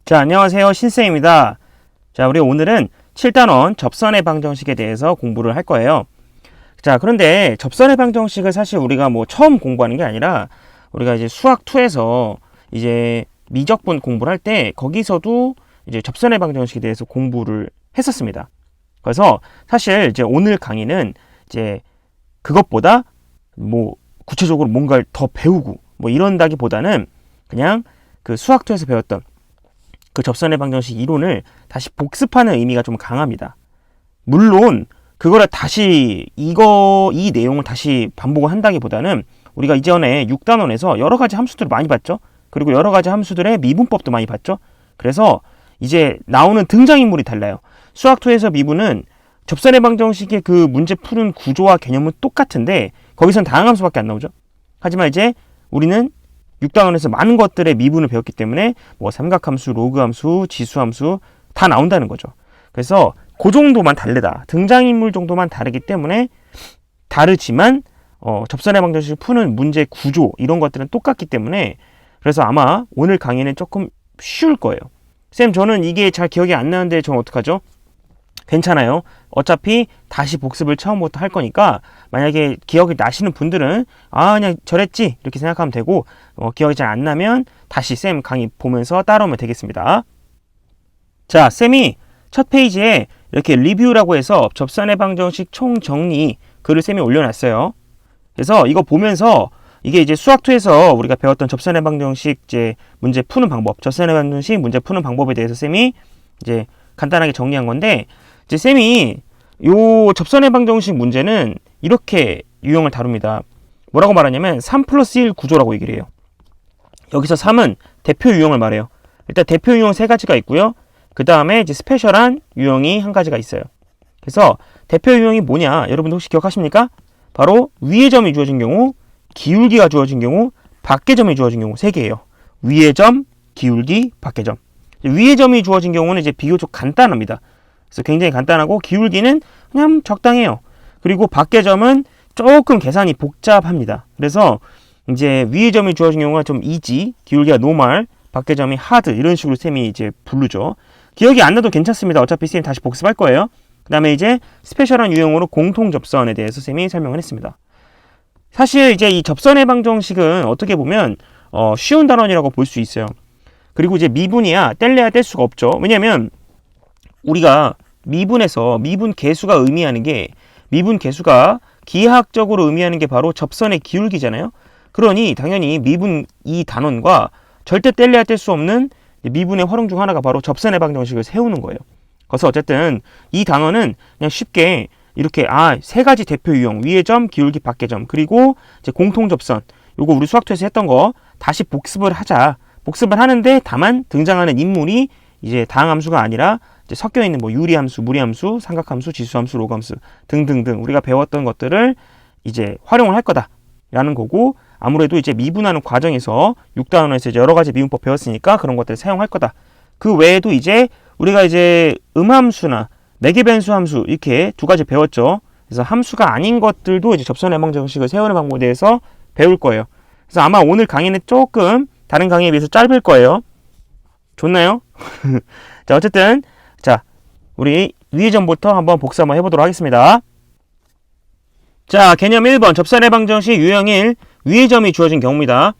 자, 안녕하세요. 신쌤입니다. 자, 우리 오늘은 7단원 접선의 방정식에 대해서 공부를 할 거예요. 자, 그런데 접선의 방정식을 사실 우리가 처음 공부하는 게 아니라 우리가 이제 수학 2에서 이제 미적분 공부를 할 때 거기서도 이제 접선의 방정식에 대해서 공부를 했었습니다. 그래서 사실 이제 오늘 강의는 이제 그것보다 구체적으로 뭔가를 더 배우고 이런다기보다는 그냥 그 수학 2에서 배웠던 그 접선의 방정식 이론을 다시 복습하는 의미가 좀 강합니다. 물론 그거를 다시 이 내용을 다시 반복을 한다기보다는 우리가 이전에 6단원에서 여러 가지 함수들을 많이 봤죠. 그리고 여러 가지 함수들의 미분법도 많이 봤죠. 그래서 이제 나오는 등장인물이 달라요. 수학 2에서 미분은 접선의 방정식의 그 문제 푸는 구조와 개념은 똑같은데 거기선 다항함수밖에 안 나오죠. 하지만 이제 우리는 6단원에서 많은 것들의 미분을 배웠기 때문에 삼각함수, 로그함수, 지수함수 다 나온다는 거죠. 그래서 그 정도만 다르다. 등장인물 정도만 다르기 때문에 다르지만 접선의 방정식을 푸는 문제 구조 이런 것들은 똑같기 때문에 그래서 아마 오늘 강의는 조금 쉬울 거예요. 쌤, 저는 이게 잘 기억이 안 나는데 저는 어떡하죠? 괜찮아요. 어차피 다시 복습을 처음부터 할 거니까 만약에 기억이 나시는 분들은 그냥 저랬지 이렇게 생각하면 되고 기억이 잘 안 나면 다시 쌤 강의 보면서 따라오면 되겠습니다. 자, 쌤이 첫 페이지에 이렇게 리뷰라고 해서 접선의 방정식 총정리 글을 쌤이 올려놨어요. 그래서 이거 보면서 이게 이제 수학 2에서 우리가 배웠던 접선의 방정식 이제 문제 푸는 방법, 접선의 방정식 문제 푸는 방법에 대해서 쌤이 이제 간단하게 정리한 건데 이제 쌤이 요 접선의 방정식 문제는 이렇게 유형을 다룹니다. 뭐라고 말하냐면 3+1 구조라고 얘기를 해요. 여기서 3은 대표 유형을 말해요. 일단 대표 유형 3가지가 있고요. 그 다음에 이제 스페셜한 유형이 1가지가 있어요. 그래서 대표 유형이 뭐냐? 여러분들 혹시 기억하십니까? 바로 위의 점이 주어진 경우, 기울기가 주어진 경우, 밖의 점이 주어진 경우 3개예요. 위의 점, 기울기, 밖의 점. 위의 점이 주어진 경우는 이제 비교적 간단합니다. 그래서 굉장히 간단하고 기울기는 그냥 적당해요. 그리고 밖의 점은 조금 계산이 복잡합니다. 그래서 이제 위의 점이 주어진 경우가 좀 이지, 기울기가 노멀, 밖의 점이 하드 이런 식으로 쌤이 이제 부르죠. 기억이 안 나도 괜찮습니다. 어차피 쌤이 다시 복습할 거예요. 그 다음에 이제 스페셜한 유형으로 공통 접선에 대해서 쌤이 설명을 했습니다. 사실 이제 이 접선의 방정식은 어떻게 보면 쉬운 단원이라고 볼 수 있어요. 그리고 이제 미분이야 뗄래야 뗄 수가 없죠. 왜냐면 우리가 미분에서 미분 계수가 의미하는 게 미분 계수가 기하학적으로 의미하는 게 바로 접선의 기울기잖아요. 그러니 당연히 미분 이 단원과 절대 뗄래야 뗄 수 없는 미분의 활용 중 하나가 바로 접선의 방정식을 세우는 거예요. 그래서 어쨌든 이 단원은 그냥 쉽게 이렇게 3가지 대표 유형 위의 점, 기울기, 밖의 점 그리고 이제 공통 접선 요거 우리 수학 2에서 했던 거 다시 복습을 하자. 복습을 하는데 다만 등장하는 인물이 이제 다항함수가 아니라 이제 섞여 있는 유리함수, 무리함수, 삼각함수, 지수함수, 로그함수 등등등 우리가 배웠던 것들을 이제 활용을 할 거다라는 거고 아무래도 이제 미분하는 과정에서 6단원에서 이제 여러 가지 미분법 배웠으니까 그런 것들을 사용할 거다. 그 외에도 이제 우리가 이제 음함수나 매개변수 함수 이렇게 2가지 배웠죠. 그래서 함수가 아닌 것들도 이제 접선의 방정식을 세우는 방법에 대해서 배울 거예요. 그래서 아마 오늘 강의는 조금 다른 강의에 비해서 짧을 거예요. 좋나요? 자, 어쨌든 자, 우리 위의 점부터 한번 복습 한번 해보도록 하겠습니다. 자, 개념 1번 접선의 방정식 유형 1 위의 점이 주어진 경우입니다.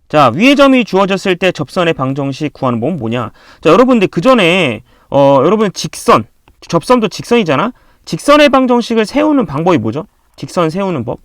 자, 위의 점이 주어졌을 때 접선의 방정식 구하는 법은 뭐냐? 자, 여러분들 그 전에 여러분 직선, 접선도 직선이잖아. 직선의 방정식을 세우는 방법이 뭐죠? 직선 세우는 법.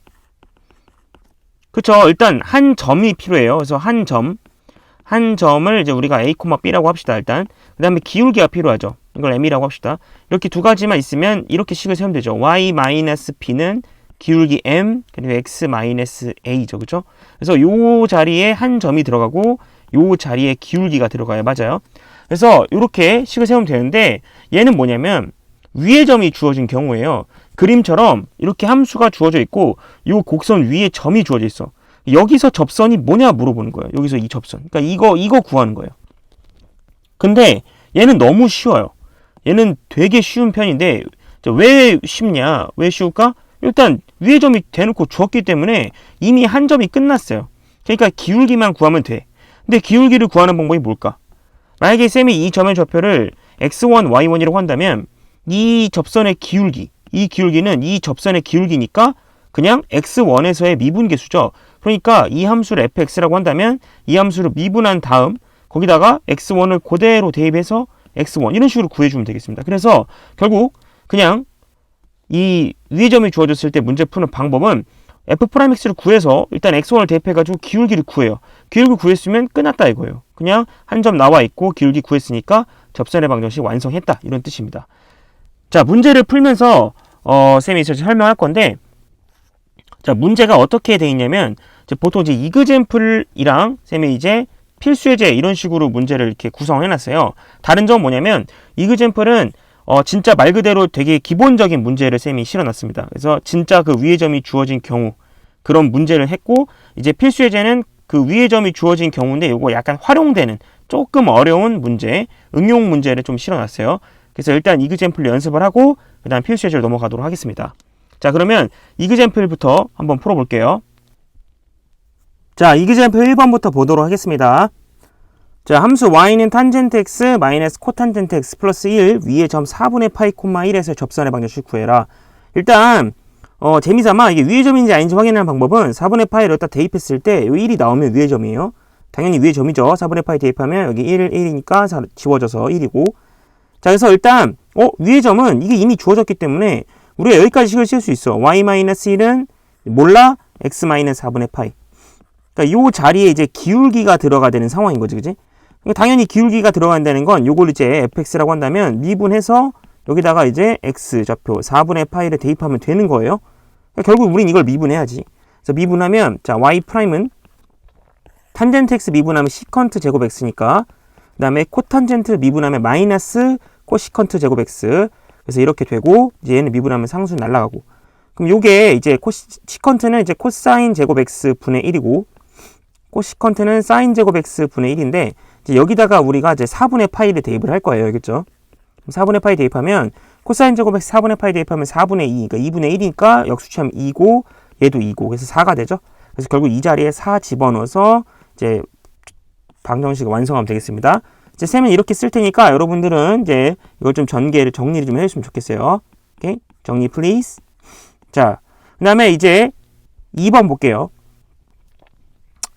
그쵸? 일단 한 점이 필요해요. 그래서 한 점을 이제 우리가 a, b라고 합시다. 일단 그 다음에 기울기가 필요하죠. 이걸 m이라고 합시다. 이렇게 2가지만 있으면 이렇게 식을 세우면 되죠. y-b는 기울기 m 그리고 x-a죠. 그쵸? 그래서 요 자리에 한 점이 들어가고 요 자리에 기울기가 들어가요. 맞아요. 그래서 이렇게 식을 세우면 되는데 얘는 뭐냐면 위의 점이 주어진 경우에요. 그림처럼 이렇게 함수가 주어져 있고 요 곡선 위에 점이 주어져 있어. 여기서 접선이 뭐냐 물어보는 거예요. 여기서 이 접선. 그러니까 이거 구하는 거예요. 근데 얘는 너무 쉬워요. 얘는 되게 쉬운 편인데 왜 쉽냐? 왜 쉬울까? 일단 위의 점이 대놓고 주었기 때문에 이미 한 점이 끝났어요. 그러니까 기울기만 구하면 돼. 근데 기울기를 구하는 방법이 뭘까? 만약에 쌤이 이 점의 좌표를 x1, y1이라고 한다면 이 접선의 기울기, 이 기울기는 이 접선의 기울기니까 그냥 x1에서의 미분계수죠. 그러니까 이 함수를 fx라고 한다면 이 함수를 미분한 다음 거기다가 x1을 그대로 대입해서 x1 이런 식으로 구해주면 되겠습니다. 그래서 결국 그냥 이 위의 점이 주어졌을 때 문제 푸는 방법은 f'x를 구해서 일단 x1을 대입해가지고 기울기를 구해요. 기울기 구했으면 끝났다 이거예요. 그냥 한 점 나와 있고 기울기 구했으니까 접선의 방정식 완성했다 이런 뜻입니다. 자, 문제를 풀면서 쌤이 이제 설명할 건데, 자, 문제가 어떻게 돼 있냐면 보통 이제 이그젠플이랑 쌤이 이제 필수예제 이런 식으로 문제를 이렇게 구성해 놨어요. 다른 점은 뭐냐면 이그젠플은 진짜 말 그대로 되게 기본적인 문제를 쌤이 실어놨습니다. 그래서 진짜 그 위의 점이 주어진 경우 그런 문제를 했고, 이제 필수예제는 그 위의 점이 주어진 경우인데 요거 약간 활용되는 조금 어려운 문제, 응용 문제를 좀 실어놨어요. 그래서 일단 이그젠플 연습을 하고 그 다음 필수예제를 넘어가도록 하겠습니다. 자, 그러면 이그젠플부터 한번 풀어볼게요. 자, 이그젠플 1번부터 보도록 하겠습니다. 자, 함수 y는 탄젠트 x 마이너스 코탄젠트 x 플러스 1 위에 점 4분의 파이 콤마 1에서 접선의 방정식 구해라. 일단 재미삼아 이게 위의 점인지 아닌지 확인하는 방법은 4분의 파이를 여기다 대입했을 때 1이 나오면 위의 점이에요. 당연히 위의 점이죠. 4분의 파이 대입하면 여기 1이니까 지워져서 1이고. 자, 그래서 일단 위의 점은 이게 이미 주어졌기 때문에 우리가 여기까지 식을 쓸 수 있어. y-1은 몰라 x-4분의 파이. 그러니까 요 자리에 이제 기울기가 들어가야 되는 상황인 거지, 그지? 그러니까 당연히 기울기가 들어간다는 건 요걸 이제 fx라고 한다면 미분해서 여기다가 이제 x 좌표 4분의 파이를 대입하면 되는 거예요. 그러니까 결국 우린 이걸 미분해야지. 그래서 미분하면 자 y 프라임은 탄젠트 x 미분하면 시컨트 제곱 x니까 그 다음에 코탄젠트 미분하면 마이너스 코시컨트 제곱 x. 그래서 이렇게 되고 이제 얘는 미분하면 상수 날라가고. 그럼 요게 이제 시컨트는 이제 코사인 제곱 x 분의 1이고 코시컨트는 사인 제곱 x 분의 1인데 이제 여기다가 우리가 이제 4분의 파이를 대입을 할 거예요. 알겠죠? 4분의 파이 대입하면 코사인 제곱 x 4분의 파이 대입하면 4분의 2, 그러니까 2분의 1이니까 역수치하면 2고 얘도 2고 그래서 4가 되죠. 그래서 결국 이 자리에 4 집어넣어서 이제 방정식을 완성하면 되겠습니다. 이제 쌤은 이렇게 쓸 테니까 여러분들은 이제 이걸 좀 정리를 좀 해주시면 좋겠어요. 오케이? 정리 플리즈. 자, 그 다음에 이제 2번 볼게요.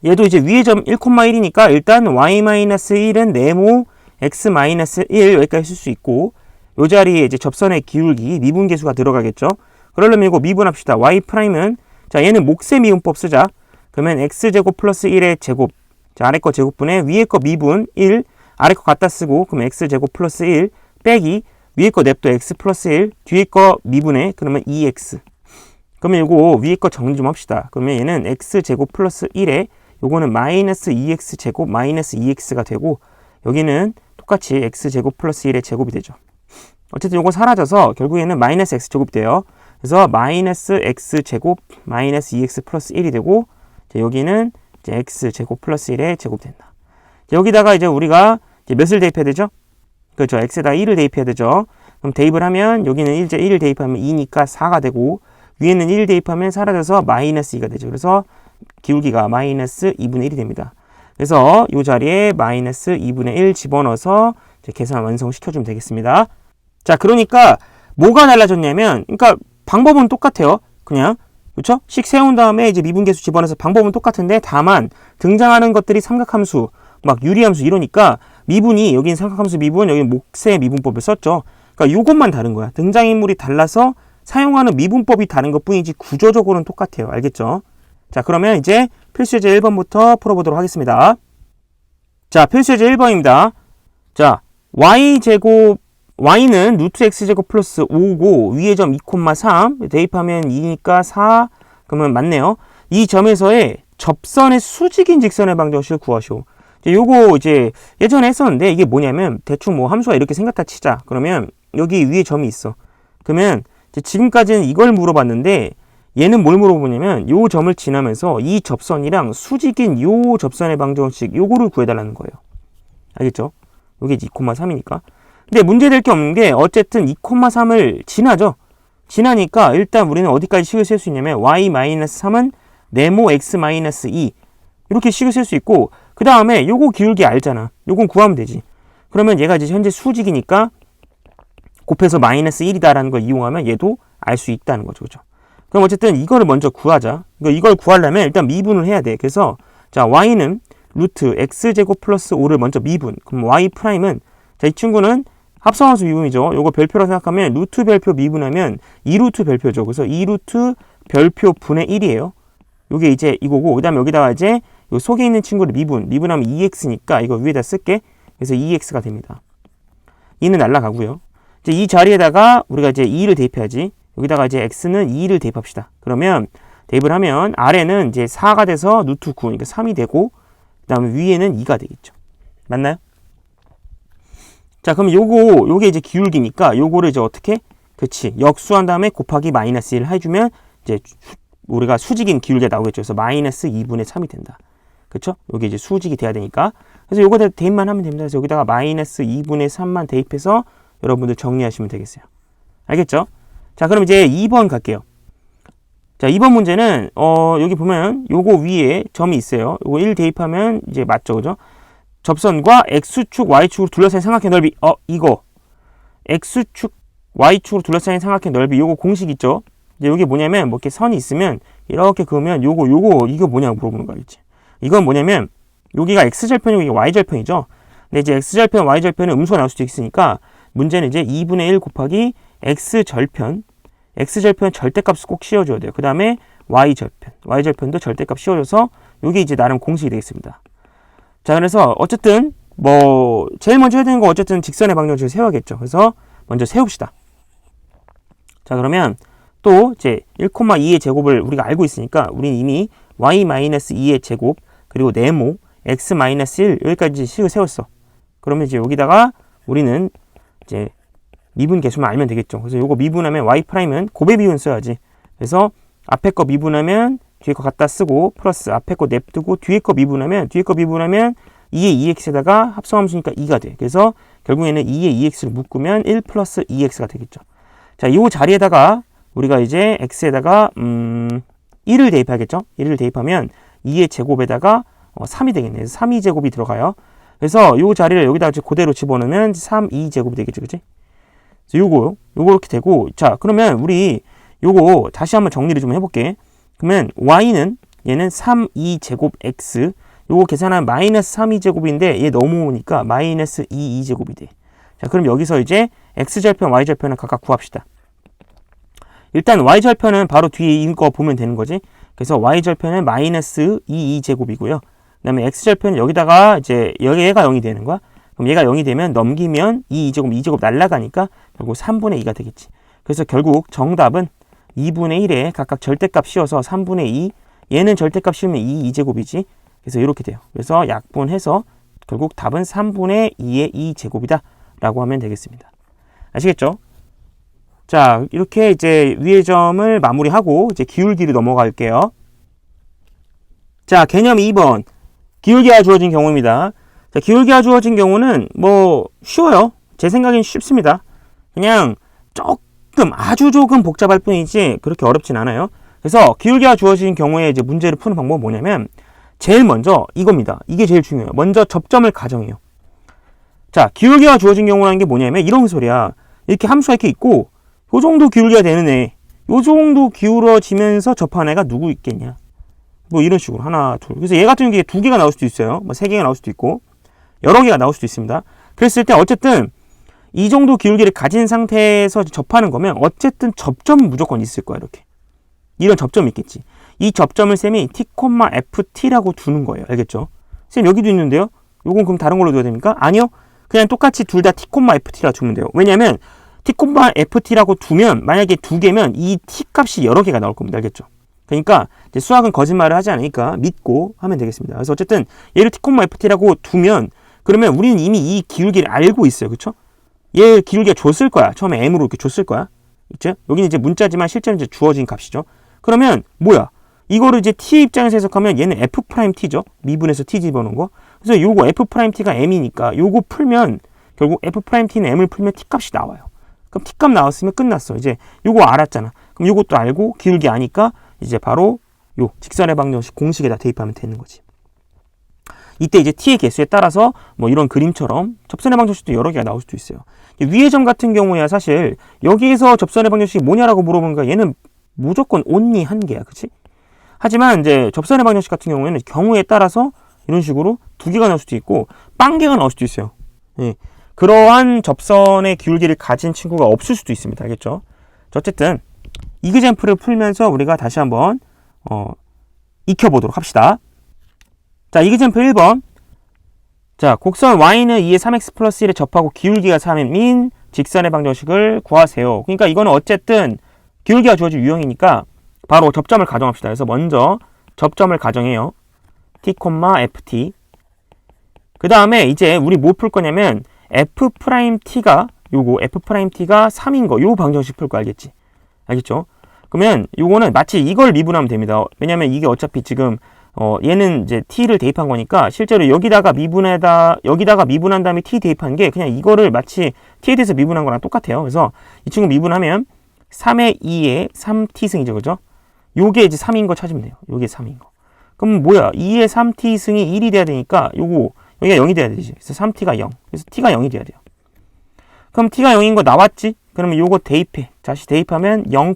얘도 이제 위의 점 1,1이니까 일단 y-1은 네모 x-1 여기까지 쓸 수 있고 요 자리에 이제 접선의 기울기 미분계수가 들어가겠죠. 그러려면 이거 미분합시다. y''은 자 얘는 몫의 미분법 쓰자. 그러면 x제곱 플러스 1의 제곱 자 아래 거 제곱분의 위에 거 미분 1 아래 거 갖다 쓰고 그러면 x제곱 플러스 1 빼기 위에 거 냅둬 x 플러스 1 뒤에 거 미분해 그러면 2x. 그러면 이거 위에 거 정리 좀 합시다. 그러면 얘는 x제곱 플러스 1에 요거는 마이너스 2x제곱 마이너스 2x가 되고 여기는 똑같이 x제곱 플러스 1의 제곱이 되죠. 어쨌든 요거 사라져서 결국에는 마이너스 x제곱이 돼요. 그래서 마이너스 x제곱 마이너스 2x 플러스 1이 되고 여기는 이제 x제곱 플러스 1의 제곱 된다. 여기다가 이제 우리가 이제 몇을 대입해야 되죠? 그렇죠. x에다 1을 대입해야 되죠. 그럼 대입을 하면 여기는 1을 대입하면 2니까 4가 되고 위에는 1 대입하면 사라져서 마이너스 2가 되죠. 그래서 기울기가 마이너스 2분의 1이 됩니다. 그래서 이 자리에 마이너스 2분의 1 집어넣어서 이제 계산 완성시켜주면 되겠습니다. 자, 그러니까 뭐가 달라졌냐면, 그러니까 방법은 똑같아요. 그냥 그렇죠? 식 세운 다음에 이제 미분계수 집어넣어서 방법은 똑같은데 다만 등장하는 것들이 삼각함수, 막 유리함수 이러니까 미분이 여기는 삼각함수 미분, 여기는 몫의 미분법을 썼죠. 그러니까 요것만 다른 거야. 등장인물이 달라서 사용하는 미분법이 다른 것 뿐이지 구조적으로는 똑같아요. 알겠죠? 자, 그러면 이제 필수예제 1번부터 풀어보도록 하겠습니다. 자, 필수예제 1번입니다. 자, y는 루트 x제곱 플러스 5고 위의 점 2,3 대입하면 2니까 4 그러면 맞네요. 이 점에서의 접선의 수직인 직선의 방정식을 구하시오. 요거 이제 예전에 했었는데 이게 뭐냐면 대충 뭐 함수가 이렇게 생겼다 치자. 그러면 여기 위에 점이 있어. 그러면 이제 지금까지는 이걸 물어봤는데 얘는 뭘 물어보냐면 요 점을 지나면서 이 접선이랑 수직인 요 접선의 방정식 요거를 구해달라는 거예요. 알겠죠? 요게 이제 2,3이니까. 근데 문제될 게 없는 게 어쨌든 2,3을 지나죠. 지나니까 일단 우리는 어디까지 식을 쓸 수 있냐면 y-3은 네모 x-2 이렇게 식을 쓸 수 있고 그 다음에 요거 기울기 알잖아. 요건 구하면 되지. 그러면 얘가 이제 현재 수직이니까 곱해서 마이너스 1이다라는 걸 이용하면 얘도 알 수 있다는 거죠. 그죠? 그럼 어쨌든 이거를 먼저 구하자. 이걸 구하려면 일단 미분을 해야 돼. 그래서 자, y는 루트 x제곱 플러스 5를 먼저 미분. 그럼 y 프라임은 자, 이 친구는 합성함수 미분이죠. 요거 별표로 생각하면 루트 별표 미분하면 2루트 별표죠. 그래서 2루트 별표 분의 1이에요. 요게 이제 이거고, 그 다음에 여기다가 이제 요 속에 있는 친구를 미분하면 2x니까 이거 위에다 쓸게. 그래서 2x가 됩니다. 2는 날라가고요. 이제 이 자리에다가 우리가 이제 2를 대입해야지. 여기다가 이제 x는 2를 대입합시다. 그러면 대입을 하면 아래는 이제 4가 돼서 루트 9, 그러니까 3이 되고, 그 다음에 위에는 2가 되겠죠. 맞나요? 자, 그럼 요게 이제 기울기니까 요거를 이제 어떻게? 그치. 역수한 다음에 곱하기 마이너스 1 해주면 이제 우리가 수직인 기울기가 나오겠죠. 그래서 마이너스 2분의 3이 된다. 그쵸? 요게 이제 수직이 돼야 되니까. 그래서 요거 대입만 하면 됩니다. 그래서 여기다가 마이너스 2분의 3만 대입해서 여러분들 정리하시면 되겠어요. 알겠죠? 자, 그럼 이제 2번 갈게요. 자, 2번 문제는 여기 보면 요거 위에 점이 있어요. 요거 1 대입하면 이제 맞죠, 그죠? 접선과 x축, y축으로 둘러싸인 삼각형 넓이. 이거 x축, y축으로 둘러싸인 삼각형 넓이. 요거 공식 있죠? 이제 요게 뭐냐면 뭐 이렇게 선이 있으면 이렇게 그으면 이거 뭐냐고 물어보는 거야, 있지? 이건 뭐냐면 여기가 x절편이고 이게 y절편이죠. 근데 이제 x절편, y절편은 음수가 나올 수도 있으니까 문제는 이제 2분의 1 곱하기 x절편 절대값을 꼭 씌워줘야 돼요. 그 다음에 y절편도 절대값 씌워줘서 이게 이제 나름 공식이 되겠습니다. 자, 그래서 어쨌든 뭐 제일 먼저 해야 되는 거 어쨌든 직선의 방정식을 세워야겠죠. 그래서 먼저 세웁시다. 자, 그러면 또 이제 1,2의 제곱을 우리가 알고 있으니까 우리는 이미 y-2의 제곱 그리고 네모 x-1 여기까지 식을 세웠어. 그러면 이제 여기다가 우리는 이제 미분 계수만 알면 되겠죠. 그래서 요거 미분하면 y''은 곱의 비운 써야지. 그래서 앞에 거 미분하면 뒤에 거 갖다 쓰고 플러스 앞에 거 냅두고 뒤에 거 미분하면 2의 2x에다가 합성함수니까 2가 돼. 그래서 결국에는 2의 2x를 묶으면 1 플러스 2x가 되겠죠. 자, 요 자리에다가 우리가 이제 x에다가 1을 대입하겠죠. 1을 대입하면 2의 제곱에다가 3이 되겠네. 그래서 3, 2제곱이 들어가요. 그래서 요 자리를 여기다 그대로 집어넣으면 3, 2제곱이 되겠죠. 그치? 요거 이렇게 되고, 자, 그러면 우리 요거 다시 한번 정리를 좀 해볼게. 그러면 y는 얘는 3, 2제곱 x, 요거 계산하면 마이너스 3, 2제곱인데 얘 넘어오니까 마이너스 2, 2제곱이 돼. 자, 그럼 여기서 이제 x절편, y절편을 각각 구합시다. 일단 y절편은 바로 뒤에 이거 보면 되는 거지. 그래서 y절편은 마이너스 2, 2제곱이고요. 그 다음에 x절편은 여기다가 이제 얘가 0이 되는 거야. 그럼 얘가 0이 되면 넘기면 2, 2제곱, 2제곱 날라가니까 결국 3분의 2가 되겠지. 그래서 결국 정답은 2분의 1에 각각 절대값 씌워서 3분의 2, 얘는 절대값 씌우면 2, 2제곱이지. 그래서 이렇게 돼요. 그래서 약분해서 결국 답은 3분의 2의 2제곱이다 라고 하면 되겠습니다. 아시겠죠? 자, 이렇게 이제 위의 점을 마무리하고 이제 기울기로 넘어갈게요. 자, 개념 2번. 기울기가 주어진 경우입니다. 자, 기울기가 주어진 경우는 뭐 쉬워요. 제 생각엔 쉽습니다. 그냥 아주 조금 복잡할 뿐이지 그렇게 어렵진 않아요. 그래서 기울기가 주어진 경우에 이제 문제를 푸는 방법은 뭐냐면 제일 먼저 이겁니다. 이게 제일 중요해요. 먼저 접점을 가정해요. 자, 기울기가 주어진 경우라는 게 뭐냐면 이런 소리야. 이렇게 함수가 이렇게 있고 요 정도 기울기가 되는 애, 요 정도 기울어지면서 접한 애가 누구 있겠냐. 뭐 이런 식으로 하나, 둘. 그래서 얘 같은 경우에 2개가 나올 수도 있어요. 뭐 3개가 나올 수도 있고 여러 개가 나올 수도 있습니다. 그랬을 때 어쨌든 이 정도 기울기를 가진 상태에서 접하는 거면 어쨌든 접점은 무조건 있을 거야. 이렇게 이런 접점이 있겠지. 이 접점을 쌤이 t, ft라고 두는 거예요. 알겠죠? 쌤 여기도 있는데요. 요건 그럼 다른 걸로 둬야 됩니까? 아니요. 그냥 똑같이 둘 다 t, ft라고 두면 돼요. 왜냐면 t, ft라고 두면 만약에 2개면 이 t 값이 여러 개가 나올 겁니다. 알겠죠? 그러니까 이제 수학은 거짓말을 하지 않으니까 믿고 하면 되겠습니다. 그래서 어쨌든 얘를 t, ft라고 두면 그러면 우리는 이미 이 기울기를 알고 있어요. 그렇죠? 얘 기울기가 줬을 거야. 처음에 m으로 이렇게 줬을 거야. 있죠? 여기는 이제 문자지만 실제로 이제 주어진 값이죠. 그러면 뭐야? 이거를 이제 t 입장에서 해석하면 얘는 f't죠. 미분해서 t 집어넣은 거. 그래서 요거 f't가 m이니까 요거 풀면 결국 f't는 m을 풀면 t 값이 나와요. 그럼 t 값 나왔으면 끝났어. 이제 요거 알았잖아. 그럼 요것도 알고 기울기 아니까 이제 바로 요 직선의 방정식 공식에다 대입하면 되는 거지. 이때 이제 t의 개수에 따라서 뭐 이런 그림처럼 접선의 방정식도 여러 개가 나올 수도 있어요. 위의 점 같은 경우야 사실 여기에서 접선의 방정식이 뭐냐라고 물어보니까 얘는 무조건 only 한 개야, 그치? 하지만 이제 접선의 방정식 같은 경우에는 경우에 따라서 이런 식으로 두 개가 나올 수도 있고 빵개가 나올 수도 있어요. 예. 그러한 접선의 기울기를 가진 친구가 없을 수도 있습니다. 알겠죠? 어쨌든 이그젬플을 풀면서 우리가 다시 한번 익혀보도록 합시다. 자, 이그젬플 1번. 자, 곡선 y는 2의 3x 플러스 1에 접하고 기울기가 3인 직선의 방정식을 구하세요. 그러니까 이거는 어쨌든 기울기가 주어진 유형이니까 바로 접점을 가정합시다. 그래서 먼저 접점을 가정해요. t, ft. 그 다음에 이제 우리 뭐 풀 거냐면 f't가 요거 f't가 3인 거, 요 방정식 풀 거 알겠지? 알겠죠? 그러면 요거는 마치 이걸 미분하면 됩니다. 왜냐면 이게 어차피 지금 얘는 이제 t를 대입한 거니까 실제로 여기다가 미분한 다음에 t 대입한 게 그냥 이거를 마치 t에 대해서 미분한 거랑 똑같아요. 그래서 이 친구 미분하면 3의 2의 3t승이죠. 그죠? 요게 이제 3인 거 찾으면 돼요. 요게 3인 거. 그럼 뭐야? 2의 3t승이 1이 돼야 되니까 요거 여기가 0이 돼야 되지. 그래서 3t가 0. 그래서 t가 0이 돼야 돼요. 그럼 t가 0인 거 나왔지? 그러면 요거 대입해. 다시 대입하면 0,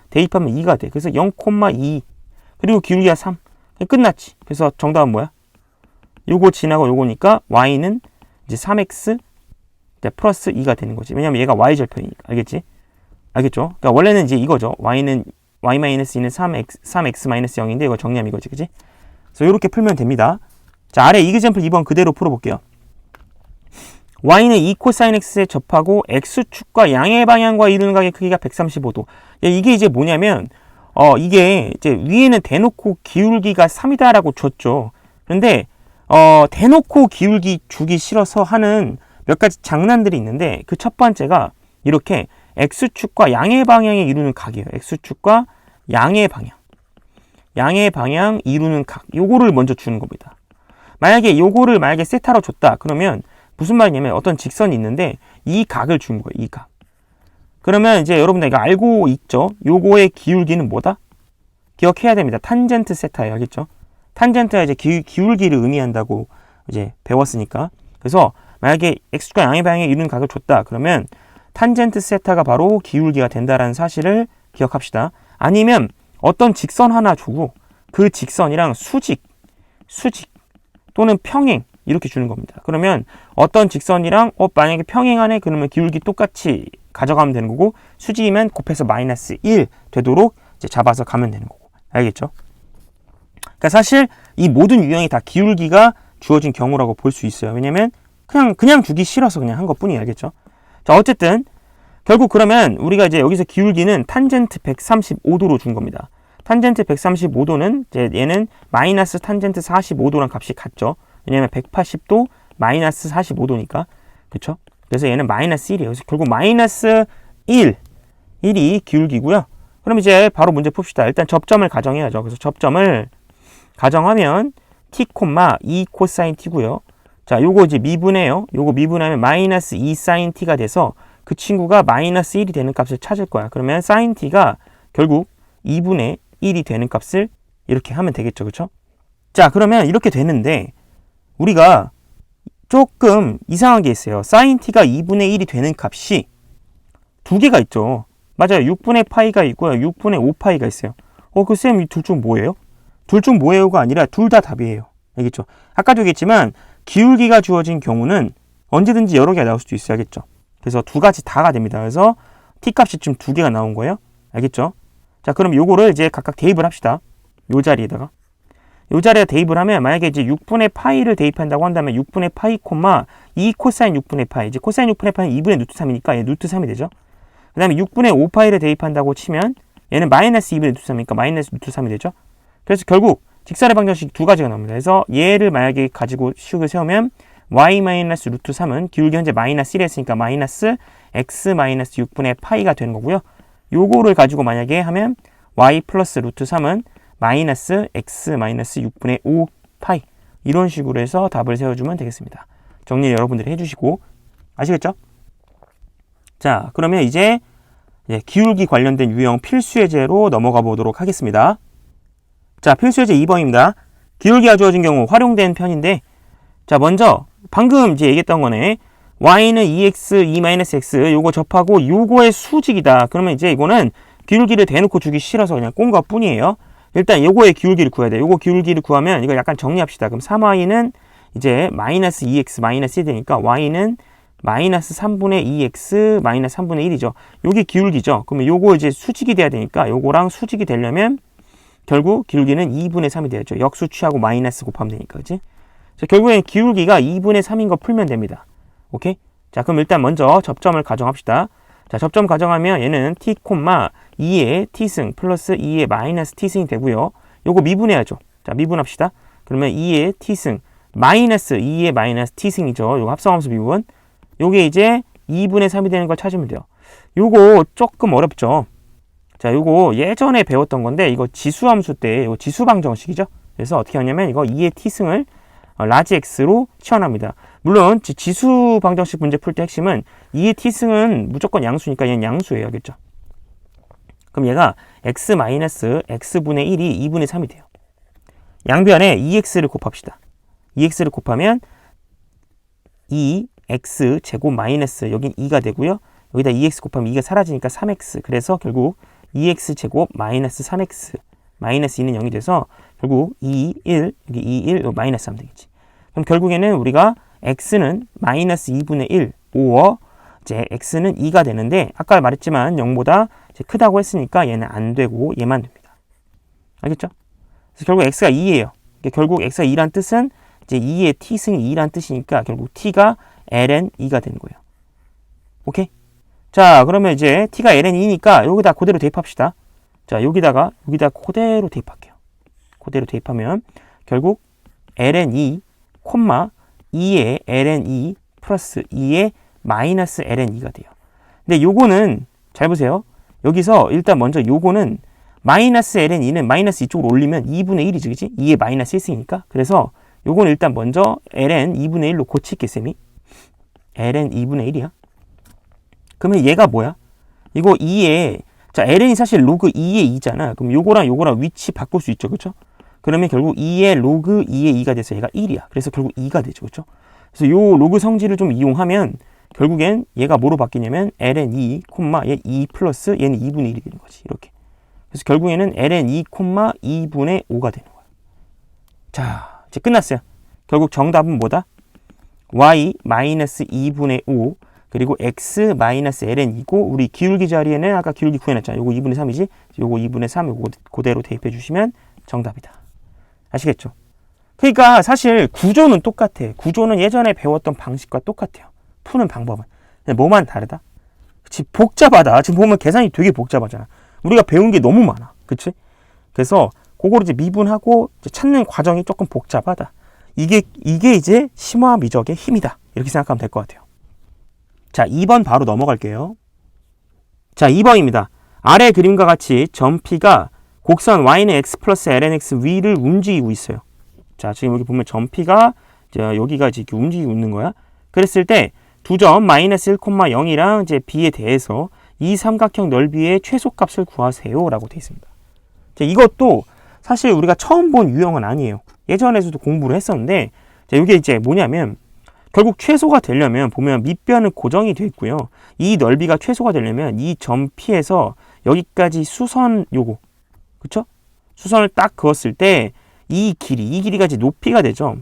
대입하면 2가 돼. 그래서 0,2 그리고 기울기가 3. 끝났지. 그래서 정답은 뭐야? 요거 지나고 요거니까 y는 이제 3x 플러스 2가 되는 거지. 왜냐면 얘가 y절편이니까. 알겠지? 알겠죠? 그러니까 원래는 이제 이거죠. y는 y-2는 3x-0인데 이거 정리하면 이거지. 그지? 그래서 이렇게 풀면 됩니다. 자, 아래 이그젬플 2번 그대로 풀어볼게요. y는 2 코사인 x에 접하고 x축과 양의 방향과 이루는 각의 크기가 135도. 이게 이제 뭐냐면 이게 이제 위에는 대놓고 기울기가 3이다라고 줬죠. 그런데 대놓고 기울기 주기 싫어서 하는 몇 가지 장난들이 있는데 그 첫 번째가 이렇게 x축과 양의 방향에 이루는 각이에요. x축과 양의 방향 이루는 각. 요거를 먼저 주는 겁니다. 요거를 만약에 세타로 줬다. 그러면 무슨 말이냐면 어떤 직선이 있는데 이 각을 준 거예요. 이 각. 그러면 이제 여러분들 이거 알고 있죠? 요거의 기울기는 뭐다? 기억해야 됩니다. 탄젠트 세타예요. 알겠죠? 탄젠트가 이제 기울기를 의미한다고 이제 배웠으니까. 그래서 만약에 x축과 양의 방향에 이루는 각을 줬다. 그러면 탄젠트 세타가 바로 기울기가 된다라는 사실을 기억합시다. 아니면 어떤 직선 하나 주고 그 직선이랑 수직 또는 평행 이렇게 주는 겁니다. 그러면 어떤 직선이랑 만약에 평행하네 그러면 기울기 똑같이 가져가면 되는 거고 수직이면 곱해서 마이너스 1 되도록 이제 잡아서 가면 되는 거고. 알겠죠? 그러니까 사실 이 모든 유형이 다 기울기가 주어진 경우라고 볼 수 있어요. 왜냐면 그냥 주기 싫어서 그냥 한 것뿐이에요. 알겠죠? 자, 어쨌든 결국 그러면 우리가 이제 여기서 기울기는 탄젠트 135도로 준 겁니다. 탄젠트 135도는 이제 얘는 마이너스 탄젠트 45도랑 값이 같죠. 왜냐면 180도 마이너스 45도니까. 그쵸? 그래서 얘는 마이너스 1이에요. 그래서 결국 마이너스 1이 기울기고요. 그럼 이제 바로 문제 풉시다. 일단 접점을 가정해야죠. 그래서 접점을 가정하면 t, 2 코사인 t고요. 자, 요거 이제 미분해요. 요거 미분하면 마이너스 2 사인 t가 돼서 그 친구가 마이너스 1이 되는 값을 찾을 거야. 그러면 사인 t가 결국 2분의 1이 되는 값을 이렇게 하면 되겠죠. 그쵸? 자, 그러면 이렇게 되는데 우리가 조금 이상한 게 있어요. 사인 t가 2분의 1이 되는 값이 두 개가 있죠. 맞아요. 6분의 파이가 있고요. 6분의 5파이가 있어요. 그 쌤, 이 둘 중 뭐예요? 둘 중 뭐예요가 아니라 둘 다 답이에요. 알겠죠? 아까도 얘기했지만 기울기가 주어진 경우는 언제든지 여러 개가 나올 수도 있어요. 알겠죠? 그래서 두 가지 다가 됩니다. 그래서 t값이 지금 두 개가 나온 거예요. 알겠죠? 자, 그럼 요거를 이제 각각 대입을 합시다. 요 자리에다가. 요 자리에 대입을 하면 만약에 이제 6분의 파이를 대입한다고 한다면 6분의 파이, 2 코사인 6분의 파이. 이제 코사인 6분의 파이는 2분의 루트 3이니까 얘 루트 3이 되죠. 그 다음에 6분의 5파이를 대입한다고 치면 얘는 마이너스 2분의 루트 3이니까 마이너스 루트 3이 되죠. 그래서 결국 직선의 방정식 두 가지가 나옵니다. 그래서 얘를 만약에 가지고 식을 세우면 y 마이너스 루트 3은 기울기 현재 마이너스 1이 했으니까 마이너스 x 마이너스 6분의 파이가 되는 거고요. 요거를 가지고 만약에 하면 y 플러스 루트 3은 마이너스 x 마이너스 6분의 5 파이 이런 식으로 해서 답을 세워주면 되겠습니다. 정리를 여러분들이 해주시고 아시겠죠? 자, 그러면 이제 기울기 관련된 유형 필수예제로 넘어가 보도록 하겠습니다. 자, 필수예제 2번입니다. 기울기가 주어진 경우 활용된 편인데 자, 먼저 방금 이제 얘기했던 거네. y는 2x, 2-x 요거 접하고 요거의 수직이다. 그러면 이제 이거는 기울기를 대놓고 주기 싫어서 그냥 꼰 것 뿐이에요. 일단 요거의 기울기를 구해야 돼. 요거 기울기를 구하면 이거 약간 정리합시다. 그럼 3y는 이제 마이너스 2x 마이너스 1 되니까 y는 마이너스 3분의 2x 마이너스 3분의 1이죠. 요게 기울기죠. 그러면 요거 이제 수직이 돼야 되니까 요거랑 수직이 되려면 결국 기울기는 2분의 3이 돼야죠. 역수 취하고 마이너스 곱하면 되니까, 그치? 자, 결국엔 기울기가 2분의 3인 거 풀면 됩니다. 오케이? 자, 그럼 일단 먼저 접점을 가정합시다. 자, 접점 가정하면 얘는 t, 2의 t승 플러스 2의 마이너스 t승이 되고요. 요거 미분해야죠. 자, 미분합시다. 그러면 2의 t승 마이너스 2의 마이너스 t승이죠. 요거 합성함수 미분. 요게 이제 2분의 3이 되는 걸 찾으면 돼요. 요거 조금 어렵죠. 자, 요거 예전에 배웠던 건데 이거 지수함수 때 이거 지수방정식이죠. 그래서 어떻게 하냐면 이거 2의 t승을 라지 x로 치환합니다. 물론 지수 방정식 문제 풀 때 핵심은 2의 t승은 무조건 양수니까 얘는 양수예요. 알겠죠? 그럼 얘가 x-x분의 1이 2분의 3이 돼요. 양변에 2x를 곱합시다. 2x를 곱하면 2x 제곱 마이너스 여긴 2가 되고요. 여기다 2x 곱하면 2가 사라지니까 3x. 그래서 결국 2x 제곱 마이너스 3x 마이너스 2는 0이 돼서 결국 2, 1, 여기 2, 1, 마이너스 3 되겠지. 그럼 결국에는 우리가 x는 마이너스 2분의 1, 5어 이제 x는 2가 되는데 아까 말했지만 0보다 이제 크다고 했으니까 얘는 안 되고 얘만 됩니다. 알겠죠? 그래서 결국 x가 2예요. 결국 x가 2란 뜻은 이제 2의 t승이 2란 뜻이니까 결국 t가 ln 2가 되는 거예요. 오케이? 자, 그러면 이제 t가 ln 2니까 여기다 그대로 대입합시다. 자, 여기다 그대로 대입할게요. 그대로 대입하면 결국 ln 2, 2의 ln 2 플러스 2의 마이너스 ln 2가 돼요. 근데 요거는 잘 보세요. 여기서 일단 먼저 요거는 마이너스 ln 2는 마이너스 이쪽으로 올리면 2분의 1이지, 그치? 2의 마이너스 1승이니까. 그래서 요거는 일단 먼저 ln 2분의 1로 고칠게, 쌤이. ln 2분의 1이야. 그러면 얘가 뭐야? 이거 2의, 자, ln이 사실 로그 2의 2잖아. 그럼 요거랑 위치 바꿀 수 있죠, 그쵸? 그러면 결국 2의 로그 2의 2가 돼서 얘가 1이야. 그래서 결국 2가 되죠, 그쵸? 그래서 요 로그 성질을 좀 이용하면 결국엔 얘가 뭐로 바뀌냐면 ln 2, 얘 2 플러스 얘는 2분의 1이 되는 거지, 이렇게. 그래서 결국에는 ln 2, 2분의 5가 되는 거야. 자, 이제 끝났어요. 결국 정답은 뭐다? y-2분의 5 그리고 x-ln 2고 우리 기울기 자리에는 아까 기울기 구해놨잖아. 요거 2분의 3이지? 요거 2분의 3 요거 그대로 대입해 주시면 정답이다. 아시겠죠? 그러니까 사실 구조는 똑같아. 구조는 예전에 배웠던 방식과 똑같아요. 푸는 방법은. 근데 뭐만 다르다? 그치? 복잡하다. 지금 보면 계산이 되게 복잡하잖아. 우리가 배운 게 너무 많아. 그치? 그래서 그거를 이제 미분하고 이제 찾는 과정이 조금 복잡하다. 이게 이제 심화 미적의 힘이다. 이렇게 생각하면 될 것 같아요. 자, 2번 바로 넘어갈게요. 자, 2번입니다. 아래 그림과 같이 점 P가 곡선 y는 x 플러스 lnx 위를 움직이고 있어요. 자, 지금 여기 보면 점 P가 여기가 이렇게 움직이고 있는 거야. 그랬을 때 두 점 마이너스 1, 0이랑 이제 B에 대해서 이 삼각형 넓이의 최소값을 구하세요 라고 되어 있습니다. 자, 이것도 사실 우리가 처음 본 유형은 아니에요. 예전에서도 공부를 했었는데 자, 이게 이제 뭐냐면 결국 최소가 되려면 보면 밑변은 고정이 되어 있고요. 이 넓이가 최소가 되려면 이 점 P에서 여기까지 수선 요거 그쵸? 수선을 딱 그었을 때 이 길이가 이제 높이가 되죠.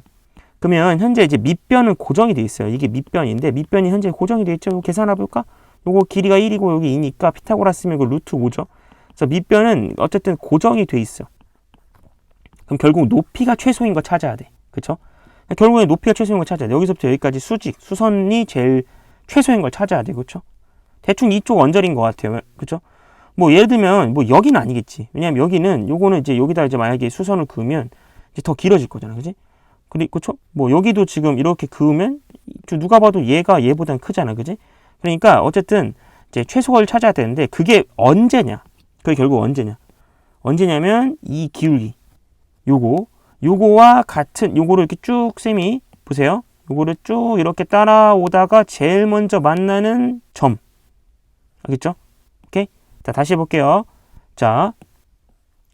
그러면 현재 이제 밑변은 고정이 되어 있어요. 이게 밑변인데 밑변이 현재 고정이 되어 있죠. 이거 계산해 볼까? 요거 길이가 1이고 여기 2니까 피타고라스 쓰면 이거 루트 5죠. 그래서 밑변은 어쨌든 고정이 되어 있어. 그럼 결국 높이가 최소인 거 찾아야 돼. 그쵸? 결국에 높이가 최소인 걸 찾아야 돼. 여기서부터 여기까지 수선이 제일 최소인 걸 찾아야 돼. 그쵸? 대충 이쪽 원절인 것 같아요. 그쵸? 뭐 예를 들면 뭐 여기는 아니겠지. 왜냐면 여기는 요거는 이제 여기다 이제 만약에 수선을 그으면 이제 더 길어질 거잖아. 그지? 그쵸? 뭐 여기도 지금 이렇게 그으면 누가 봐도 얘가 얘보다는 크잖아. 그지? 그러니까 어쨌든 이제 최소를 찾아야 되는데 그게 언제냐? 그게 결국 언제냐? 언제냐면 이 기울기 요거와 같은 요거를 이렇게 쭉 쌤이 보세요. 요거를 쭉 이렇게 따라오다가 제일 먼저 만나는 점. 알겠죠? 오케이? 자, 다시 해볼게요. 자,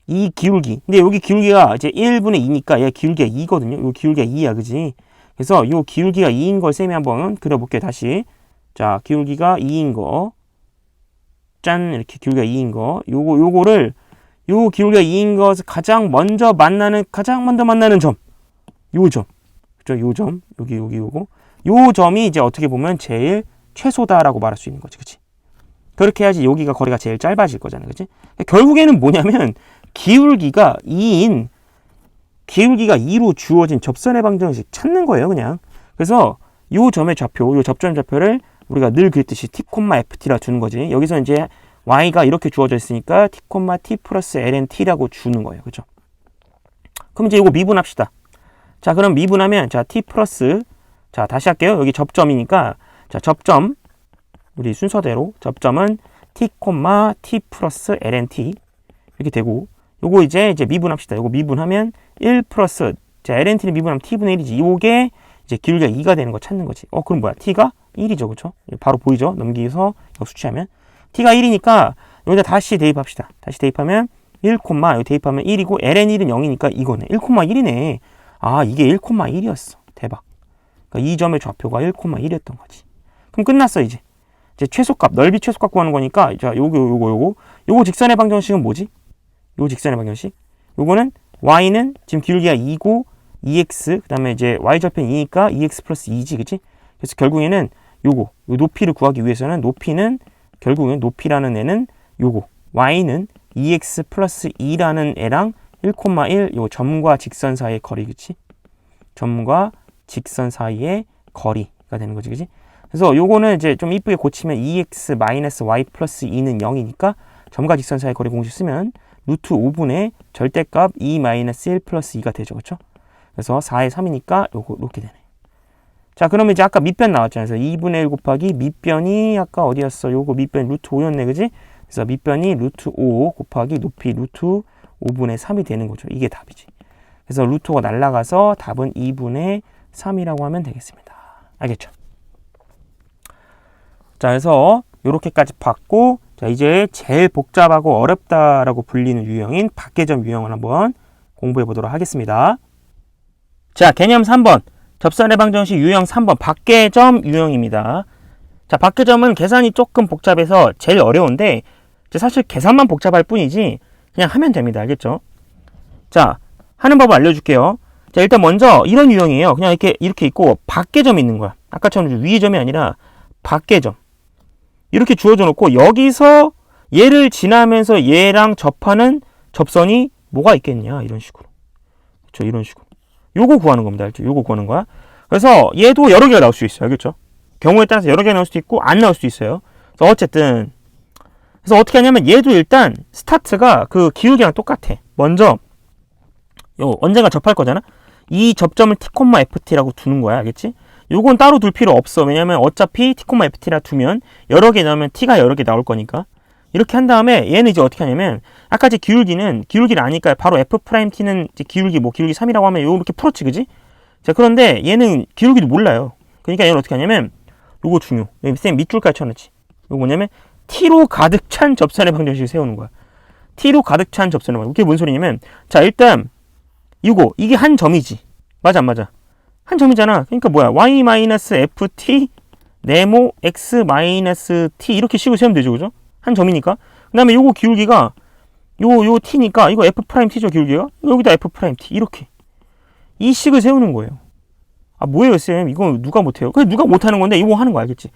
이 기울기. 근데 여기 기울기가 이제 1분의 2니까 얘 기울기가 2거든요. 요 기울기가 2야, 그지? 그래서 이 기울기가 2인 걸 쌤이 한번 그려볼게요. 다시. 자, 기울기가 2인 거. 짠! 이렇게 기울기가 2인 거. 요거를, 요 기울기가 2인 것을 가장 먼저 만나는 점. 요 점. 그죠? 요 점. 여기, 요거. 요 점이 이제 어떻게 보면 제일 최소다라고 말할 수 있는 거지. 그치? 그렇게 해야지 여기가 거리가 제일 짧아질 거잖아요. 그치? 결국에는 뭐냐면, 기울기가 2로 주어진 접선의 방정식 찾는 거예요, 그냥. 그래서 요 점의 좌표, 요 접점 좌표를 우리가 늘 그랬듯이 t, ft라 주는 거지. 여기서 이제 y가 이렇게 주어져 있으니까 t, t 플러스 lnt라고 주는 거예요. 그죠? 그럼 이제 이거 미분합시다. 자, 그럼 미분하면, 자, t 플러스, 자, 다시 할게요. 여기 접점이니까, 자, 접점, 우리 순서대로, 접점은 t, t 플러스 lnt. 이렇게 되고, 요거 이제 미분합시다. 요거 미분하면 1 플러스, 자, lnt는 미분하면 t분의 1이지. 요게 이제 기울기가 2가 되는 거 찾는 거지. 그럼 뭐야? t가 1이죠. 그쵸? 바로 보이죠? 넘기서 수치하면. t가 1이니까 여기다 다시 대입합시다. 다시 대입하면 1, 여기 대입하면 1이고 ln1은 0이니까 이거네. 1,1이네. 아, 이게 1,1이었어. 대박. 그러니까 이 점의 좌표가 1,1이었던 거지. 그럼 끝났어, 이제. 이제 최소값, 넓이 최소값 구하는 거니까, 자, 요거 직선의 방정식은 뭐지? 요 직선의 방정식. 요거는 y는 지금 기울기가 2고 2x, 그 다음에 이제 y절편 2니까 2x 플러스 2지, 그치? 그래서 결국에는 요 높이를 구하기 위해서는 결국엔 높이라는 애는 요거, y는 2x 플러스 2라는 애랑 1,1, 요 점과 직선 사이의 거리, 그치? 점과 직선 사이의 거리가 되는 거지, 그치? 그래서 요거는 이제 좀 이쁘게 고치면 2x 마이너스 y 플러스 2는 0이니까 점과 직선 사이의 거리 공식 쓰면 루트 5분의 절대값 2 마이너스 1 플러스 2가 되죠, 그쵸? 그래서 4의 3이니까 요거 이렇게 되네. 자, 그러면 이제 아까 밑변 나왔잖아요. 그래서 2분의 1 곱하기 밑변이 아까 어디였어? 요거 밑변 루트 5였네, 그지? 그래서 밑변이 루트 5 곱하기 높이 루트 5분의 3이 되는 거죠. 이게 답이지. 그래서 루트 5가 날라가서 답은 2분의 3이라고 하면 되겠습니다. 알겠죠? 자, 그래서 요렇게까지 봤고, 자, 이제 제일 복잡하고 어렵다라고 불리는 유형인 밖의 점 유형을 한번 공부해 보도록 하겠습니다. 자, 개념 3번. 접선의 방정식 유형 3번 밖의 점 유형입니다. 자, 밖의 점은 계산이 조금 복잡해서 제일 어려운데 사실 계산만 복잡할 뿐이지 그냥 하면 됩니다. 알겠죠? 자, 하는 법을 알려줄게요. 자, 일단 먼저 이런 유형이에요. 그냥 이렇게 있고 밖의 점이 있는 거야. 아까처럼 위의 점이 아니라 밖의 점. 이렇게 주어져 놓고 여기서 얘를 지나면서 얘랑 접하는 접선이 뭐가 있겠냐, 이런 식으로. 그렇죠? 이런 식으로. 요거 구하는 겁니다. 알죠? 요거 구하는 거야. 그래서 얘도 여러 개가 나올 수 있어요. 알겠죠? 경우에 따라서 여러 개가 나올 수도 있고 안 나올 수도 있어요. 그래서 어쨌든 그래서 어떻게 하냐면 얘도 일단 스타트가 그 기울기랑 똑같아. 먼저 언젠가 접할 거잖아. 이 접점을 t, ft라고 두는 거야. 알겠지? 요건 따로 둘 필요 없어. 왜냐면 어차피 t, ft라 두면 여러 개 넣으면 t가 여러 개 나올 거니까. 이렇게 한 다음에 얘는 이제 어떻게 하냐면 아까 제 기울기를 아니까 바로 f't는 이제 기울기 3이라고 하면 요렇게 풀었지, 그지? 자, 그런데 얘는 기울기도 몰라요. 그러니까 얘는 어떻게 하냐면 요거 중요. 쌤 밑줄까지 쳐놓지. 요거 뭐냐면 t로 가득 찬 접선의 방정식을 세우는 거야. t로 가득 찬 접선의 방정식. 이게 뭔 소리냐면 자, 일단 이게 한 점이지. 맞아, 안 맞아? 한 점이잖아. 그러니까 뭐야? y-ft 네모 x-t 이렇게 식으로 세우면 되죠, 그죠? 한 점이니까. 그 다음에 요거 기울기가 요 t니까 이거 f't죠, 기울기가. 여기다 f't 이렇게 이 식을 세우는 거예요. 아, 뭐예요, 쌤? 이거 누가 못해요? 그래, 누가 못하는 건데 이거 하는 거 알겠지?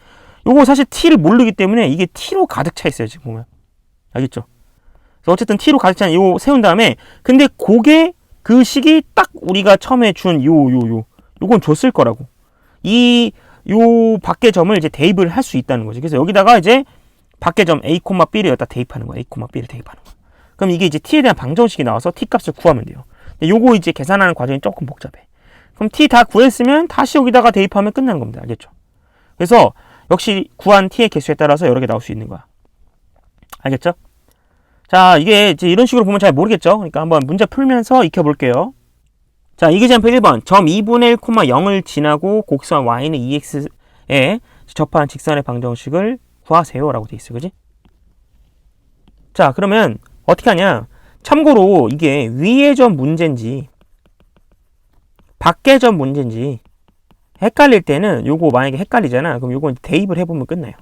요거 사실 t를 모르기 때문에 이게 t로 가득 차 있어요, 지금 보면. 알겠죠? 그래서 어쨌든 t로 가득 찬 이거 세운 다음에 근데 그 식이 딱 우리가 처음에 준 요건 줬을 거라고. 요 밖의 점을 이제 대입을 할 수 있다는 거지. 그래서 여기다가 이제 밖의 점 a, b를 여기다 대입하는 거야. a, b를 대입하는 거야. 그럼 이게 이제 t에 대한 방정식이 나와서 t 값을 구하면 돼요. 근데 요거 이제 계산하는 과정이 조금 복잡해. 그럼 t 다 구했으면 다시 여기다가 대입하면 끝나는 겁니다. 알겠죠? 그래서 역시 구한 t의 개수에 따라서 여러 개 나올 수 있는 거야. 알겠죠? 자, 이게 이제 이런 식으로 보면 잘 모르겠죠? 그러니까 한번 문제 풀면서 익혀볼게요. 자, 이기점표 1번. 점 2분의 1, 0을 지나고 곡선 y는 2x에 접한 직선의 방정식을 구하세요. 라고 돼 있어. 그지? 자, 그러면 어떻게 하냐? 참고로 이게 위의 점 문제인지 밖의 점 문제인지 헷갈릴 때는 요거 만약에 헷갈리잖아. 그럼 요건 대입을 해보면 끝나요.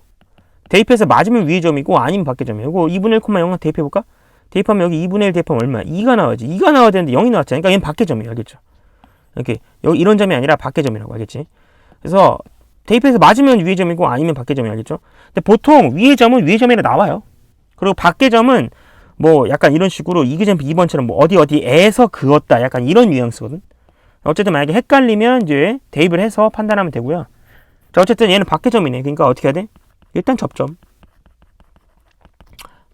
대입해서 맞으면 위의 점이고 아니면 밖의 점이에요. 요거 2분의 1,0 대입해볼까? 대입하면 여기 2분의 1 대입하면 얼마야? 2가 나와야지. 2가 나와야 되는데 0이 나왔잖아. 그러니까 얘는 밖의 점이에요. 알겠죠? 이렇게 여기 이런 점이 아니라 밖의 점이라고 알겠지? 그래서 대입해서 맞으면 위의 점이고 아니면 밖의 점이 알겠죠? 근데 보통 위의 점은 위의 점이라 나와요. 그리고 밖의 점은 뭐 약간 이런 식으로 이그젠플 2번처럼 뭐 어디에서 그었다 약간 이런 뉘앙스거든. 어쨌든 만약에 헷갈리면 이제 대입을 해서 판단하면 되고요. 자, 어쨌든 얘는 밖의 점이네. 그러니까 어떻게 해야 돼? 일단 접점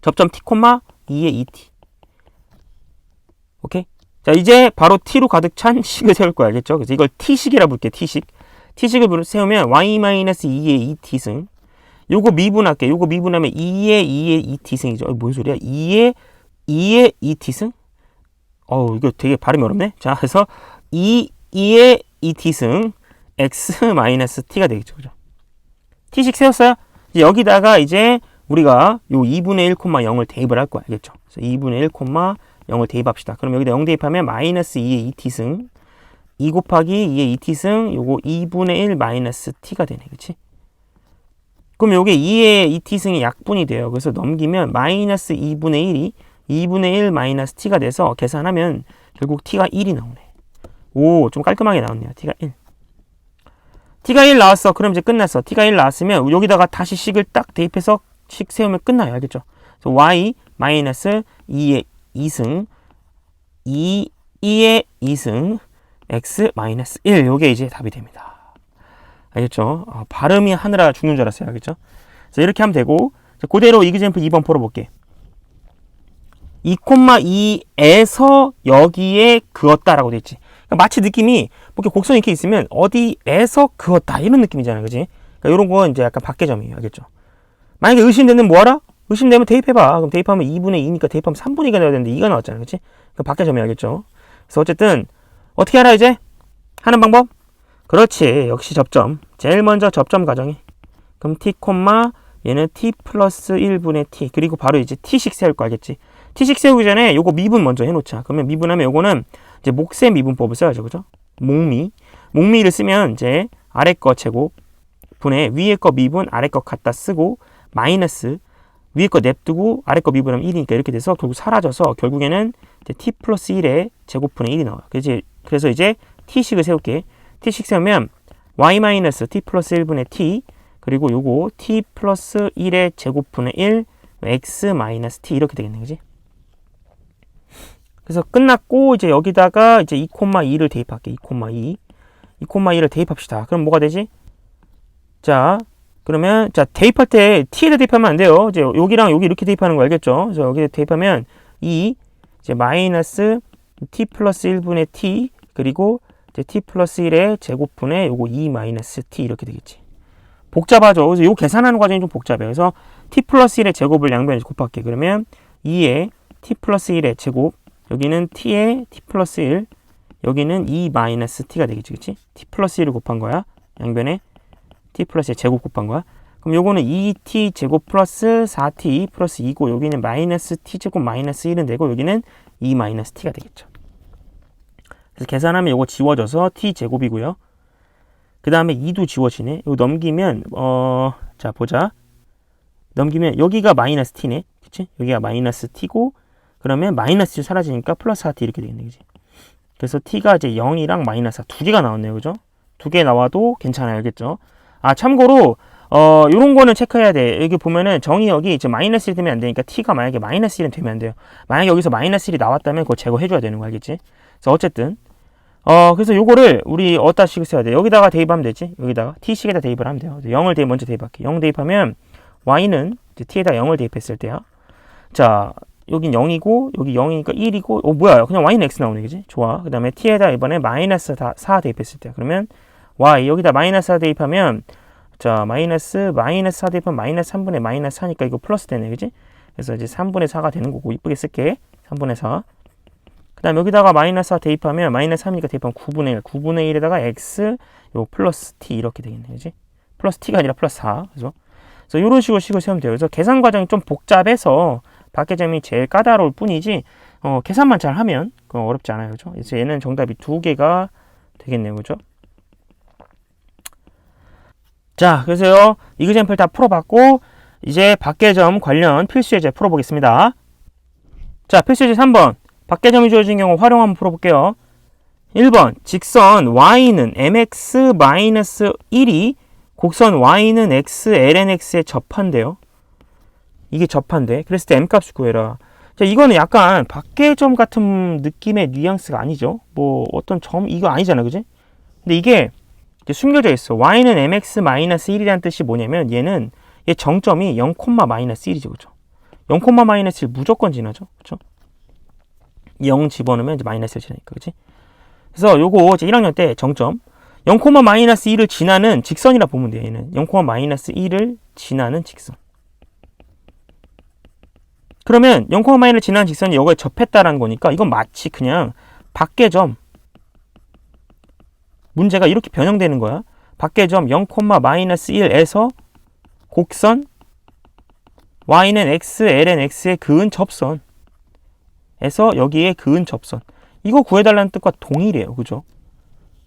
t, 2의 2t. 오케이? 자, 이제 바로 t로 가득 찬 식을 세울 거 알겠죠? 그래서 이걸 t식이라 부를게. t식을 세우면 y-2의 2t승. 요거 미분할게. 요거 미분하면 2의 2t승이죠. 뭔 소리야? 2의 2t승? 이거 되게 발음이 어렵네. 자, 그래서 2의 2t승 x-t가 되겠죠. 그죠? t식 세웠어요? 이제 여기다가 이제 우리가 요 2분의 1,0을 대입을 할 거야. 알겠죠? 그래서 2분의 1,0을 대입합시다. 그럼 여기다 0 대입하면 마이너스 2의 2t승 2 곱하기 2의 2t승 요거 2분의 1 마이너스 t가 되네. 그치? 그럼 요게 2의 2t승이 약분이 돼요. 그래서 넘기면 마이너스 2분의 1이 2분의 1 마이너스 t가 돼서 계산하면 결국 t가 1이 나오네. 오, 좀 깔끔하게 나왔네요. t가 1. t가 1 나왔어. 그럼 이제 끝났어. t가 1 나왔으면 여기다가 다시 식을 딱 대입해서 식 세우면 끝나요. 알겠죠? 그래서 y 마이너스 2의 2승 2의 2승 x 마이너스 1 요게 이제 답이 됩니다. 알겠죠? 발음이 하느라 죽는 줄 알았어요. 알겠죠? 그래서 이렇게 하면 되고 그대로 이그젠플 2번 풀어볼게. 2,2에서 여기에 그었다라고 돼 있지. 그러니까 마치 느낌이 이렇게 곡선이 이렇게 있으면 어디에서 그었다 이런 느낌이잖아요. 그지? 그러니까 이런 건 이제 약간 밖의 점이에요. 알겠죠? 만약에 의심되면 뭐하라? 의심되면 대입해봐. 그럼 대입하면 2분의 2니까 대입하면 3분의 2가 나와야 되는데 2가 나왔잖아요. 그치? 그럼 밖의 점이에요. 알겠죠? 그래서 어쨌든 어떻게 하라 이제? 하는 방법? 그렇지. 역시 접점. 제일 먼저 접점 가정해. 그럼 t, 얘는 t 플러스 1분의 t. 그리고 바로 이제 t식 세울 거 알겠지? t식 세우기 전에 요거 미분 먼저 해놓자. 그러면 미분하면 요거는 이제 몫의 미분법을 써야죠. 그죠? 목미를 쓰면 이제 아래 거 제곱 분의 위에 거 미분 아래 거 갖다 쓰고 마이너스 위에 거 냅두고 아래 거 미분하면 1이니까 이렇게 돼서 결국 사라져서 결국에는 이제 t 플러스 1의 제곱분의 1이 나와요. 그래서 이제 t식을 세울게. t식 세우면 y 마이너스 t 플러스 1분의 t 그리고 요거 t 플러스 1의 제곱분의 1 x 마이너스 t 이렇게 되겠네. 그지? 그래서 끝났고 이제 여기다가 이제 2,2를 대입할게. 2,2를 대입합시다. 그럼 뭐가 되지? 자, 그러면 자 대입할 때 t에다 대입하면 안 돼요. 이제 여기랑 여기 이렇게 대입하는 거 알겠죠? 그래서 여기에 대입하면 이제 마이너스 t 플러스 1분의 t 그리고 이제 t 플러스 1의 제곱분의 요거 2 마이너스 t 이렇게 되겠지. 복잡하죠. 그래서 요 계산하는 과정이 좀 복잡해요. 그래서 t 플러스 1의 제곱을 양변에 곱할게. 그러면 2의 t 플러스 1의 제곱 여기는 t의 t 플러스 1 여기는 2 마이너스 t가 되겠지. 그치? t 플러스 1을 곱한 거야. 양변에 t 플러스 1 제곱 곱한 거야. 그럼 요거는 2t 제곱 플러스 4t 플러스 2고 여기는 마이너스 t 제곱 마이너스 1은 되고 여기는 2 마이너스 t가 되겠죠. 그래서 계산하면 요거 지워져서 t 제곱이고요. 그 다음에 2도 지워지네. 이거 넘기면 자 보자. 넘기면 여기가 마이너스 t네. 그치? 여기가 마이너스 t고 그러면 마이너스 1 사라지니까 플러스 4t 이렇게 되겠네. 그치? 그래서 t가 이제 0이랑 마이너스 4 두 개가 나왔네요. 그죠? 두 개 나와도 괜찮아요. 알겠죠? 참고로 요런 거는 체크해야 돼. 여기 보면은 정의역이 이제 마이너스 1 되면 안 되니까 t가 만약에 마이너스 1은 되면 안 돼요. 만약에 여기서 마이너스 1이 나왔다면 그거 제거해 줘야 되는 거 알겠지? 그래서 어쨌든 그래서 요거를 우리 어디다 식을 써야 돼? 여기다가 대입하면 되지? 여기다가 t식에다 대입을 하면 돼요. 0을 먼저 대입할게. 0 대입하면 y는 이제 t에다 0을 대입했을 때야. 자, 여긴 0이고 여기 0이니까 1이고 뭐야? 그냥 y는 x 나오네. 그지? 좋아. 그 다음에 t에다 이번에 마이너스 4 대입했을 때야. 그러면 y 여기다 마이너스 4 대입하면 자 마이너스 4 대입하면 마이너스 3분의 마이너스 4니까 이거 플러스 되네. 그지? 그래서 이제 3분의 4가 되는 거고 이쁘게 쓸게. 3분의 4. 그 다음 여기다가 마이너스 4 대입하면 마이너스 3이니까 대입하면 9분의 1. 9분의 1에다가 x 요 플러스 t 이렇게 되겠네. 그지? 플러스 t가 아니라 플러스 4. 그래서 이런 식으로 식을 세우면 돼요. 그래서 계산 과정이 좀 복잡해서 밖의 점이 제일 까다로울 뿐이지 계산만 잘 하면 그건 어렵지 않아요. 그죠? 그래서 얘는 정답이 2개가 되겠네요. 그죠? 자, 그래서요, 이그젠플 다 풀어봤고, 이제 밖의 점 관련 필수예제 풀어보겠습니다. 자, 필수예제 3번. 밖의 점이 주어진 경우 활용 한번 풀어볼게요. 1번. 직선 y는 mx-1이 곡선 y는 x, lnx에 접한대요. 이게 접한대. 그랬을 때 m값을 구해라. 자, 이거는 약간 밖의 점 같은 느낌의 뉘앙스가 아니죠. 뭐 어떤 점 이거 아니잖아, 그지? 근데 이게 숨겨져 있어. y는 mx-1이라는 뜻이 뭐냐면 얘는 얘 정점이 0,-1이죠, 그죠? 0,-1을 무조건 지나죠, 그죠? 0 집어넣으면 이제 마이너스를 지나니까, 그지? 그래서 요거 이제 1학년 때 정점 0,-1을 지나는 직선이라 보면 돼요. 얘는 0,-1을 지나는 직선. 그러면 0,-1을 지나는 직선이 여기에 접했다라는 거니까 이건 마치 그냥 밖의 점 문제가 이렇게 변형되는 거야. 밖의 점 0,-1에서 곡선 y는 x, ln x의 그은 접선에서 여기에 그은 접선. 이거 구해달라는 뜻과 동일해요. 그죠?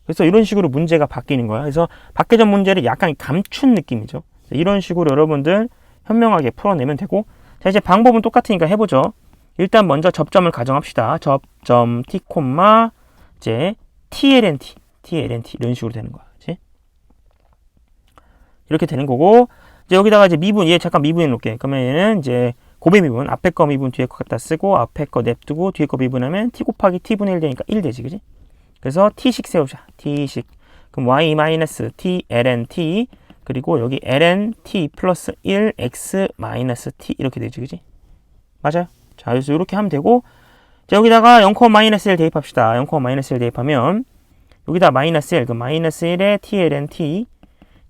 그래서 이런 식으로 문제가 바뀌는 거야. 그래서 밖의 점 문제를 약간 감춘 느낌이죠. 이런 식으로 여러분들 현명하게 풀어내면 되고, 자, 이제 방법은 똑같으니까 해보죠. 일단 먼저 접점을 가정합시다. 접점 t, 이제 tlnt 이런 식으로 되는 거야. 그치? 이렇게 되는 거고, 이제 여기다가 이제 미분, 얘 잠깐 미분해 놓을게. 그러면 얘는 이제 고배 미분, 앞에 거 미분 뒤에 거 갖다 쓰고, 앞에 거 냅두고 뒤에 거 미분하면 t 곱하기 t분의 1 되니까 1 되지, 그지? 그래서 t식 세우자. t식. 그럼 y 마이너스 t ln t 그리고 여기 ln t 플러스 1 x 마이너스 t 이렇게 되지, 그지? 맞아요. 자, 그래서 이렇게 하면 되고, 자, 여기다가 0,-1 대입합시다. 0,-1 대입하면 여기다 마이너스 1, 그 마이너스 1에 t ln t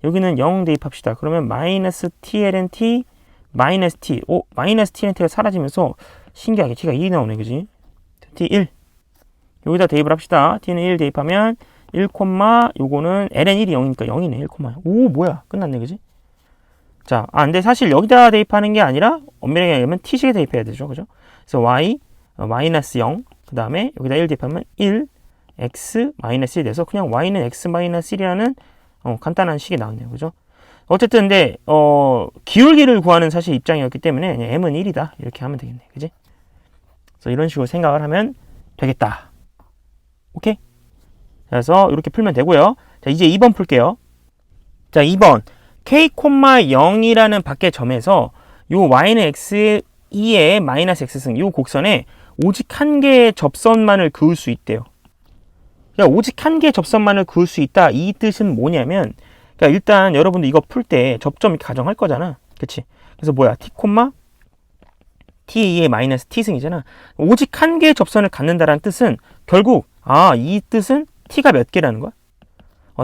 여기는 0 대입합시다. 그러면 마이너스 t ln t 마이너스 t. 마이너스 t ln t가 사라지면서 신기하게 t가 2 나오네, 그지? t 1. 여기다 대입을 합시다. t는 1 대입하면 1, 요거는 ln 1이 0이니까 0이네. 1, 오, 뭐야? 끝났네, 그지? 자, 근데 사실 여기다 대입하는 게 아니라 엄밀하게 얘기하면 t식에 대입해야 되죠, 그죠? 그래서 y 마이너스 0, 그 다음에 여기다 1 대입하면 1, x 마이너스 1 돼서 그냥 y는 x 마이너스 1이라는 간단한 식이 나왔네요, 그죠? 어쨌든 근데 기울기를 구하는 사실 입장이었기 때문에 그냥 m은 1이다 이렇게 하면 되겠네, 그지? 그래서 이런 식으로 생각을 하면 되겠다. 오케이? 그래서 이렇게 풀면 되고요. 자, 이제 2번 풀게요. 자, 2번 k, 0이라는 밖의 점에서 요 y는 x 2의 마이너스 x승 요 곡선에 오직 한 개의 접선만을 그을 수 있대요. 그러니까 오직 한 개의 접선만을 그을 수 있다. 이 뜻은 뭐냐면, 그러니까 일단 여러분들 이거 풀 때 접점 이렇게 가정할 거잖아. 그치? 그래서 뭐야? t, t2의 마이너스 t승이잖아. 오직 한 개의 접선을 갖는다라는 뜻은 결국 이 뜻은 t가 몇 개라는 거야?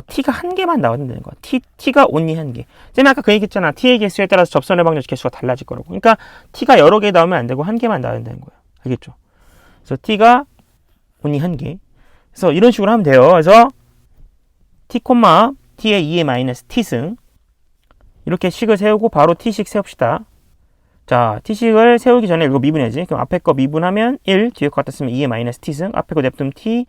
t가 한 개만 나와야 된다는 거야. t가 only 한 개. 쌤이 아까 그 얘기했잖아. t의 개수에 따라서 접선의 방정식 개수가 달라질 거라고. 그러니까 t가 여러 개 나오면 안 되고 한 개만 나와야 된다는 거야. 알겠죠? 그래서 t가 only 한 개. 그래서 이런 식으로 하면 돼요. 그래서 t, t의 2의 마이너스 t승 이렇게 식을 세우고 바로 t식 세웁시다. 자, t식을 세우기 전에 이거 미분해야지. 그럼 앞에 거 미분하면 1, 뒤에 거 갖다 쓰면 2의 마이너스 t승, 앞에 거 냅두면 t,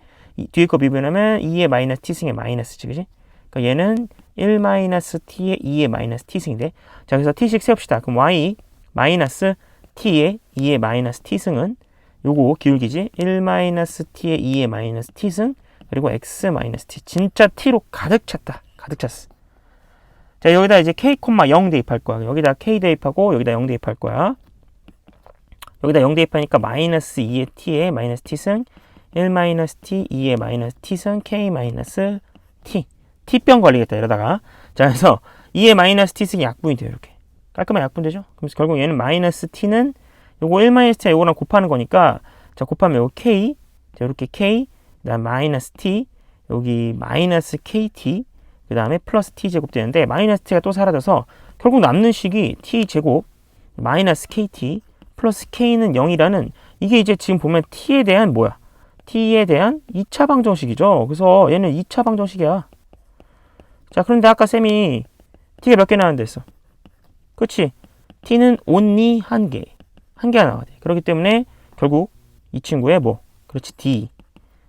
뒤에 거 미분하면 2의 마이너스 t승의 마이너스지, 그지? 그러니까 얘는 1 마이너스 t의 2의 마이너스 t승인데, 자, 그래서 t식 세웁시다. 그럼 y 마이너스 t의 2의 마이너스 t승은 요거 기울기지? 1 마이너스 t의 2의 마이너스 t승, 그리고 x 마이너스 t. 진짜 t로 가득 찼다. 가득 찼어. 자, 여기다 이제 k, 0 대입할 거야. 여기다 k 대입하고 여기다 0 대입할 거야. 여기다 0 대입하니까 마이너스 2의 t의 마이너스 t승, 1 마이너스 t, 2의 마이너스 t승, k 마이너스 t. t병 걸리겠다, 이러다가. 자, 그래서 2의 마이너스 t승이 약분이 돼요, 이렇게. 깔끔하게 약분되죠? 그래서 결국 얘는 마이너스 t는 요거 1 마이너스 t가 요거랑 곱하는 거니까, 자, 곱하면 요거 k, 자, 이렇게 k, 그 다음 마이너스 t, 여기 마이너스 kt, 그 다음에 플러스 t제곱 되는데, 마이너스 t가 또 사라져서, 결국 남는 식이 t제곱, 마이너스 kt, 플러스 k는 0이라는, 이게 이제 지금 보면 t에 대한 뭐야? t에 대한 2차 방정식이죠. 그래서 얘는 2차 방정식이야. 자, 그런데 아까 쌤이 t가 몇 개 나왔는데 했어? 그치? t는 only 한 개. 한 개가 나와야 돼. 그렇기 때문에 결국 이 친구의 뭐? 그렇지,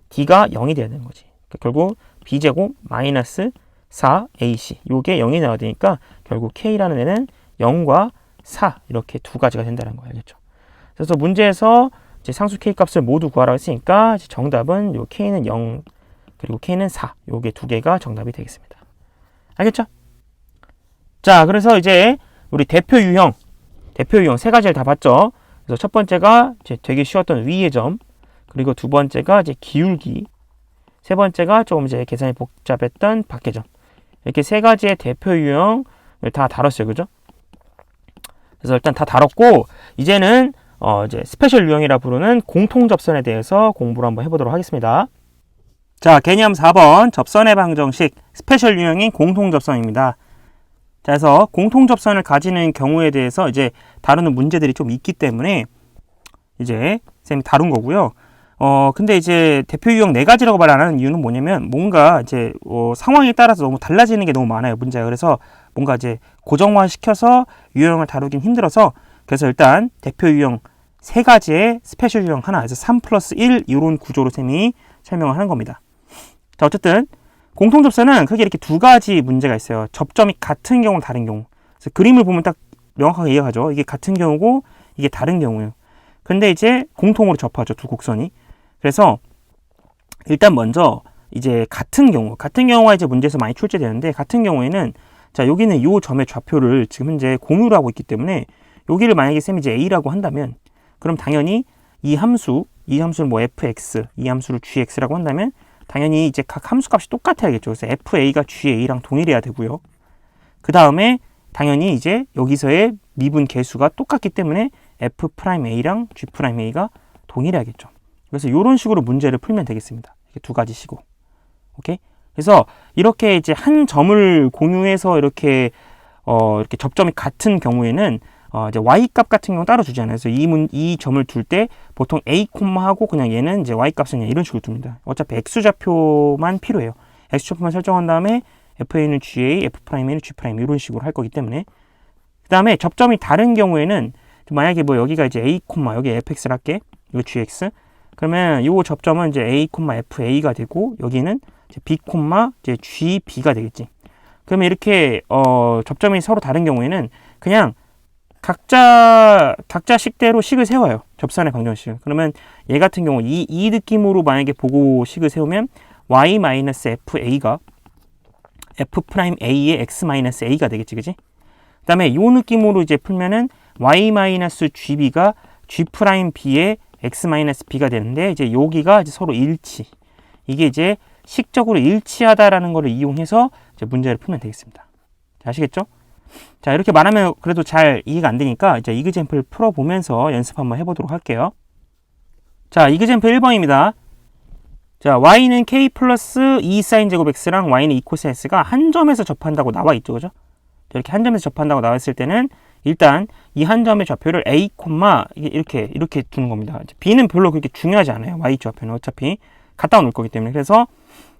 d가 0이 돼야 되는 거지. 그러니까 결국 b제곱 마이너스 4, AC. 요게 0이 나와야 되니까 결국 K라는 애는 0과 4 이렇게 두 가지가 된다는 거 알겠죠? 그래서 문제에서 이제 상수 K 값을 모두 구하라고 했으니까 이제 정답은 요 K는 0 그리고 K는 4 요게 두 개가 정답이 되겠습니다. 알겠죠? 자, 그래서 이제 우리 대표 유형 세 가지를 다 봤죠? 그래서 첫 번째가 이제 되게 쉬웠던 위의 점, 그리고 두 번째가 이제 기울기, 세 번째가 조금 이제 계산이 복잡했던 밖의 점. 이렇게 세 가지의 대표 유형을 다 다뤘어요. 그죠? 그래서 일단 다 다뤘고, 이제는 이제 스페셜 유형이라 부르는 공통 접선에 대해서 공부를 한번 해보도록 하겠습니다. 자, 개념 4번 접선의 방정식 스페셜 유형인 공통 접선입니다. 자, 그래서 공통 접선을 가지는 경우에 대해서 이제 다루는 문제들이 좀 있기 때문에 이제 쌤이 다룬 거고요. 근데 이제 대표 유형 4가지라고 말 안 하는 이유는 뭐냐면 뭔가 이제 상황에 따라서 너무 달라지는 게 너무 많아요, 문제가. 그래서 뭔가 이제 고정화 시켜서 유형을 다루긴 힘들어서 그래서 일단 대표 유형 3가지의 스페셜 유형 하나, 그래서 3+1 이런 구조로 쌤이 설명을 하는 겁니다. 자, 어쨌든 공통 접선은 크게 이렇게 두 가지 문제가 있어요. 접점이 같은 경우, 다른 경우. 그래서 그림을 보면 딱 명확하게 이해가죠. 이게 같은 경우고 이게 다른 경우예요. 근데 이제 공통으로 접하죠, 두 곡선이. 그래서 일단 먼저 이제 같은 경우가 이제 문제에서 많이 출제되는데, 같은 경우에는 자, 여기는 이 점의 좌표를 지금 현재 공유를 하고 있기 때문에 여기를 만약에 쌤이 이제 A라고 한다면, 그럼 당연히 이 함수를 뭐 fx, 이 함수를 gx라고 한다면 당연히 이제 각 함수 값이 똑같아야겠죠. 그래서 fa가 ga랑 동일해야 되고요. 그 다음에 당연히 이제 여기서의 미분 개수가 똑같기 때문에 f'a랑 g'a가 동일해야겠죠. 그래서 이런 식으로 문제를 풀면 되겠습니다. 이렇게 두 가지 식으로. 오케이? 그래서 이렇게 이제 한 점을 공유해서 이렇게 이렇게 접점이 같은 경우에는 이제 y 값 같은 경우 따로 주지 않아요. 그래서 이 점을 둘 때 보통 a 하고 그냥 얘는 이제 y 값은 그냥 이런 식으로 둡니다. 어차피 x 좌표만 필요해요. x 좌표만 설정한 다음에 fa는 ga, f'는 g' 이런 식으로 할 거기 때문에. 그 다음에 접점이 다른 경우에는 만약에 뭐 여기가 이제 a, 여기 fx를 할게. 이거 gx. 그러면 이 접점은 이제 a, fa가 되고 여기는 이제 b, 이제 gb가 되겠지. 그러면 이렇게 접점이 서로 다른 경우에는 그냥 각자 식대로 식을 세워요. 접선의 방정식을. 그러면 얘 같은 경우 이 느낌으로 만약에 보고 식을 세우면 y-fa가 f'a의 x-a가 되겠지, 그지? 그 다음에 이 느낌으로 이제 풀면은 y-gb가 g'b의 x-b가 되는데, 이제 여기가 이제 서로 일치. 이게 이제 식적으로 일치하다라는 것을 이용해서 이제 문제를 풀면 되겠습니다. 자, 아시겠죠? 자, 이렇게 말하면 그래도 잘 이해가 안 되니까 이제 이그젬플 풀어보면서 연습 한번 해보도록 할게요. 자, 이그젬플 1번입니다. 자, y는 k 플러스 2 사인 제곱 x랑 y는 2 코사인 x가 한 점에서 접한다고 나와 있죠, 그죠? 이렇게 한 점에서 접한다고 나와 있을 때는 일단 이 한 점의 좌표를 a, 이렇게 두는 겁니다. b는 별로 그렇게 중요하지 않아요. y 좌표는 어차피 갖다 놓을 거기 때문에. 그래서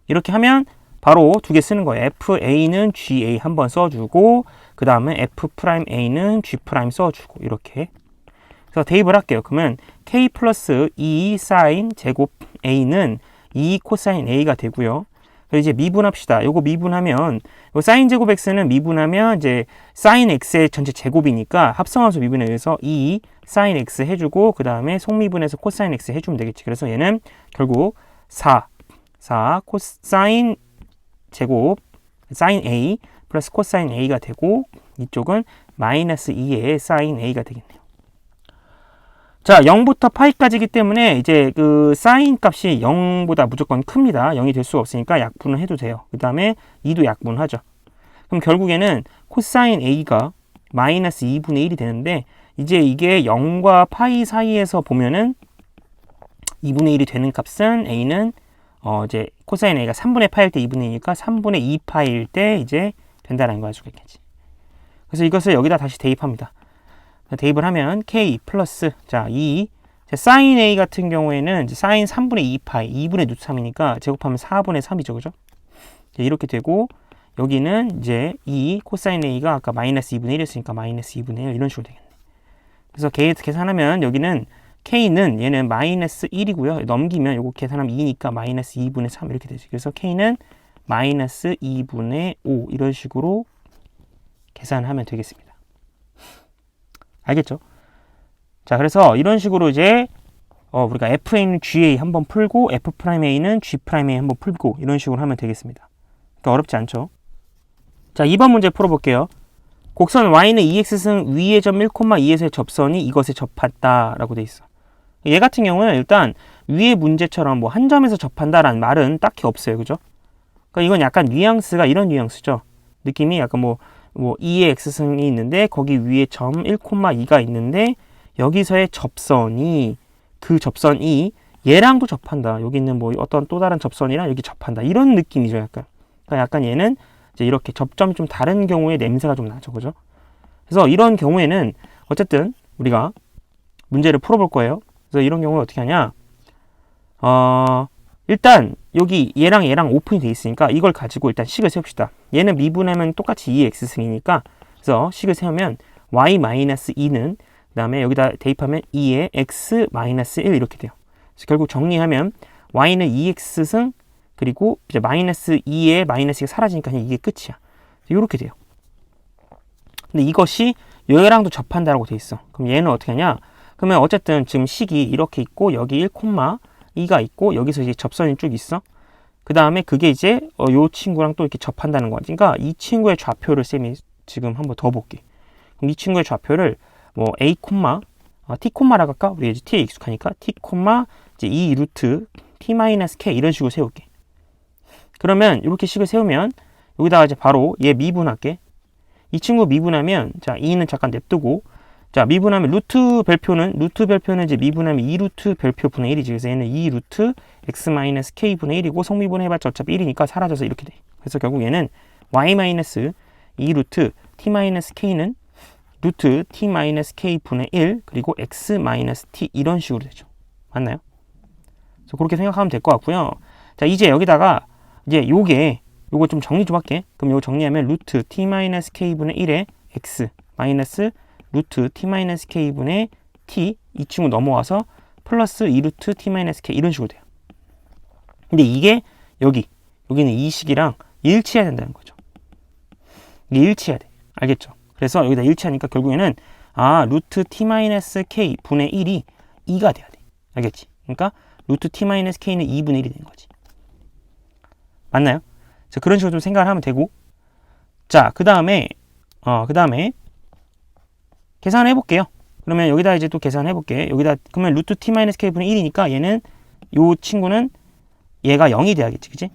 이렇게 하면 바로 두 개 쓰는 거예요. fa는 ga 한번 써주고, 그 다음에 f'a는 g' 써주고, 이렇게. 그래서 대입을 할게요. 그러면 k 플러스 2 사인 제곱 a는 2 코사인 a가 되고요. 그래서 이제 미분합시다. 요거 미분하면, 요 사인 제곱 x는 미분하면 이제 사인 x의 전체 제곱이니까 합성함수 미분에 의해서 2 사인 x 해주고, 그 다음에 속미분해서 코사인 x 해주면 되겠지. 그래서 얘는 결국 4 코사인 제곱 사인 a 플러스 코사인 a가 되고, 이쪽은 마이너스 2의 사인 a가 되겠네요. 자, 0부터 파이까지이기 때문에 이제 그 사인 값이 0보다 무조건 큽니다. 0이 될 수가 없으니까 약분을 해도 돼요. 그 다음에 2도 약분을 하죠. 그럼 결국에는 코사인 a가 마이너스 2분의 1이 되는데, 이제 이게 0과 파이 사이에서 보면은 2분의 1이 되는 값은 a는 이제 코사인 a가 3분의 파일 때 2분의 1이니까 3분의 2 파일 때 이제 된다는 거 알 수가 있겠지. 그래서 이것을 여기다 다시 대입합니다. 대입을 하면 k 플러스 자 2 사인 a 같은 경우에는 이제 사인 3분의 2 파이 2분의 루트 3이니까 제곱하면 4분의 3이죠, 그죠? 이렇게 되고, 여기는 이제 2 코사인 a가 아까 마이너스 2분의 1이었으니까 마이너스 2분의 1 이런 식으로 되겠네. 그래서 계산하면 여기는 k는 얘는 마이너스 1이고요. 넘기면 요거 계산하면 2니까 마이너스 2분의 3 이렇게 되죠. 그래서 k는 마이너스 2분의 5 이런 식으로 계산하면 되겠습니다. 알겠죠? 자, 그래서 이런 식으로 이제 우리가 fA는 GA 한번 풀고 f'A는 G'A 한번 풀고 이런 식으로 하면 되겠습니다. 그러니까 어렵지 않죠? 자, 2번 문제 풀어볼게요. 곡선 y는 2x승 위의 점 1,2에서의 접선이 이것에 접한다 라고 돼 있어. 얘 같은 경우는 일단 위의 문제처럼 뭐 한 점에서 접한다라는 말은 딱히 없어요. 그죠? 그러니까 이건 약간 뉘앙스가 이런 뉘앙스죠. 느낌이 약간 뭐 2의 x승이 있는데 거기 위에 점 1,2가 있는데 여기서의 접선이 그 접선이 얘랑도 접한다. 여기 있는 뭐 어떤 또 다른 접선이랑 여기 접한다. 이런 느낌이죠. 약간. 그러니까 약간 얘는 이제 이렇게 접점이 좀 다른 경우에 냄새가 좀 나죠. 그죠? 그래서 이런 경우에는 어쨌든 우리가 문제를 풀어볼 거예요. 그래서 이런 경우는 어떻게 하냐? 일단 여기 얘랑 오픈이 돼 있으니까 이걸 가지고 일단 식을 세웁시다. 얘는 미분하면 똑같이 2x승이니까 그래서 식을 세우면 y-2는 그 다음에 여기다 대입하면 2에 x-1 이렇게 돼요. 그래서 결국 정리하면 y는 2x승 그리고 이제 마이너스 2에 마이너스 2가 사라지니까 이게 끝이야. 이렇게 돼요. 근데 이것이 얘랑도 접한다라고 돼 있어. 그럼 얘는 어떻게 하냐? 그러면 어쨌든 지금 식이 이렇게 있고 여기 1,2가 있고 여기서 이제 접선이 쭉 있어. 그 다음에 그게 이제 요 친구랑 또 이렇게 접한다는 거지. 그러니까 이 친구의 좌표를 쌤이 지금 한번 더 볼게. 그럼 이 친구의 좌표를 뭐 a, t, 라고 할까? 우리 이제 t에 익숙하니까 t, 이제 2 루트 t-k 이런 식으로 세울게. 그러면 이렇게 식을 세우면 여기다가 이제 바로 얘 미분할게. 이 친구 미분하면 자 2는 잠깐 냅두고 자 미분하면 루트 별표는 이제 미분하면 2 루트 별표 분의 1이지. 그래서 얘는 2 루트 x-k 분의 1이고 성미분 해봤자 어차피 1이니까 사라져서 이렇게 돼. 그래서 결국 얘는 y-2 루트 t-k는 루트 t-k 분의 1 그리고 x-t 이런 식으로 되죠. 맞나요? 그래서 그렇게 생각하면 될 것 같고요. 자 이제 여기다가 이제 요거 좀 정리 좀 할게. 그럼 요거 정리하면 루트 t-k 분의 1에 x 마이너스 루트 t-k 분의 t 이 친구 넘어와서 플러스 2 루트 t-k 이런 식으로 돼요. 근데 이게 여기는 이 식이랑 일치해야 된다는 거죠. 이게 일치해야 돼. 알겠죠? 그래서 여기다 일치하니까 결국에는 루트 t-k 분의 1이 2가 돼야 돼. 알겠지? 그러니까 루트 t-k는 2분의 1이 되는 거지. 맞나요? 자, 그런 식으로 좀 생각을 하면 되고. 자, 그 다음에 계산을 해볼게요. 그러면 여기다 이제 또 계산해 볼게. 여기다 그러면 루트 t-k 분의 1이니까 얘는 요 친구는 얘가 0이 돼야겠지, 그치?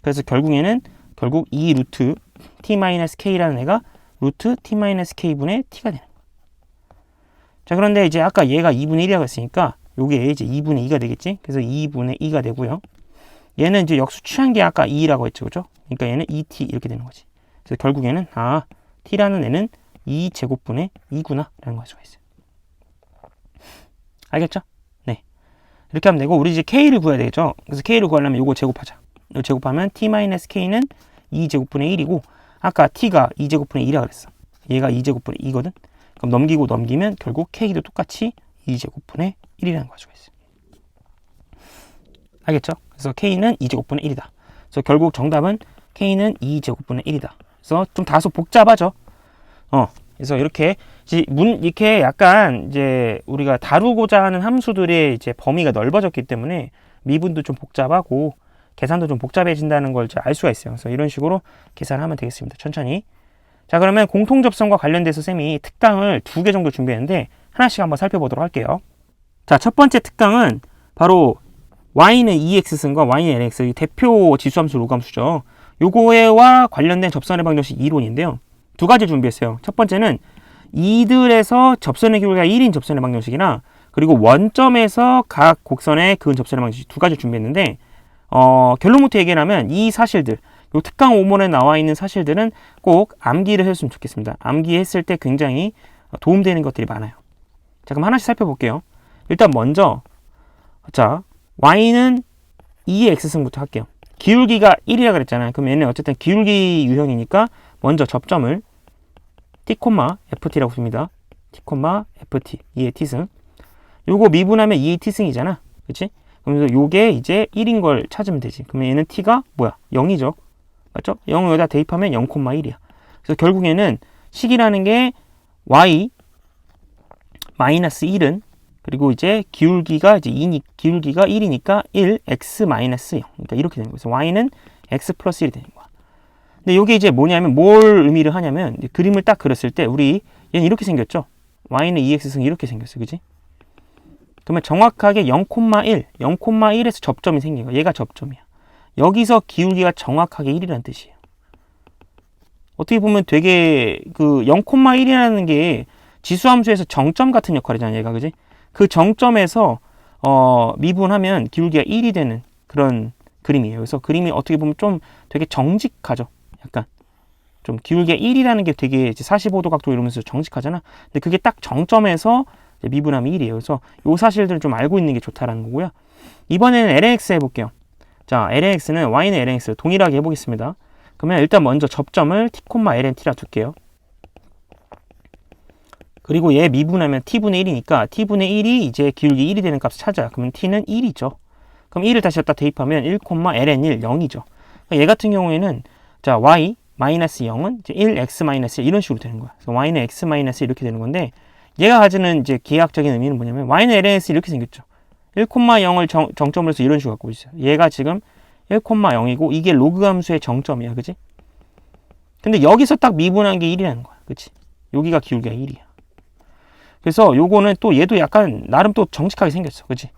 그래서 결국 2 루트 t-k라는 애가 루트 t-k 분의 t가 되는 거야. 자, 그런데 이제 아까 얘가 2분의 1이라고 했으니까 요게 이제 2분의 2가 되겠지? 그래서 2분의 2가 되고요. 얘는 이제 역수 취한 게 아까 2라고 했죠, 그죠? 그러니까 얘는 2t 이렇게 되는 거지. 그래서 결국에는 t라는 애는 2제곱분의 2구나 라는 걸 알 수가 있어요. 알겠죠? 네. 이렇게 하면 되고 우리 이제 k를 구해야 되겠죠? 그래서 k를 구하려면 요거 제곱하자. 이거 제곱하면 t-k는 2제곱분의 1이고 아까 t가 2제곱분의 2라고 그랬어. 얘가 2제곱분의 2거든. 그럼 넘기면 결국 k도 똑같이 2제곱분의 1이라는 걸 알 수가 있어요. 알겠죠? 그래서 k는 2제곱분의 1이다. 그래서 결국 정답은 k는 2제곱분의 1이다. 그래서 좀 다소 복잡하죠? 그래서 이렇게 약간 이제 우리가 다루고자 하는 함수들의 이제 범위가 넓어졌기 때문에 미분도 좀 복잡하고 계산도 좀 복잡해진다는 걸 알 수가 있어요. 그래서 이런 식으로 계산을 하면 되겠습니다. 천천히. 자, 그러면 공통접선과 관련돼서 쌤이 특강을 2개 정도 준비했는데 하나씩 한번 살펴보도록 할게요. 자, 첫 번째 특강은 바로 y는 2x승과 y는 nx, 이 대표 지수함수 로감수죠. 요거와 관련된 접선의 방정식 이론인데요. 두 가지 준비했어요. 첫 번째는 이들에서 접선의 기울기가 1인 접선의 방정식이나 그리고 원점에서 각 곡선의 그은 접선의 방정식 두 가지 준비했는데 결론부터 얘기하면 이 사실들, 요 특강 5문에 나와 있는 사실들은 꼭 암기를 했으면 좋겠습니다. 암기했을 때 굉장히 도움되는 것들이 많아요. 자, 그럼 하나씩 살펴볼게요. 일단 먼저 자, y는 2의 x승부터 할게요. 기울기가 1이라 그랬잖아요. 그럼 얘는 어쨌든 기울기 유형이니까 먼저 접점을 t, ft라고 씁니다. t, ft, 2의 t승. 요거 미분하면 2의 t승이잖아. 그치? 그러면서 요게 이제 1인 걸 찾으면 되지. 그러면 얘는 t가 뭐야? 0이죠. 맞죠? 0을 여기다 대입하면 0,1이야. 그래서 결국에는 식이라는 게 y 마이너스 1은 그리고 이제 기울기가 이제 2니 기울기가 1이니까 1 x 마이너스 0. 그러니까 이렇게 되는 거예요. 그래서 y는 x 플러스 1이 되는 거야. 근데 이게 이제 뭐냐면 뭘 의미를 하냐면 그림을 딱 그렸을 때 우리 얘는 이렇게 생겼죠. y는 2x승 이렇게 생겼어. 그지? 그러면 정확하게 0,1, 0,1에서 접점이 생긴 거야. 얘가 접점이야. 여기서 기울기가 정확하게 1이라는 뜻이에요. 어떻게 보면 되게 그 0,1이라는 게 지수함수에서 정점 같은 역할이잖아, 얘가. 그지? 그 정점에서 미분하면 기울기가 1이 되는 그런 그림이에요. 그래서 그림이 어떻게 보면 좀 되게 정직하죠. 약간 좀 기울기가 1이라는 게 되게 이제 45도 각도 이러면서 정직하잖아. 근데 그게 딱 정점에서 미분하면 1이에요. 그래서 이 사실들을 좀 알고 있는 게 좋다라는 거고요. 이번에는 lnx 해볼게요. 자, lnx는 y는 lnx 동일하게 해보겠습니다. 그러면 일단 먼저 접점을 t, lnt라 둘게요. 그리고 얘 미분하면 t분의 1이니까 t분의 1이 이제 기울기 1이 되는 값을 찾아요. 그러면 t는 1이죠. 그럼 1을 다시 갖다 대입하면 1, ln1 0이죠. 그러니까 얘 같은 경우에는 자 y 마이너스 0은 이제 1 x 마이너스 1 이런 식으로 되는 거야. 그래서 y는 x 마이너스 이렇게 되는 건데 얘가 가지는 이제 기하학적인 의미는 뭐냐면 y는 lnx 이렇게 생겼죠. 1,0을 정점으로 해서 이런 식으로 갖고 있어요. 얘가 지금 1,0이고 이게 로그 함수의 정점이야. 그치? 근데 여기서 딱 미분한 게 1이라는 거야. 그치? 여기가 기울기가 1이야. 그래서 요거는 또 얘도 약간 나름 또 정직하게 생겼어. 그치?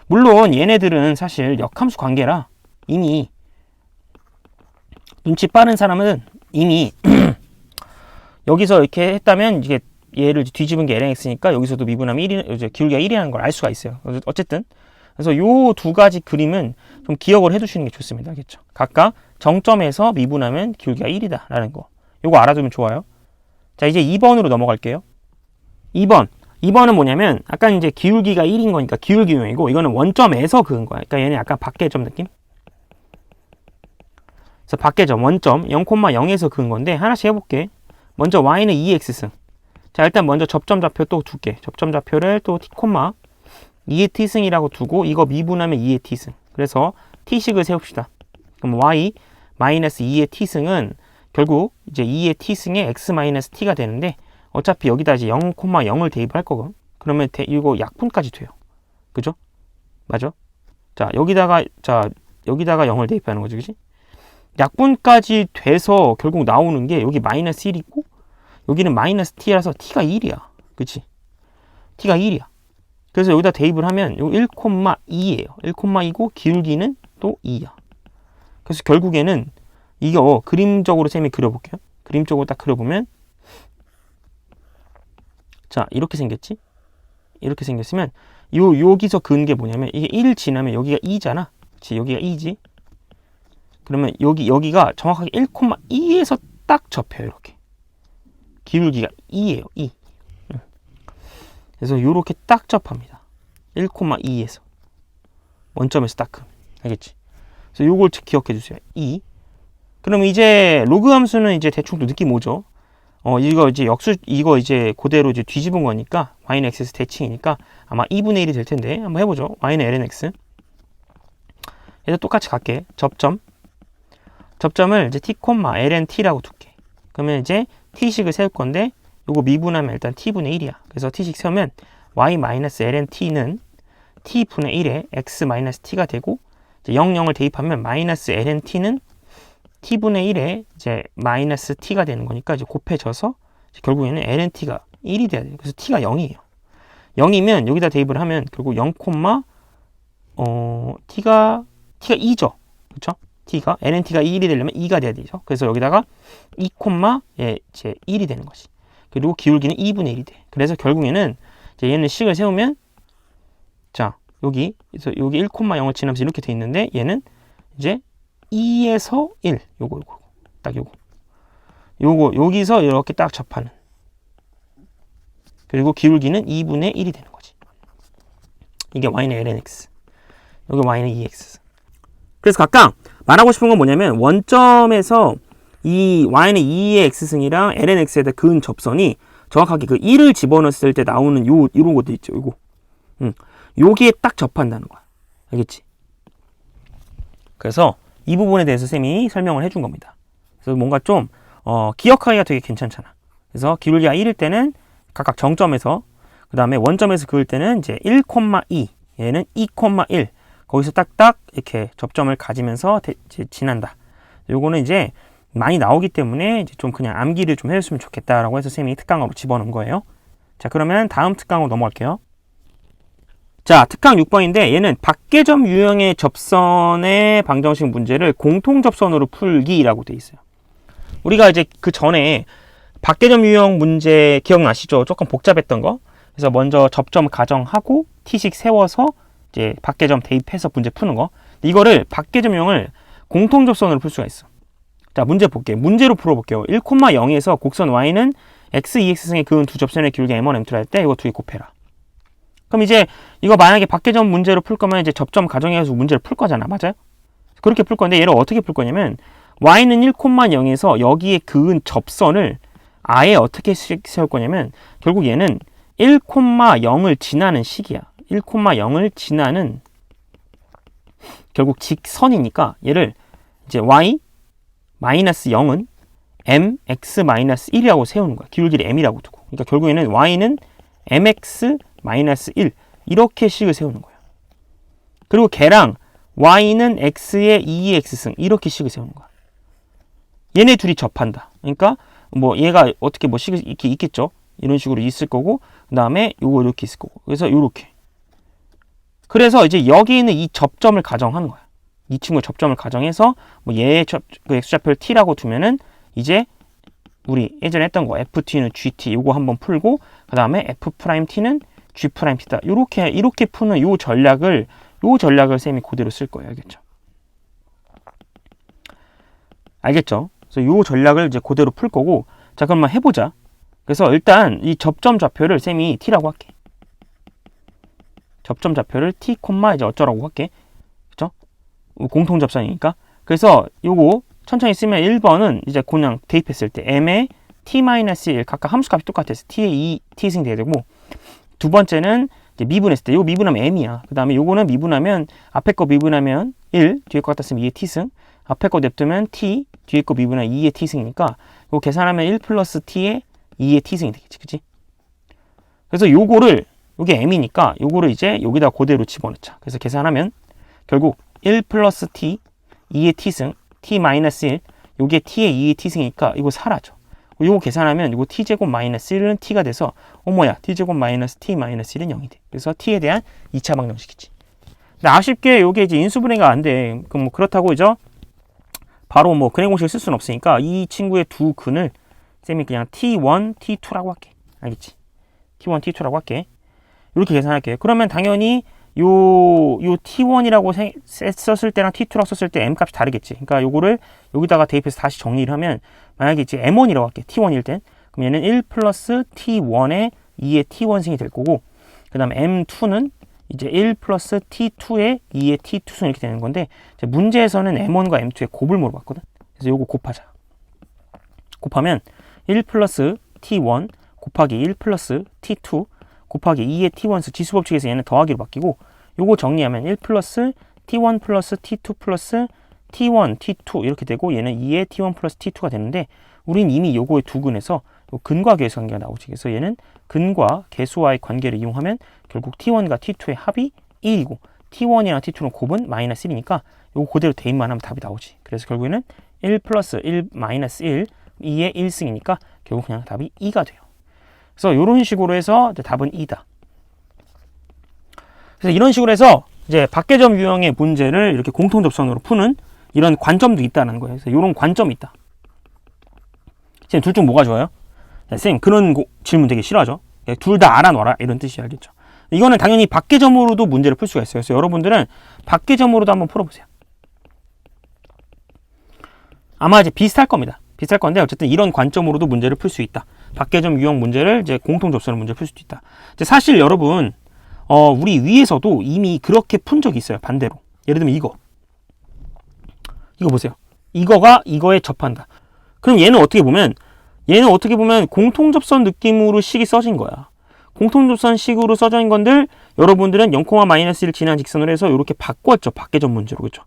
물론 얘네들은 사실 역함수 관계라 이미 눈치 빠른 사람은 이미 여기서 이렇게 했다면 이게 얘를 뒤집은 게 lnx니까 여기서도 미분하면 1이, 이제 기울기가 1이라는 걸 알 수가 있어요. 어쨌든 그래서 요 두 가지 그림은 좀 기억을 해두시는 게 좋습니다. 알겠죠? 각각 정점에서 미분하면 기울기가 1이다 라는 거. 요거 알아두면 좋아요. 자, 이제 2번으로 넘어갈게요. 2번은 뭐냐면 아까 이제 기울기가 1인 거니까 기울기용이고 이거는 원점에서 그은 거야. 그러니까 얘는 약간 밖의 점 느낌? 그래서 밖의 점 원점 0,0에서 그은 건데 하나씩 해볼게. 먼저 y는 2x승. 자, 일단 먼저 접점 좌표 또 둘게. 접점 좌표를 또 t, 2의 t승이라고 두고 이거 미분하면 2의 t승. 그래서 t식을 세웁시다. 그럼 y 마이너스 2의 t승은 결국 이제 2의 t승에 x 마이너스 t가 되는데 어차피 여기다 이제 0,0을 대입할 거고 그러면 이거 약분까지 돼요. 그죠? 맞아? 자, 여기다가 0을 대입하는 거지. 그지? 약분까지 돼서 결국 나오는 게 여기 마이너스 1이고 여기는 마이너스 t라서 t가 1이야. 그치? t가 1이야. 그래서 여기다 대입을 하면 요 1,2예요. 1,2고 기울기는 또 2야. 그래서 결국에는 이거 그림적으로 쌤이 그려볼게요. 그림적으로 딱 그려보면 자, 이렇게 생겼지? 이렇게 생겼으면 여기서 그은 게 뭐냐면 이게 1 지나면 여기가 2잖아. 그치? 여기가 2지. 그러면 여기가 정확하게 1,2에서 딱 접혀요. 이렇게. 기울기가 2예요. 2. 그래서 이렇게 딱 접합니다. 1,2에서 원점에서 딱 그. 알겠지? 그래서 요걸 기억해 주세요. 2. 그럼 이제 로그 함수는 이제 대충 또 느낌 오죠? 이거 이제 이거 이제 그대로 이제 뒤집은 거니까 y는 x에서 대칭이니까 아마 2분의 1이 될 텐데 한번 해보죠. y는 lnx. 얘도 똑같이 갈게. 접점을 이제 t, lnt라고 둘게. 그러면 이제 t식을 세울 건데 요거 미분하면 일단 t분의 1이야. 그래서 t식 세우면 y-lnt는 t분의 1에 x-t가 되고 이제 0을 대입하면 마이너스 lnt는 t분의 1에 이제 마이너스 t가 되는 거니까 이제 곱해져서 이제 결국에는 lnt가 1이 돼야 돼요. 그래서 t가 0이에요. 0이면 여기다 대입을 하면 결국 0, t가 2죠. 그렇죠? t가 lnt가 1이 되려면 2가 돼야 되죠. 그래서 여기다가 2, 예, 이제 1이 되는 거지. 그리고 기울기는 2분의 1이 돼. 그래서 결국에는 이제 얘는 식을 세우면 자, 그래서 여기 1,0을 지나면서 이렇게 돼 있는데 얘는 이제 2에서 1 요거 딱 요거 여기서 이렇게 딱 접하는 그리고 기울기는 2분의 1이 되는 거지. 이게 y는 lnx 여기 y는 2x. 그래서 각각 말하고 싶은 건 뭐냐면 원점에서 이 y는 2의 x승이랑 lnx에다 그은 접선이 정확하게 그 1을 집어넣었을 때 나오는 이런 것도 있죠. 요거 여기에 딱 접한다는 거야. 알겠지? 그래서 이 부분에 대해서 쌤이 설명을 해준 겁니다. 그래서 뭔가 좀 기억하기가 되게 괜찮잖아. 그래서 기울기가 1일 때는 각각 정점에서, 그 다음에 원점에서 그을 때는 이제 1,2, 얘는 2,1, 거기서 딱딱 이렇게 접점을 가지면서 지난다. 요거는 이제 많이 나오기 때문에 이제 좀 그냥 암기를 좀 해줬으면 좋겠다라고 해서 쌤이 특강으로 집어넣은 거예요. 자, 그러면 다음 특강으로 넘어갈게요. 자, 특강 6번인데 얘는 박계점 유형의 접선의 방정식 문제를 공통 접선으로 풀기라고 돼 있어요. 우리가 이제 그 전에 박계점 유형 문제 기억나시죠? 조금 복잡했던 거. 그래서 먼저 접점 가정하고 t식 세워서 이제 박계점 대입해서 문제 푸는 거. 이거를 박계점 유형을 공통 접선으로 풀 수가 있어. 자, 문제 볼게요. 문제로 풀어볼게요. 1,0에서 곡선 y는 x, 2x승에 그은 두 접선의 기울기 m1, m2를 할 때 이거 두 개 곱해라. 그럼 이제 이거 만약에 박계점 문제로 풀 거면 이제 접점 가정해서 문제를 풀 거잖아. 맞아요? 그렇게 풀 건데 얘를 어떻게 풀 거냐면 y는 1,0에서 여기에 그은 접선을 아예 어떻게 세울 거냐면 결국 얘는 1,0을 지나는 식이야. 1,0을 지나는 결국 직선이니까 얘를 이제 y 마이너스 0은 mx 마이너스 1이라고 세우는 거야. 기울기를 m이라고 두고. 그러니까 결국에는 y는 mx 마이너스 1 이렇게 식을 세우는 거야. 그리고 걔랑 y는 x의 2x승 이렇게 식을 세우는 거야. 얘네 둘이 접한다. 그러니까 뭐 얘가 어떻게 뭐 식이 이렇게 있겠죠. 이런 식으로 있을 거고 그 다음에 요거 이렇게 있을 거고 그래서 요렇게. 그래서 이제 여기 있는 이 접점을 가정하는 거야. 이 친구의 접점을 가정해서 뭐 얘의 그 x좌표를 t라고 두면은 이제 우리 예전에 했던 거 ft는 gt 요거 한번 풀고 그 다음에 f't는 g't다. 이렇게 푸는 요 전략을 쌤이 그대로 쓸 거예요. 알겠죠? 알겠죠? 그래서 요 전략을 이제 그대로 풀 거고 자, 그럼 한번 해보자. 그래서 일단 이 접점 좌표를 쌤이 t라고 할게. 접점 좌표를 t, 이제 어쩌라고 할게. 그죠? 공통 접선이니까. 그래서 요거 천천히 쓰면 1번은 이제 그냥 대입했을 때 m의 t-1 각각 함수값이 똑같아서 t의 2t승이 돼야 되고 두 번째는 이제 미분했을 때 요거 미분하면 m이야. 그 다음에 요거는 미분하면 앞에 거 미분하면 1, 뒤에 거 갖다 쓰면 2의 t승, 앞에 거 냅두면 t, 뒤에 거 미분하면 2의 t승이니까 요거 계산하면 1 플러스 t의 2의 t승이 되겠지. 그치? 그래서 요거를 요게 m이니까 요거를 이제 여기다 그대로 집어넣자. 그래서 계산하면 결국 1 플러스 t 2의 t승 t 마이너스 1 요게 t의 2의 t승이니까 이거 사라져. 요거 계산하면 이거 t제곱 마이너스 1은 t가 돼서 뭐야 t제곱 마이너스 t 마이너스 1은 0이 돼. 그래서 t에 대한 2차 방정식이지. 근데 아쉽게 요게 이제 인수분해가 안 돼. 그럼 뭐 그렇다고 이제 바로 뭐 근해 공식을 쓸 수는 없으니까 이 친구의 두 근을 쌤이 그냥 t1, t2라고 할게. 알겠지? t1, t2라고 할게. 이렇게 계산할게요. 그러면 당연히 요 t1이라고 썼을 때랑 t2라고 썼을 때 m 값이 다르겠지. 그러니까 요거를 여기다가 대입해서 다시 정리를 하면 만약에 이제 m1이라고 할게. t1일 땐. 그럼 얘는 1 플러스 t1의 2의 t1승이 될 거고 그 다음에 m2는 이제 1 플러스 t2의 2의 t2승 이렇게 되는 건데 문제에서는 m1과 m2의 곱을 물어봤거든. 그래서 요거 곱하자. 곱하면 1 플러스 t1 곱하기 1 플러스 t2 곱하기 2의 t1수 지수법칙에서 얘는 더하기로 바뀌고 요거 정리하면 1 플러스 t1 플러스 t2 플러스 t1, t2 이렇게 되고 얘는 2의 t1 플러스 t2가 되는데 우린 이미 요거의 두 근에서 근과 계수 관계가 나오지. 그래서 얘는 근과 계수와의 관계를 이용하면 결국 t1과 t2의 합이 1이고 t1이랑 t2는 곱은 마이너스 1이니까 요거 그대로 대입만 하면 답이 나오지. 그래서 결국에는 1 플러스 1 마이너스 1 2의 1승이니까 결국 그냥 답이 2가 돼요. 그래서 이런 식으로 해서 이제 답은 2다. 그래서 이런 식으로 해서 이제 박계점 유형의 문제를 이렇게 공통 접선으로 푸는 이런 관점도 있다는 거예요. 그래서 이런 관점이 있다. 선생님 둘 중 뭐가 좋아요? 선생님 그런 질문 되게 싫어하죠. 둘 다 알아놔라 이런 뜻이 알겠죠. 이거는 당연히 박계점으로도 문제를 풀 수가 있어요. 그래서 여러분들은 박계점으로도 한번 풀어보세요. 아마 이제 비슷할 겁니다. 비슷할 건데 어쨌든 이런 관점으로도 문제를 풀 수 있다. 박계점 유형 문제를 이제 공통 접선으로 문제를 풀 수도 있다. 이제 사실 여러분 우리 위에서도 이미 그렇게 푼 적이 있어요. 반대로. 예를 들면 이거 보세요. 이거가 이거에 접한다. 그럼 얘는 어떻게 보면 공통 접선 느낌으로 식이 써진 거야. 공통 접선 식으로 써져 있는 건들 여러분들은 0,-1을 지난 직선으로 해서 이렇게 바꿨죠. 박계점 문제로. 그렇죠?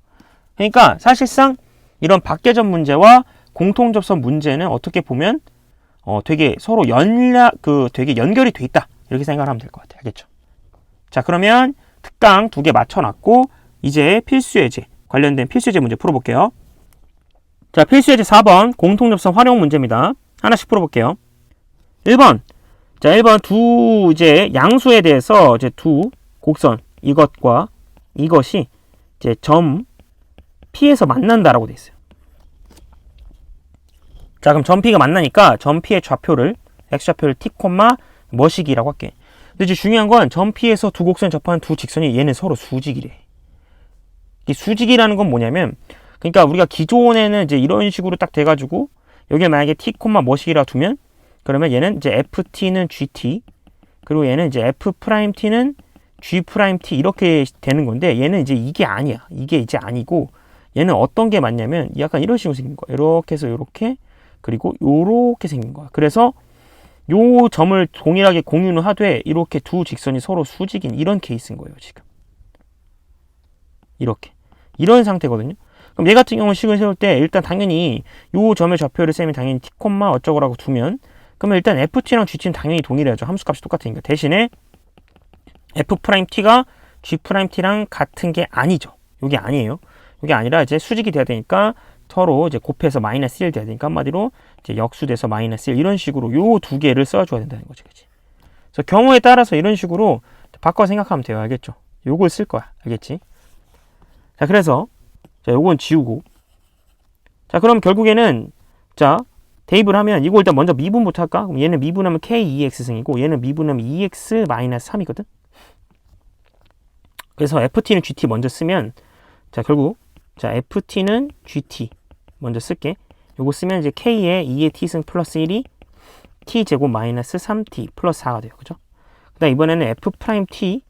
그러니까 사실상 이런 박계점 문제와 공통 접선 문제는 어떻게 보면 되게 서로 되게 연결이 돼 있다. 이렇게 생각을 하면 될 것 같아요. 알겠죠? 자, 그러면 특강 2개 맞춰놨고, 이제 필수예제, 관련된 필수예제 문제 풀어볼게요. 자, 필수예제 4번, 공통접선 활용 문제입니다. 하나씩 풀어볼게요. 1번. 자, 1번 이제 양수에 대해서 이제 두 곡선, 이것과 이것이 이제 점 P에서 만난다라고 돼 있어요. 자, 그럼 점 P가 만나니까 점 P의 좌표를, X좌표를 T, 뭐시기라고 할게. 근데 이제 중요한 건 점 P에서 두 곡선이 접하는 두 직선이 얘는 서로 수직이래. 이 수직이라는 건 뭐냐면, 그러니까 우리가 기존에는 이제 이런 식으로 딱 돼가지고, 여기에 만약에 T, 뭐시기라 두면, 그러면 얘는 이제 FT는 GT, 그리고 얘는 이제 F'T는 G'T 이렇게 되는 건데, 얘는 이제 이게 아니야. 이게 이제 아니고, 얘는 어떤 게 맞냐면, 약간 이런 식으로 생긴 거야. 이렇게 해서 이렇게, 그리고 요렇게 생긴 거야. 그래서 요 점을 동일하게 공유는 하되 이렇게 두 직선이 서로 수직인 이런 케이스인 거예요. 지금 이렇게 이런 상태거든요. 그럼 얘 같은 경우는 식을 세울 때 일단 당연히 요 점의 좌표를 쌤이 당연히 T, 어쩌고라고 두면, 그러면 일단 FT랑 GT는 당연히 동일하죠. 함수값이 똑같으니까. 대신에 F'T가 G'T랑 같은 게 아니죠. 요게 아니에요. 요게 아니라 이제 수직이 돼야 되니까 서로 이제 곱해서 마이너스 1 돼야 되니까, 한마디로 이제 역수돼서 마이너스 1 이런 식으로 요 두 개를 써줘야 된다는 거지. 그치? 그래서 경우에 따라서 이런 식으로 바꿔 생각하면 돼요. 알겠죠? 요걸 쓸 거야. 알겠지? 자, 그래서 자, 요건 지우고, 자, 그럼 결국에는 자, 대입을 하면 이거 일단 먼저 미분부터 할까? 그럼 얘는 미분하면 K2X승이고 얘는 미분하면 2X-3이거든? 그래서 FT는 GT 먼저 쓰면, 자, 결국 자, FT는 GT 먼저 쓸게. 요거 쓰면 이제 K에 2의 T승 플러스 1이 T제곱 마이너스 3T 플러스 4가 돼요. 그죠? 그 다음 이번에는 F'T,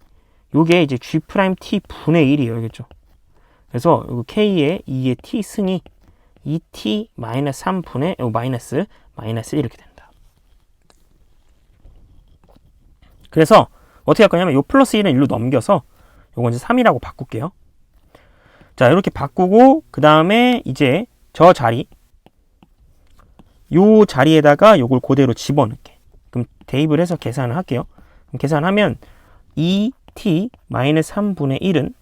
요게 이제 G'T 분의 1이에요. 알겠죠? 그래서 요거 K에 2의 T승이 2T 마이너스 3분의 요 마이너스 1 이렇게 된다. 그래서 어떻게 할 거냐면 요 플러스 1은 1로 넘겨서 요건 이제 3이라고 바꿀게요. 자, 이렇게 바꾸고, 그 다음에 이제 저 자리, 요 자리에다가 요걸 그대로 집어넣게. 그럼 대입을 해서 계산을 할게요. 그럼 계산하면 2t 마이너스 3분의 1은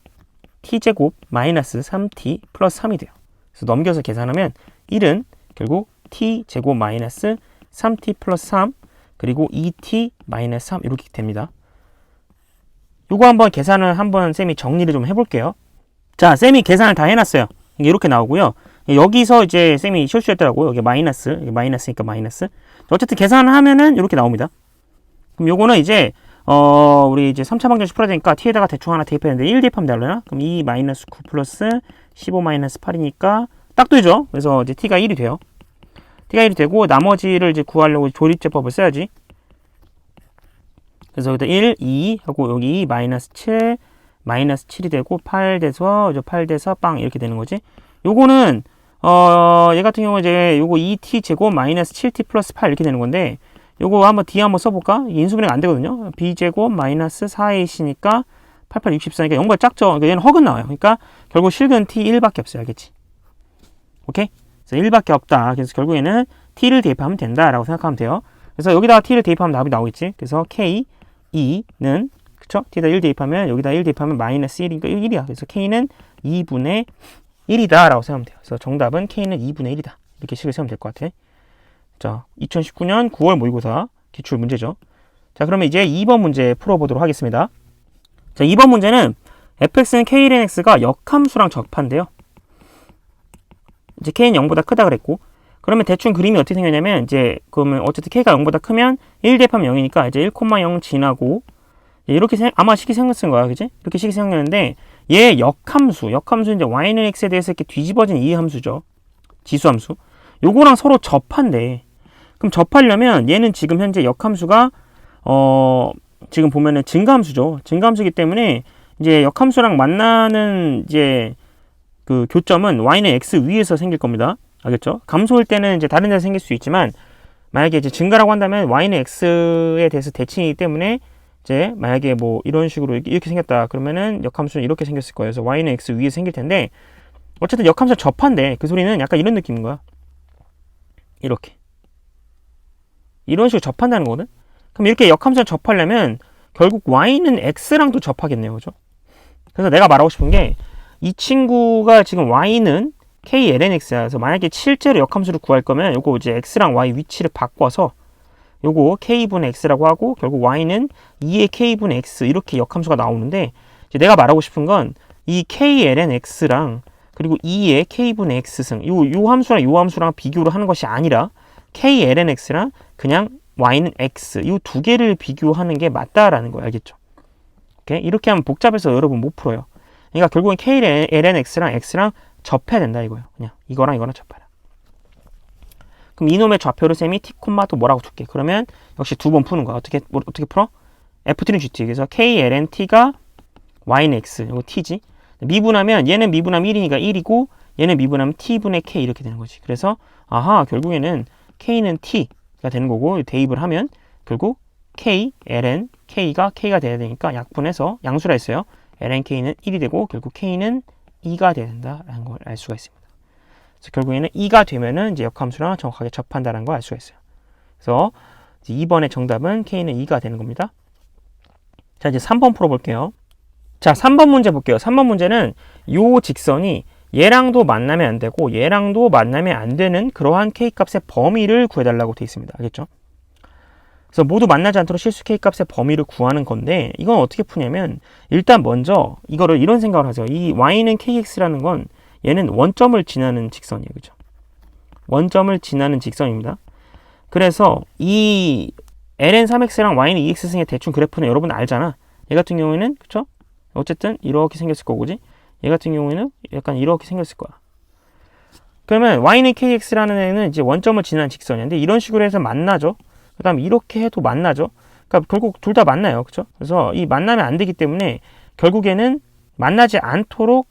t제곱 마이너스 3t 플러스 3이 돼요. 그래서 넘겨서 계산하면 1은 결국 t제곱 마이너스 3t 플러스 3, 그리고 2t 마이너스 3 이렇게 됩니다. 요거 한번 계산을 한번 쌤이 정리를 좀 해볼게요. 자, 쌤이 계산을 다 해놨어요. 이게 이렇게 나오고요. 여기서 이제 쌤이 실수했더라고요. 여기 마이너스, 이게 마이너스니까 마이너스. 어쨌든 계산을 하면은 이렇게 나옵니다. 그럼 요거는 이제 우리 이제 3차 방정식 풀어야 되니까 t에다가 대충 하나 대입해야 되는데 1 대입하면 되려나? 그럼 2 마이너스 9 플러스 15 마이너스 8이니까 딱 되죠. 그래서 이제 t가 1이 돼요. t가 1이 되고 나머지를 이제 구하려고 조립제법을 써야지. 그래서 여기다 1, 2 하고 여기 2 마이너스 7 마이너스 7이 되고 8 돼서 8 돼서 빵 이렇게 되는 거지. 요거는 얘 같은 경우 이제 요거 2t 제곱 마이너스 7t 플러스 8 이렇게 되는 건데, 요거 한번 뒤에 한번 써볼까? 인수분해가 안 되거든요. b 제곱 마이너스 4ac니까 88 64니까 0보다 작죠. 그러니까 얘는 허근 나와요. 그러니까 결국 실근 t 1밖에 없어요. 알겠지? 오케이? 그래서 1밖에 없다. 그래서 결국에는 t를 대입하면 된다라고 생각하면 돼요. 그래서 여기다가 t를 대입하면 답이 나오겠지. 그래서 k 2는 그쵸? t에다 1 대입하면, 여기다 1 대입하면 마이너스 1이니까 1이야. 그래서 k는 2분의 1이다 라고 생각하면 돼요. 그래서 정답은 k는 2분의 1이다. 이렇게 식을 세우면 될 것 같아. 자, 2019년 9월 모의고사 기출 문제죠. 자, 그러면 이제 2번 문제 풀어보도록 하겠습니다. 자, 2번 문제는 fx는 k ln x가 역함수랑 적파인데요. 이제 k는 0보다 크다 그랬고, 그러면 대충 그림이 어떻게 생겼냐면, 이제 그러면 어쨌든 k가 0보다 크면 1 대입하면 0이니까 이제 1,0 지나고 이렇게 아마 식이 생겼을 거야, 그지? 이렇게 식이 생겼는데, 얘 역함수 이제 y는 x에 대해서 이렇게 뒤집어진 이 함수죠. 지수함수. 요거랑 서로 접한대. 그럼 접하려면 얘는 지금 현재 역함수가 지금 보면은 증가함수죠. 증가함수이기 때문에 이제 역함수랑 만나는 이제 그 교점은 y는 x 위에서 생길 겁니다. 알겠죠? 감소일 때는 이제 다른 데서 생길 수 있지만, 만약에 이제 증가라고 한다면 y는 x에 대해서 대칭이기 때문에 이제 만약에 뭐 이런 식으로 이렇게 생겼다 그러면은 역함수는 이렇게 생겼을 거예요. 그래서 y는 x 위에 생길 텐데, 어쨌든 역함수 접한데 그 소리는 약간 이런 느낌인 거야. 이렇게. 이런 식으로 접한다는 거거든. 그럼 이렇게 역함수랑 접하려면 결국 y는 x랑도 접하겠네요. 그죠? 그래서 내가 말하고 싶은 게 이 친구가 지금 y는 k ln x야. 그래서 만약에 실제로 역함수를 구할 거면 요거 이제 x랑 y 위치를 바꿔서 요거 k분의 x라고 하고 결국 y는 2의 k분의 x 이렇게 역함수가 나오는데 이제 내가 말하고 싶은 건 이 k ln x랑 그리고 2의 k분의 x승 요 함수랑 요 함수랑 비교를 하는 것이 아니라 k ln x랑 그냥 y는 x 이 두 개를 비교하는 게 맞다라는 거 알겠죠? 오케이? 이렇게 하면 복잡해서 여러분 못 풀어요. 그러니까 결국엔 k ln x랑 x랑 접해야 된다 이거예요. 그냥 이거랑 접해라. 그럼 이놈의 좌표를 쌤이 t, 또 뭐라고 줄게. 그러면 역시 두 번 푸는 거야. 어떻게 풀어? ft는 gt. 그래서 k ln t가 y는 x. 이거 t지. 미분하면 얘는 미분하면 1이니까 1이고 얘는 미분하면 t분의 k 이렇게 되는 거지. 그래서 아하 결국에는 k는 t가 되는 거고 대입을 하면 결국 k ln k가 돼야 되니까 약분해서 양수라 했어요. ln k는 1이 되고 결국 k는 2가 돼야 된다라는 걸 알 수가 있습니다. 그래서 결국에는 2가 되면은 이제 역함수랑 정확하게 접한다는 걸 알 수가 있어요. 그래서 2번의 정답은 k는 2가 되는 겁니다. 자, 이제 3번 풀어볼게요. 자, 3번 문제 볼게요. 3번 문제는 요 직선이 얘랑도 만나면 안 되고 얘랑도 만나면 안 되는 그러한 k값의 범위를 구해달라고 되어 있습니다. 알겠죠? 그래서 모두 만나지 않도록 실수 k값의 범위를 구하는 건데 이건 어떻게 푸냐면 일단 먼저 이거를 이런 생각을 하세요. 이 y는 kx라는 건 얘는 원점을 지나는 직선이에요. 그죠? 원점을 지나는 직선입니다. 그래서 이 ln3x랑 y는 2x승의 대충 그래프는 여러분 알잖아. 얘 같은 경우에는 그쵸? 어쨌든 이렇게 생겼을 거고 그지? 얘 같은 경우에는 약간 이렇게 생겼을 거야. 그러면 y는 kx라는 애는 이제 원점을 지나는 직선인데 이런 식으로 해서 만나죠. 그 다음 이렇게 해도 만나죠. 그러니까 결국 둘 다 만나요. 그쵸? 그래서 이 만나면 안 되기 때문에 결국에는 만나지 않도록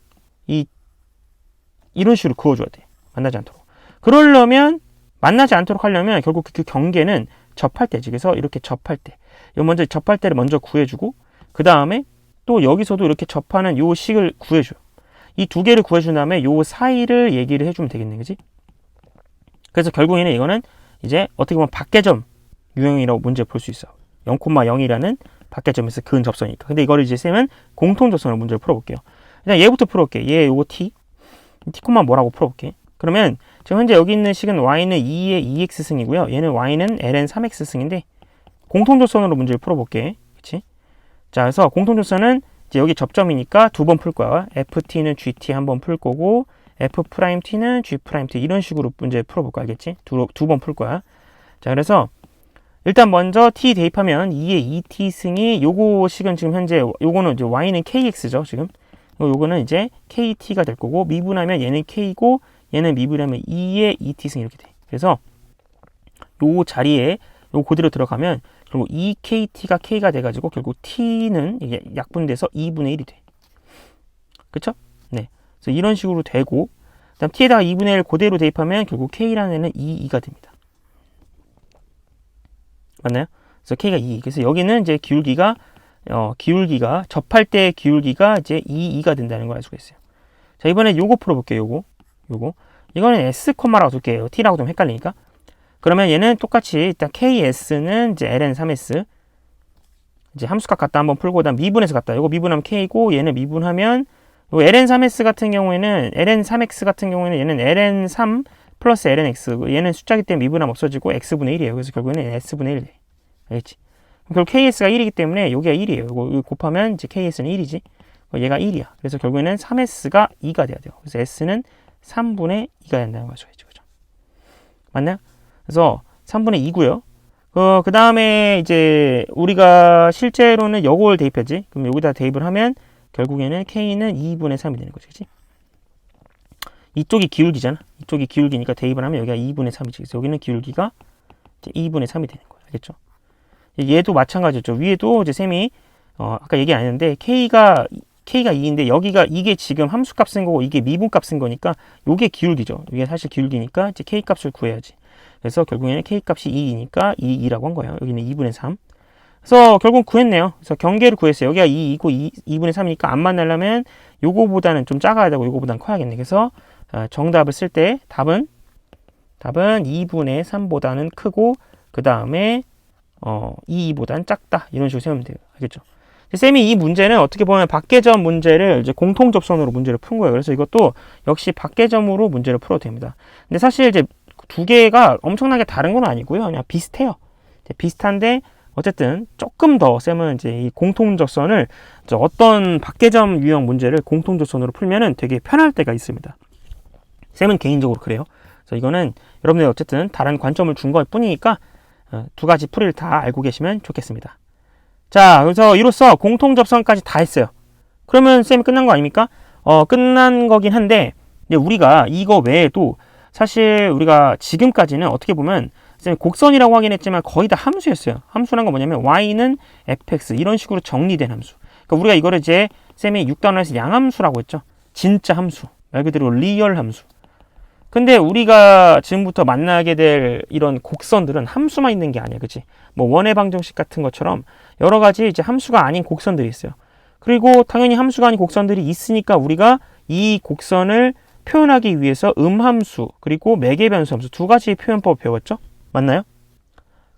이런 식으로 그어줘야 돼. 만나지 않도록. 그러려면 만나지 않도록 하려면 결국 그 경계는 접할 때지. 그래서 이렇게 접할 때. 먼저 접할 때를 먼저 구해주고 그 다음에 또 여기서도 이렇게 접하는 요 식을 구해줘요. 이 두 개를 구해준 다음에 요 사이를 얘기를 해주면 되겠네. 그지? 그래서 결국에는 이거는 이제 어떻게 보면 밖의점 유형이라고 문제 볼 수 있어. 0,0이라는 밖의점에서 그은 접선이니까. 근데 이거를 이제 쌤은 공통접선으로 문제를 풀어볼게요. 일단 얘부터 풀어볼게. 얘 요거 t. t, 뭐라고 풀어볼게. 그러면 지금 현재 여기 있는 식은 y는 2의 2x승이고요. 얘는 y는 ln 3x승인데 공통접선으로 문제를 풀어볼게. 그치? 자, 그래서 공통접선은 이제 여기 접점이니까 두 번 풀 거야. ft는 gt 한 번 풀 거고 f't는 g't 이런 식으로 문제 풀어볼 거야. 알겠지? 두 번 풀 거야. 자, 그래서 일단 먼저 t 대입하면 2의 2t승이 요거 식은 지금 현재 요거는 이제 y는 kx죠. 지금 요거는 이제 kt가 될 거고 미분하면 얘는 k고 얘는 미분하면 2의 2t승 이렇게 돼. 그래서 요 자리에 요 그대로 들어가면 결국 2kt가 k가 돼가지고 결국 t는 이게 약분돼서 2분의 1이 돼. 그쵸? 네. 그래서 이런 식으로 되고 그다음 t에다가 2분의 1 그대로 대입하면 결국 k라는 애는 2가 됩니다. 맞나요? 그래서 k가 2. 그래서 여기는 이제 기울기가 접할 때 기울기가 이제 2가 된다는 걸 알 수가 있어요. 자, 이번에 요거 풀어볼게요. 요거. 이거는 s, 라고 둘게요. t라고 좀 헷갈리니까. 그러면 얘는 똑같이 일단 ks는 이제 ln3s 이제 함수값 갖다 한번 풀고 그다음 미분해서 갖다. 요거 미분하면 k고 얘는 미분하면 요 ln3s 같은 경우에는 ln3x 같은 경우에는 얘는 ln3 플러스 lnx 얘는 숫자기 때문에 미분하면 없어지고 x분의 1이에요. 그래서 결국에는 s분의 1 돼. 알겠지? 결국 ks가 1이기 때문에 여기가 1이에요. 이거 곱하면 이제 ks는 1이지. 얘가 1이야. 그래서 결국에는 3s가 2가 돼야 돼요. 그래서 s는 3분의 2가 된다는 걸 알죠. 그죠? 맞나요? 그래서 3분의 2고요. 그 다음에 이제 우리가 실제로는 요걸 대입하지. 그럼 여기다 대입을 하면 결국에는 k는 2분의 3이 되는 거지. 그치? 이쪽이 기울기잖아. 이쪽이 기울기니까 대입을 하면 여기가 2분의 3이지. 그래서 여기는 기울기가 이제 2분의 3이 되는 거야. 알겠죠? 얘도 마찬가지죠. 위에도 이제 쌤이 아까 얘기 안 했는데 k가 2인데 여기가 이게 지금 함수값 쓴 거고 이게 미분값 쓴 거니까 요게 기울기죠. 이게 사실 기울기니까 이제 k값을 구해야지. 그래서 결국에는 k값이 2이니까 2라고 한 거예요. 여기는 2분의 3. 그래서 결국 구했네요. 그래서 경계를 구했어요. 여기가 2이고 2분의 3이니까 안 만나려면 요거보다는 좀 작아야 되고 요거보다는 커야겠네. 그래서 정답을 쓸 때 답은 답은 2분의 3보다는 크고 그 다음에 2보다는 작다. 이런 식으로 세우면 돼요. 알겠죠? 쌤이 이 문제는 어떻게 보면 밖계점 문제를 이제 공통 접선으로 문제를 푼 거예요. 그래서 이것도 역시 밖계점으로 문제를 풀어도 됩니다. 근데 사실 이제 두 개가 엄청나게 다른 건 아니고요. 그냥 비슷해요. 비슷한데 어쨌든 조금 더 쌤은 이제 이 공통 접선을 어떤 밖계점 유형 문제를 공통 접선으로 풀면은 되게 편할 때가 있습니다. 쌤은 개인적으로 그래요. 그래서 이거는 여러분들 어쨌든 다른 관점을 준 걸 뿐이니까 두 가지 풀이를 다 알고 계시면 좋겠습니다. 자, 그래서 이로써 공통 접선까지 다 했어요. 그러면 쌤이 끝난 거 아닙니까? 끝난 거긴 한데 이제 우리가 이거 외에도 사실 우리가 지금까지는 어떻게 보면 쌤이 곡선이라고 하긴 했지만 거의 다 함수였어요. 함수란 건 뭐냐면 y는 fx 이런 식으로 정리된 함수. 그러니까 우리가 이거를 이제 쌤이 6단원에서 양함수라고 했죠. 진짜 함수. 말 그대로 리얼 함수. 근데 우리가 지금부터 만나게 될 이런 곡선들은 함수만 있는 게 아니야. 그치? 뭐 원의 방정식 같은 것처럼 여러 가지 이제 함수가 아닌 곡선들이 있어요. 그리고 당연히 함수가 아닌 곡선들이 있으니까 우리가 이 곡선을 표현하기 위해서 음함수 그리고 매개변수 함수 두 가지 표현법을 배웠죠? 맞나요?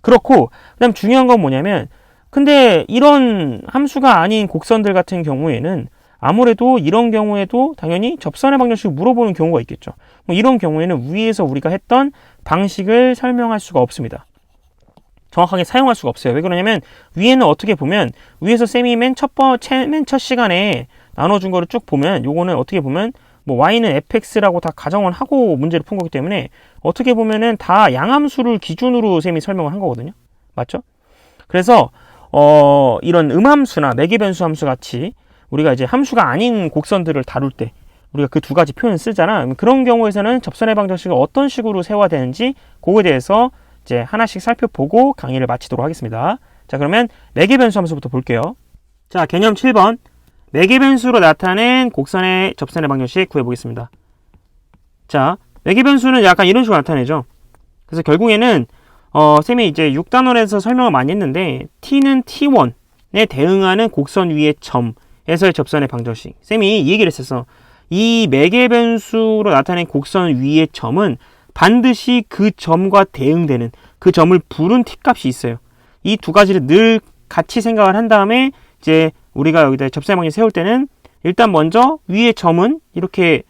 그렇고 그다음 중요한 건 뭐냐면 근데 이런 함수가 아닌 곡선들 같은 경우에는 아무래도 이런 경우에도 당연히 접선의 방정식을 물어보는 경우가 있겠죠. 뭐 이런 경우에는 위에서 우리가 했던 방식을 설명할 수가 없습니다. 정확하게 사용할 수가 없어요. 왜 그러냐면 위에는 어떻게 보면 위에서 쌤이 맨 첫 시간에 나눠준 거를 쭉 보면 요거는 어떻게 보면 뭐 y는 fx라고 다 가정을 하고 문제를 푼 거기 때문에 어떻게 보면은 다 양함수를 기준으로 쌤이 설명을 한 거거든요. 맞죠? 그래서 이런 음함수나 매개변수 함수 같이 우리가 이제 함수가 아닌 곡선들을 다룰 때 우리가 그 두 가지 표현을 쓰잖아. 그런 경우에서는 접선의 방정식을 어떤 식으로 세워야 되는지 그거에 대해서 이제 하나씩 살펴보고 강의를 마치도록 하겠습니다. 자, 그러면 매개변수 함수부터 볼게요. 자, 개념 7번. 매개변수로 나타낸 곡선의 접선의 방정식 구해보겠습니다. 자, 매개변수는 약간 이런 식으로 나타내죠. 그래서 결국에는 쌤이 이제 6단원에서 설명을 많이 했는데 t는 t1에 대응하는 곡선 위의 점에서의 접선의 방정식. 쌤이 이 얘기를 했었어. 이 매개변수로 나타낸 곡선 위의 점은 반드시 그 점과 대응되는 그 점을 부른 t값이 있어요. 이 두 가지를 늘 같이 생각을 한 다음에 이제 우리가 여기다 접선의 방정식 세울 때는 일단 먼저 위의 점은 이렇게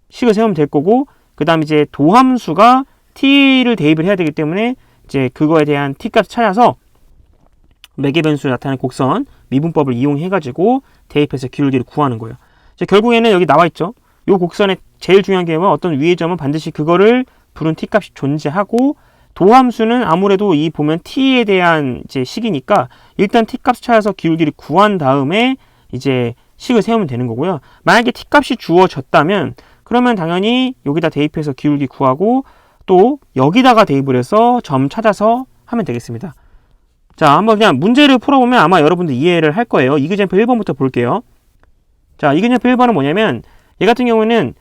식을 세우면 될 거고 그 다음에 이제 도함수가 t를 대입을 해야 되기 때문에 이제 그거에 대한 t값을 찾아서 매개변수로 나타나는 곡선 미분법을 이용해 가지고 대입해서 기울기를 구하는 거예요. 이제 결국에는 여기 나와 있죠. 이 곡선의 제일 중요한 게 뭐야? 어떤 위의 점은 반드시 그거를 부른 t값이 존재하고 도함수는 아무래도 이 보면 t에 대한 이제 식이니까 일단 t값을 찾아서 기울기를 구한 다음에 이제 식을 세우면 되는 거고요. 만약에 t값이 주어졌다면 그러면 당연히 여기다 대입해서 기울기 구하고 또 여기다가 대입을 해서 점 찾아서 하면 되겠습니다. 자, 한번 그냥 문제를 풀어보면 아마 여러분들 이해를 할 거예요. 이그젠플 1번부터 볼게요. 자, 이그젠플 1번은 뭐냐면 얘 같은 경우에는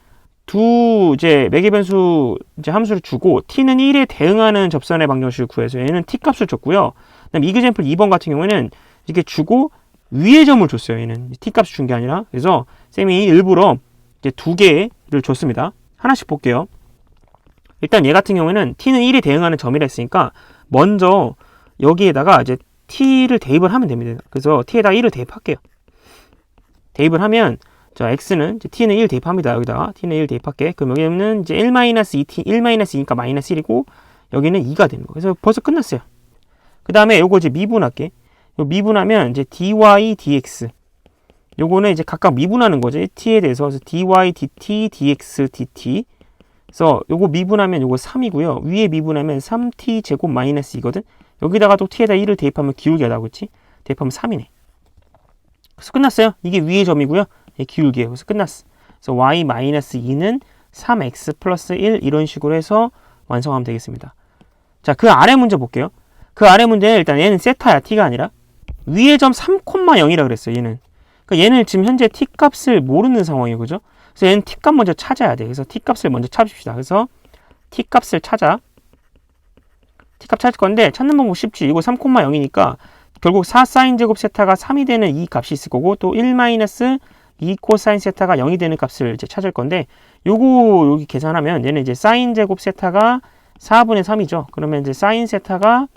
두 이제 매개변수 이제 함수를 주고 t는 1에 대응하는 접선의 방정식을 구해서 얘는 t값을 줬고요. 그다음 이그젠플 2번 같은 경우에는 이렇게 주고 위의 점을 줬어요. 얘는 t값을 준 게 아니라. 그래서 쌤이 일부러 이제 두 개를 줬습니다. 하나씩 볼게요. 일단 얘 같은 경우에는 t는 1에 대응하는 점이라 했으니까 먼저 여기에다가 이제 t를 대입을 하면 됩니다. 그래서 t에다 1을 대입할게요. 대입을 하면 자, x는 이제 t는 1 대입합니다. 여기다가 t는 1 대입할게. 그럼 여기는 이제 1-2t, 1-2니까 마이너스 1이고 여기는 2가 되는 거예요. 그래서 벌써 끝났어요. 그 다음에 요거 이제 미분할게. 요 미분하면 이제 dy, dx. 요거는 이제 각각 미분하는 거죠. t에 대해서. 그래서 dy, dt, dx, dt. 그래서 요거 미분하면 요거 3이고요. 위에 미분하면 3t 제곱 마이너스 2거든. 여기다가 또 t에다 1을 대입하면 기울기가 나오겠지. 대입하면 3이네. 그래서 끝났어요. 이게 위의 점이고요. 기울기예요. 그래서 끝났어. 그래서 y-2는 3x 플러스 1 이런 식으로 해서 완성하면 되겠습니다. 자, 그 아래 문제 볼게요. 그 아래 문제는 일단 얘는 세타야. t가 아니라 위의 점 3,0이라 그랬어요. 얘는. 그러니까 얘는 지금 현재 t 값을 모르는 상황이에요. 그죠? 그래서 얘는 t 값 먼저 찾아야 돼. 그래서 t 값을 먼저 찾읍시다. 그래서 t 값을 찾아. t 값 찾을 건데 찾는 방법 쉽지. 이거 3,0이니까 결국 4 사인 제곱 세타가 3이 되는 이 값이 있을 거고 또 1 마이너스 2 코사인 세타가 0이 되는 값을 이제 찾을 건데 요거 여기 계산하면 얘는 이제 사인 제곱 세타가 4분의 3이죠. 그러면 이제 사인 세타가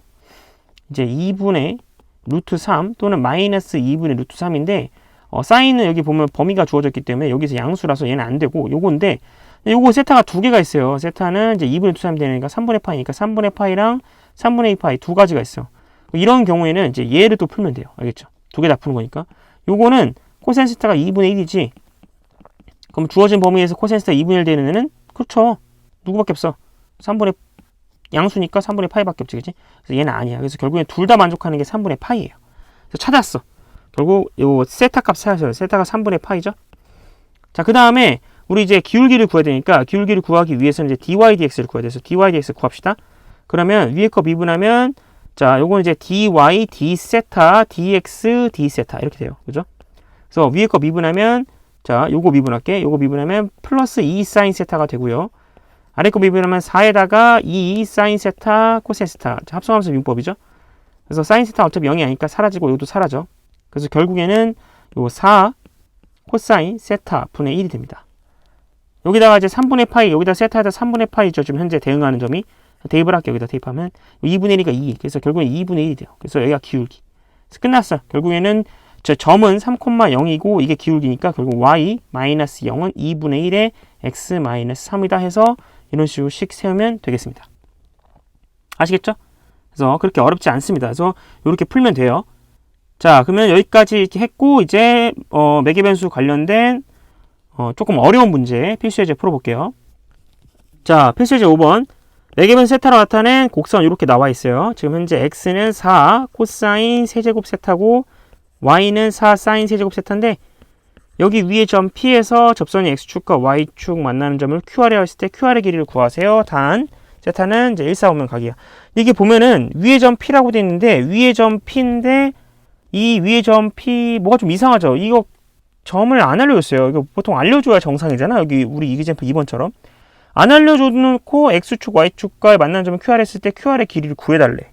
이제 2분의 루트 3 또는 마이너스 2분의 루트 3인데 사인은 여기 보면 범위가 주어졌기 때문에 여기서 양수라서 얘는 안 되고 요건데 요거 세타가 두 개가 있어요. 세타는 이제 2분의 루트 3 되니까 3분의 파이니까 3분의 파이랑 3분의 2 파이 두 가지가 있어요. 이런 경우에는 이제 얘를 또 풀면 돼요. 알겠죠? 두 개 다 푸는 거니까. 요거는 코사인 세타가 2분의 1이지. 그럼 주어진 범위에서 코사인 세타 2분의 1 되는 애는 그렇죠. 누구밖에 없어. 3분의 양수니까 3분의 파이밖에 없지, 그치? 그래서 얘는 아니야. 그래서 결국엔 둘 다 만족하는 게 3분의 파이예요. 그래서 찾았어. 결국 요 세타 값 찾았어요. 세타가 3분의 파이죠. 자, 그 다음에 우리 이제 기울기를 구해야 되니까 기울기를 구하기 위해서는 이제 dy dx를 구해야 돼서 dy dx 구합시다. 그러면 위에 거 미분하면 자, 요건 이제 dy d 세타 dx d 세타 이렇게 돼요. 그죠? 그래서 위에 거 미분하면 자, 요거 미분할게. 요거 미분하면 플러스 2 사인 세타가 되고요. 아래 거 미분하면 4에다가 2 사인 세타 코사인 세타. 자, 합성함수 미분법이죠. 그래서 사인 세타 어차피 0이 아니니까 사라지고 요도 사라져. 그래서 결국에는 요 4 코사인 세타 분의 1이 됩니다. 여기다가 이제 3분의 파이, 여기다 세타에다 3분의 파이죠. 지금 현재 대응하는 점이. 대입을 할게요. 여기다 대입하면 2분의 1이니까 2. 그래서 결국엔 2분의 1이 돼요. 그래서 여기가 기울기. 그래서 끝났어. 결국에는 저 점은 3,0이고 이게 기울기니까 결국 y-0은 2분의 1에 x-3이다 해서 이런 식으로씩 세우면 되겠습니다. 아시겠죠? 그래서 그렇게 어렵지 않습니다. 그래서 이렇게 풀면 돼요. 자, 그러면 여기까지 이렇게 했고 이제 매개변수 관련된 조금 어려운 문제 필수예제 풀어볼게요. 자, 필수예제 5번. 매개변 세타로 나타낸 곡선 이렇게 나와 있어요. 지금 현재 x는 4 코사인 세제곱 세타고 y는 4 사인 세제곱 세타인데 여기 위에 점 P에서 접선이 x축과 y축 만나는 점을 QR이라고 했을 때 QR의 길이를 구하세요. 단 세타는 이제 1, 4, 5면 각이야. 이게 보면은 위에 점 P라고 돼 있는데 위에 점 P인데 이 위에 점 P 뭐가 좀 이상하죠. 이거 점을 안 알려줬어요. 이거 보통 알려줘야 정상이잖아. 여기 우리 이그젠플 2번처럼. 안 알려줘놓고 X축, Y축과의 만나는 점을 QR 했을 때 QR의 길이를 구해달래.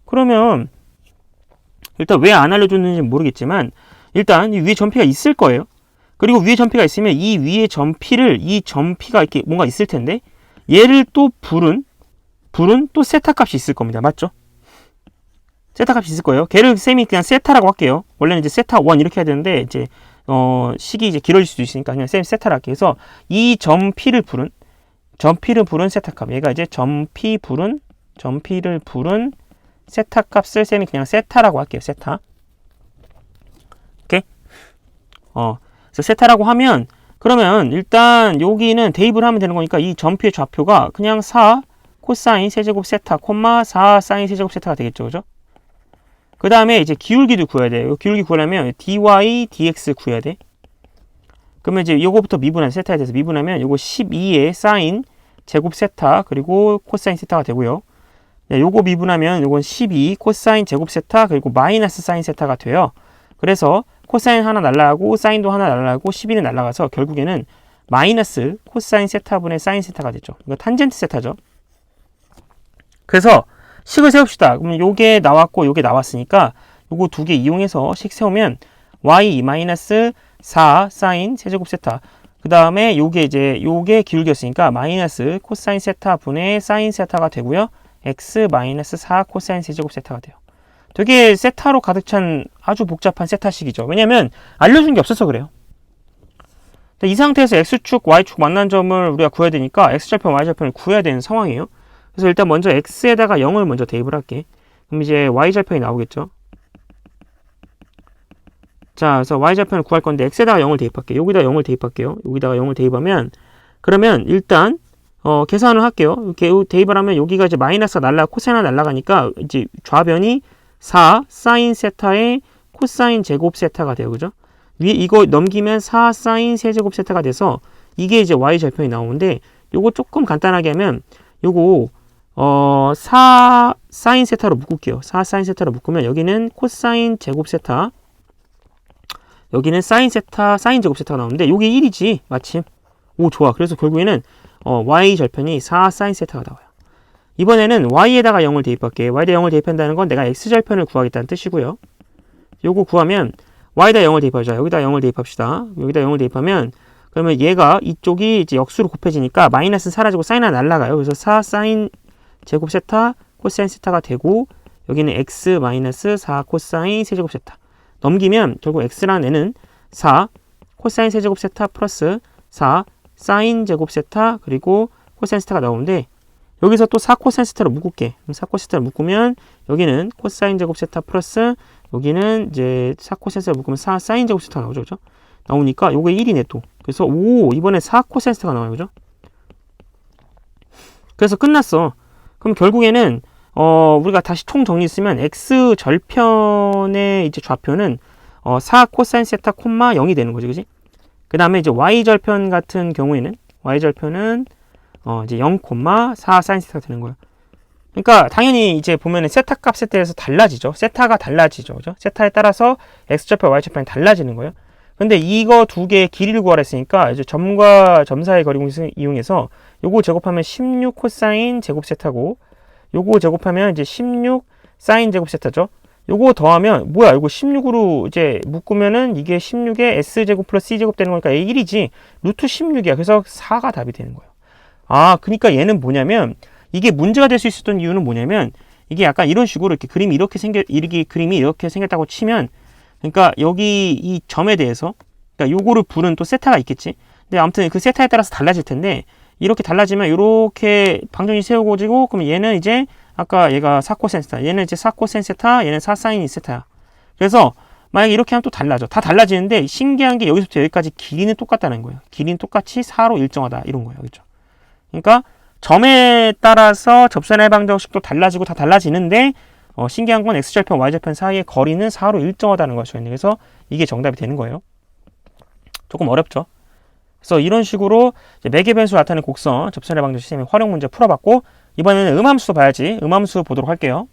그러면 일단 왜 안 알려줬는지는 모르겠지만 일단 이 위에 점P가 있을 거예요. 그리고 위에 점P가 있으면 이 위에 점P를 이 점P가 이렇게 뭔가 있을 텐데 얘를 또 불은 또 세타 값이 있을 겁니다. 맞죠? 세타 값이 있을 거예요. 걔를 쌤이 그냥 세타라고 할게요. 원래는 이제 세타 1 이렇게 해야 되는데 이제 식이 이제 길어질 수도 있으니까 그냥 쌤 세타를 할게요. 그래서 이 점 P를 부른 세타 값. 얘가 이제 점 P를 부른 세타 값을 쌤이 그냥 세타라고 할게요. 세타. 오케이? 그래서 세타라고 하면 그러면 일단 여기는 대입을 하면 되는 거니까 이 점 P의 좌표가 그냥 4 코사인 세제곱 세타, 4 사인 세제곱 세타가 되겠죠. 그죠? 그 다음에 이제 기울기도 구해야 돼요. 기울기 구하려면 dy, dx 구해야 돼. 그러면 이제 요거부터 미분하면 세타에 대해서 미분하면 요거 12의 사인 제곱 세타 그리고 코사인 세타가 되고요. 요거 미분하면 요건 12 코사인 제곱 세타 그리고 마이너스 사인 세타가 돼요. 그래서 코사인 하나 날라가고 사인도 하나 날라가고 12는 날라가서 결국에는 마이너스 코사인 세타분의 사인 세타가 되죠. 이거 탄젠트 세타죠. 그래서 식을 세웁시다. 그러면 요게 나왔고 요게 나왔으니까 요거 두 개 이용해서 식 세우면 y-4 사인 세제곱 세타 그 다음에 요게 기울기였으니까 마이너스 코사인 세타 분의 사인 세타가 되고요. x-4 코사인 세제곱 세타가 돼요. 되게 세타로 가득 찬 아주 복잡한 세타식이죠. 왜냐면 알려준 게 없어서 그래요. 이 상태에서 x축, y축 만난 점을 우리가 구해야 되니까 x절편, y절편을 구해야 되는 상황이에요. 그래서 일단 먼저 x에다가 0을 먼저 대입을 할게. 그럼 이제 y절편이 나오겠죠. 자, 그래서 y절편을 구할 건데 x에다가 0을 대입할게. 여기다가 0을 대입할게요. 여기다가 0을 대입하면 그러면 일단 계산을 할게요. 이렇게 대입을 하면 여기가 이제 마이너스가 날라가 코사인이 날라가니까 이제 좌변이 4 사인 세타의 코사인 제곱 세타가 돼요. 그죠? 위에 이거 넘기면 4 사인 세제곱 세타가 돼서 이게 이제 y절편이 나오는데 요거 조금 간단하게 하면 요거 4 사인 세타로 묶을게요. 4 사인 세타로 묶으면 여기는 코사인 제곱 세타 여기는 사인 세타 사인 제곱 세타가 나오는데 요게 1이지 마침. 오 좋아. 그래서 결국에는 y절편이 4 사인 세타가 나와요. 이번에는 y에다가 0을 대입할게요. y에다가 0을 대입한다는 건 내가 x절편을 구하겠다는 뜻이고요. 요거 구하면 y에다 0을 대입하자. 여기다 0을 대입합시다. 여기다 0을 대입하면 그러면 얘가 이쪽이 이제 역수로 곱해지니까 마이너스 사라지고 사인 하나 날라가요. 그래서 4 사인 제곱 세타 코사인 세타가 되고 여기는 x 마이너스 4 코사인 세제곱 세타 넘기면 결국 x라는 애는 4 코사인 세제곱 세타 플러스 4 사인 제곱 세타 그리고 코사인 세타가 나오는데 여기서 또 4 코사인 세타를 묶을게. 4 코사인 세타를 묶으면 여기는 코사인 제곱 세타 플러스 여기는 이제 4 코사인 세타를 묶으면 4 사인 제곱 세타가 나오죠. 그죠? 나오니까 요게 1이네 또. 그래서 이번에 4 코사인 세타가 나와요. 그죠? 그래서 끝났어. 그럼 결국에는 우리가 다시 총 정리 쓰면 x 절편의 이제 좌표는 4 코사인 세타 콤마 0이 되는 거지. 그지? 그 다음에 이제 y 절편 같은 경우에는 y 절편은 이제 0, 4 사인 세타가 되는 거예요. 그러니까 당연히 이제 보면은 세타 값에 대해서 달라지죠. 세타가 달라지죠. 그죠? 세타에 따라서 x절편, y절편이 달라지는 거예요. 근데 이거 두 개의 길이를 구하라 했으니까 이제 점과 점 사이의 거리 공식을 이용해서 요거 제곱하면 16 코사인 제곱 세타고 요거 제곱하면 이제 16 사인 제곱 세타죠. 요거 더하면 뭐야? 요거 16으로 이제 묶으면은 이게 16에 s제곱 플러스 c제곱 되는 거니까 1이지 루트 16이야. 그래서 4가 답이 되는 거예요. 그러니까 얘는 뭐냐면 이게 문제가 될 수 있었던 이유는 뭐냐면 이게 약간 이런 식으로 이렇게 그림이 이렇게 생겼다고 치면 그러니까 여기 이 점에 대해서 그러니까 요거를 부른 또 세타가 있겠지. 근데 아무튼 그 세타에 따라서 달라질 텐데 이렇게 달라지면 이렇게 방정식 세우고지고 그럼 얘는 이제 아까 얘가 4코사인 세타 얘는 이제 4코사인 세타 얘는 4사인 세타야. 그래서 만약에 이렇게 하면 또 달라져. 다 달라지는데 신기한 게 여기서부터 여기까지 길이는 똑같다는 거예요. 길이는 똑같이 4로 일정하다 이런 거예요. 그렇죠? 그러니까 점에 따라서 접선의 방정식도 달라지고 다 달라지는데 신기한 건 x절편, y절편 사이의 거리는 4로 일정하다는 것이거든요. 그래서 이게 정답이 되는 거예요. 조금 어렵죠? 그래서 이런 식으로 매개 변수를 나타내는 곡선 접선의 방정식 시스템의 활용 문제 풀어봤고 이번에는 음함수도 봐야지. 음함수 보도록 할게요.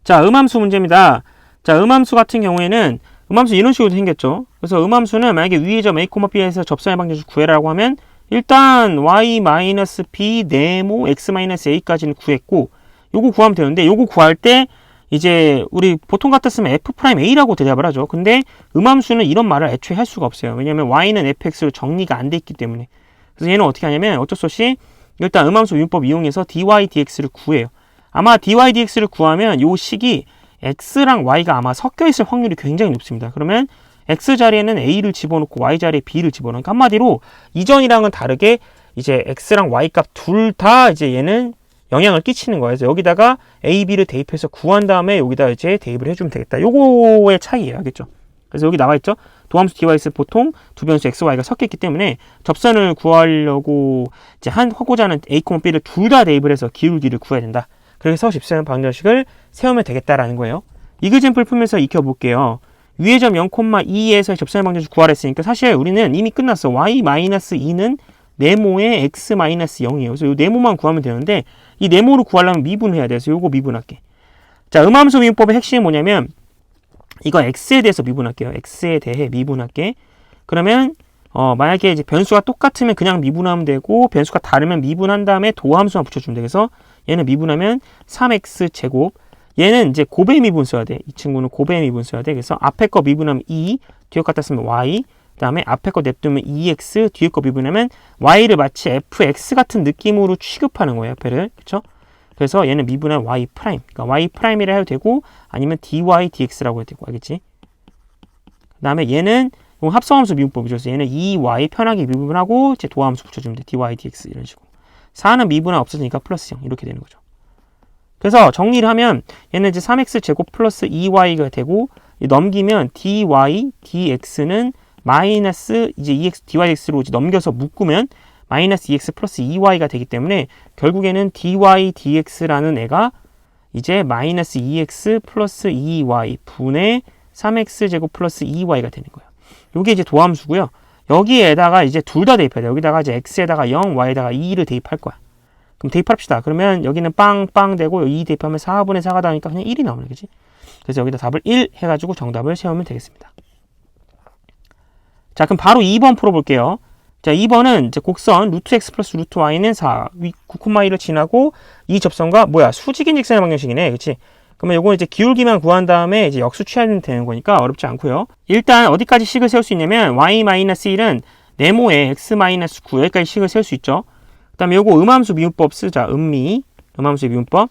자, 음함수 문제입니다. 자, 음함수 같은 경우에는 음함수 이런 식으로 생겼죠. 그래서 음함수는 만약에 위의 점 a, b에서 접선의 방정식 구해라고 하면 일단 y-b 네모 x-a까지는 구했고 요거 구하면 되는데 요거 구할 때 이제 우리 보통 같았으면 f'a라고 대답을 하죠. 근데 음함수는 이런 말을 애초에 할 수가 없어요. 왜냐면 y는 fx로 정리가 안 돼 있기 때문에. 그래서 얘는 어떻게 하냐면 어쩔 수 없이 일단 음함수 유인법 이용해서 dy dx를 구해요. 아마 dy dx를 구하면 요 식이 x랑 y가 아마 섞여 있을 확률이 굉장히 높습니다. 그러면 x 자리에는 a를 집어넣고 y 자리에 b를 집어넣으니까 한마디로 이전이랑은 다르게 이제 x랑 y 값 둘 다 이제 얘는 영향을 끼치는 거예요. 그래서 여기다가 a, b를 대입해서 구한 다음에 여기다 이제 대입을 해주면 되겠다. 요거의 차이예요. 알겠죠? 그래서 여기 나와 있죠? 도함수 dx 보통 두 변수 x, y가 섞여 있기 때문에 접선을 구하려고 이제 하고자 하는 a, b를 둘 다 대입을 해서 기울기를 구해야 된다. 그래서 접선의 방정식을 세우면 되겠다라는 거예요. 이그젠플 풀면서 익혀볼게요. 위의 점 0,2에서 접선의 방정식 구하라 했으니까 사실 우리는 이미 끝났어. y-2는 네모의 x-0이에요. 그래서 이 네모만 구하면 되는데 이 네모를 구하려면 미분해야 돼서 요거 미분할게. 자, 음함수 미분법의 핵심이 뭐냐면 이거 x에 대해서 미분할게요. x에 대해 미분할게. 그러면 만약에 이제 변수가 똑같으면 그냥 미분하면 되고 변수가 다르면 미분한 다음에 도함수만 붙여주면 돼. 그래서 얘는 미분하면 3x 제곱 얘는 이제 곱의 미분 써야 돼. 이 친구는 곱의 미분 써야 돼. 그래서 앞에 거 미분하면 2, 뒤에 거 같았으면 y, 그 다음에 앞에 거 냅두면 2x, 뒤에 거 미분하면 y를 마치 fx 같은 느낌으로 취급하는 거예요. 앞에를. 그쵸? 그래서 얘는 미분한 y 프라임. 그러니까 y 프라임이라 해도 되고 아니면 dy dx라고 해도 되고 알겠지? 그 다음에 얘는 합성함수 미분법이죠. 그래서 얘는 2y 편하게 미분하고 이제 도함수 붙여주면 돼. dy dx 이런 식으로. 4는 미분은 없어지니까 플러스 0 이렇게 되는 거죠. 그래서 정리를 하면 얘는 이제 3x 제곱 플러스 2y가 되고 넘기면 dy dx는 마이너스 이제 2x dy dx로 이제 넘겨서 묶으면 마이너스 2x 플러스 2y가 되기 때문에 결국에는 dy dx라는 애가 이제 마이너스 2x 플러스 2y 분의 3x 제곱 플러스 2y가 되는 거예요. 이게 이제 도함수고요. 여기에다가 이제 둘 다 대입해야 돼요. 여기다가 이제 x에다가 0, y에다가 2를 대입할 거야. 그럼 대입합시다. 그러면 여기는 빵빵 되고 2 대입하면 4분의 4가 나오니까 그냥 1이 나오는 거지. 그래서 여기다 답을 1 해가지고 정답을 세우면 되겠습니다. 자, 그럼 바로 2번 풀어볼게요. 자, 2번은 이제 곡선 루트 x 플러스 루트 y는 4, 9,2를 지나고 이 접선과 뭐야 수직인 직선의 방정식이네, 그렇지? 그러면 요거 이제 기울기만 구한 다음에 이제 역수 취하면 되는 거니까 어렵지 않고요. 일단 어디까지 식을 세울 수 있냐면 y-1은 네모에 x-9 여기까지 식을 셀 수 있죠. 그 다음에 요거 음함수 미분법 쓰자. 음함수의 미분법.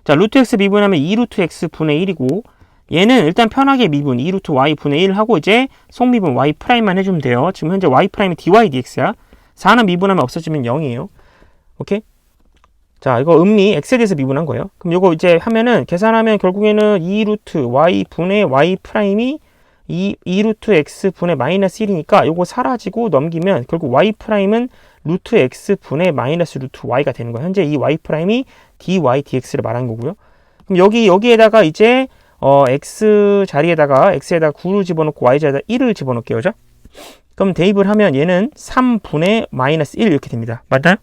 자, 루트 x 미분하면 2 루트 x 분의 1이고 얘는 일단 편하게 미분 2 루트 y 분의 1 하고 이제 속미분 y 프라임만 해주면 돼요. 지금 현재 y 프라임이 dy dx야. 4는 미분하면 없어지면 0이에요. 오케이? 자, 이거 음미 x에 대해서 미분한 거예요. 그럼 요거 이제 하면은 계산하면 결국에는 2 루트 y 분의 y 프라임이 2 루트 x 분의 마이너스 1이니까 요거 사라지고 넘기면 결국 y 프라임은 루트 x 분의 마이너스 루트 y가 되는 거예요. 현재 이 y 프라임이 dy dx를 말한 거고요. 그럼 여기에다가 이제 x 자리에다가 x에다가 9를 집어넣고 y 자리에다가 1을 집어넣을게요. 그죠? 그럼 대입을 하면 얘는 3분의 마이너스 1 이렇게 됩니다. 맞나요?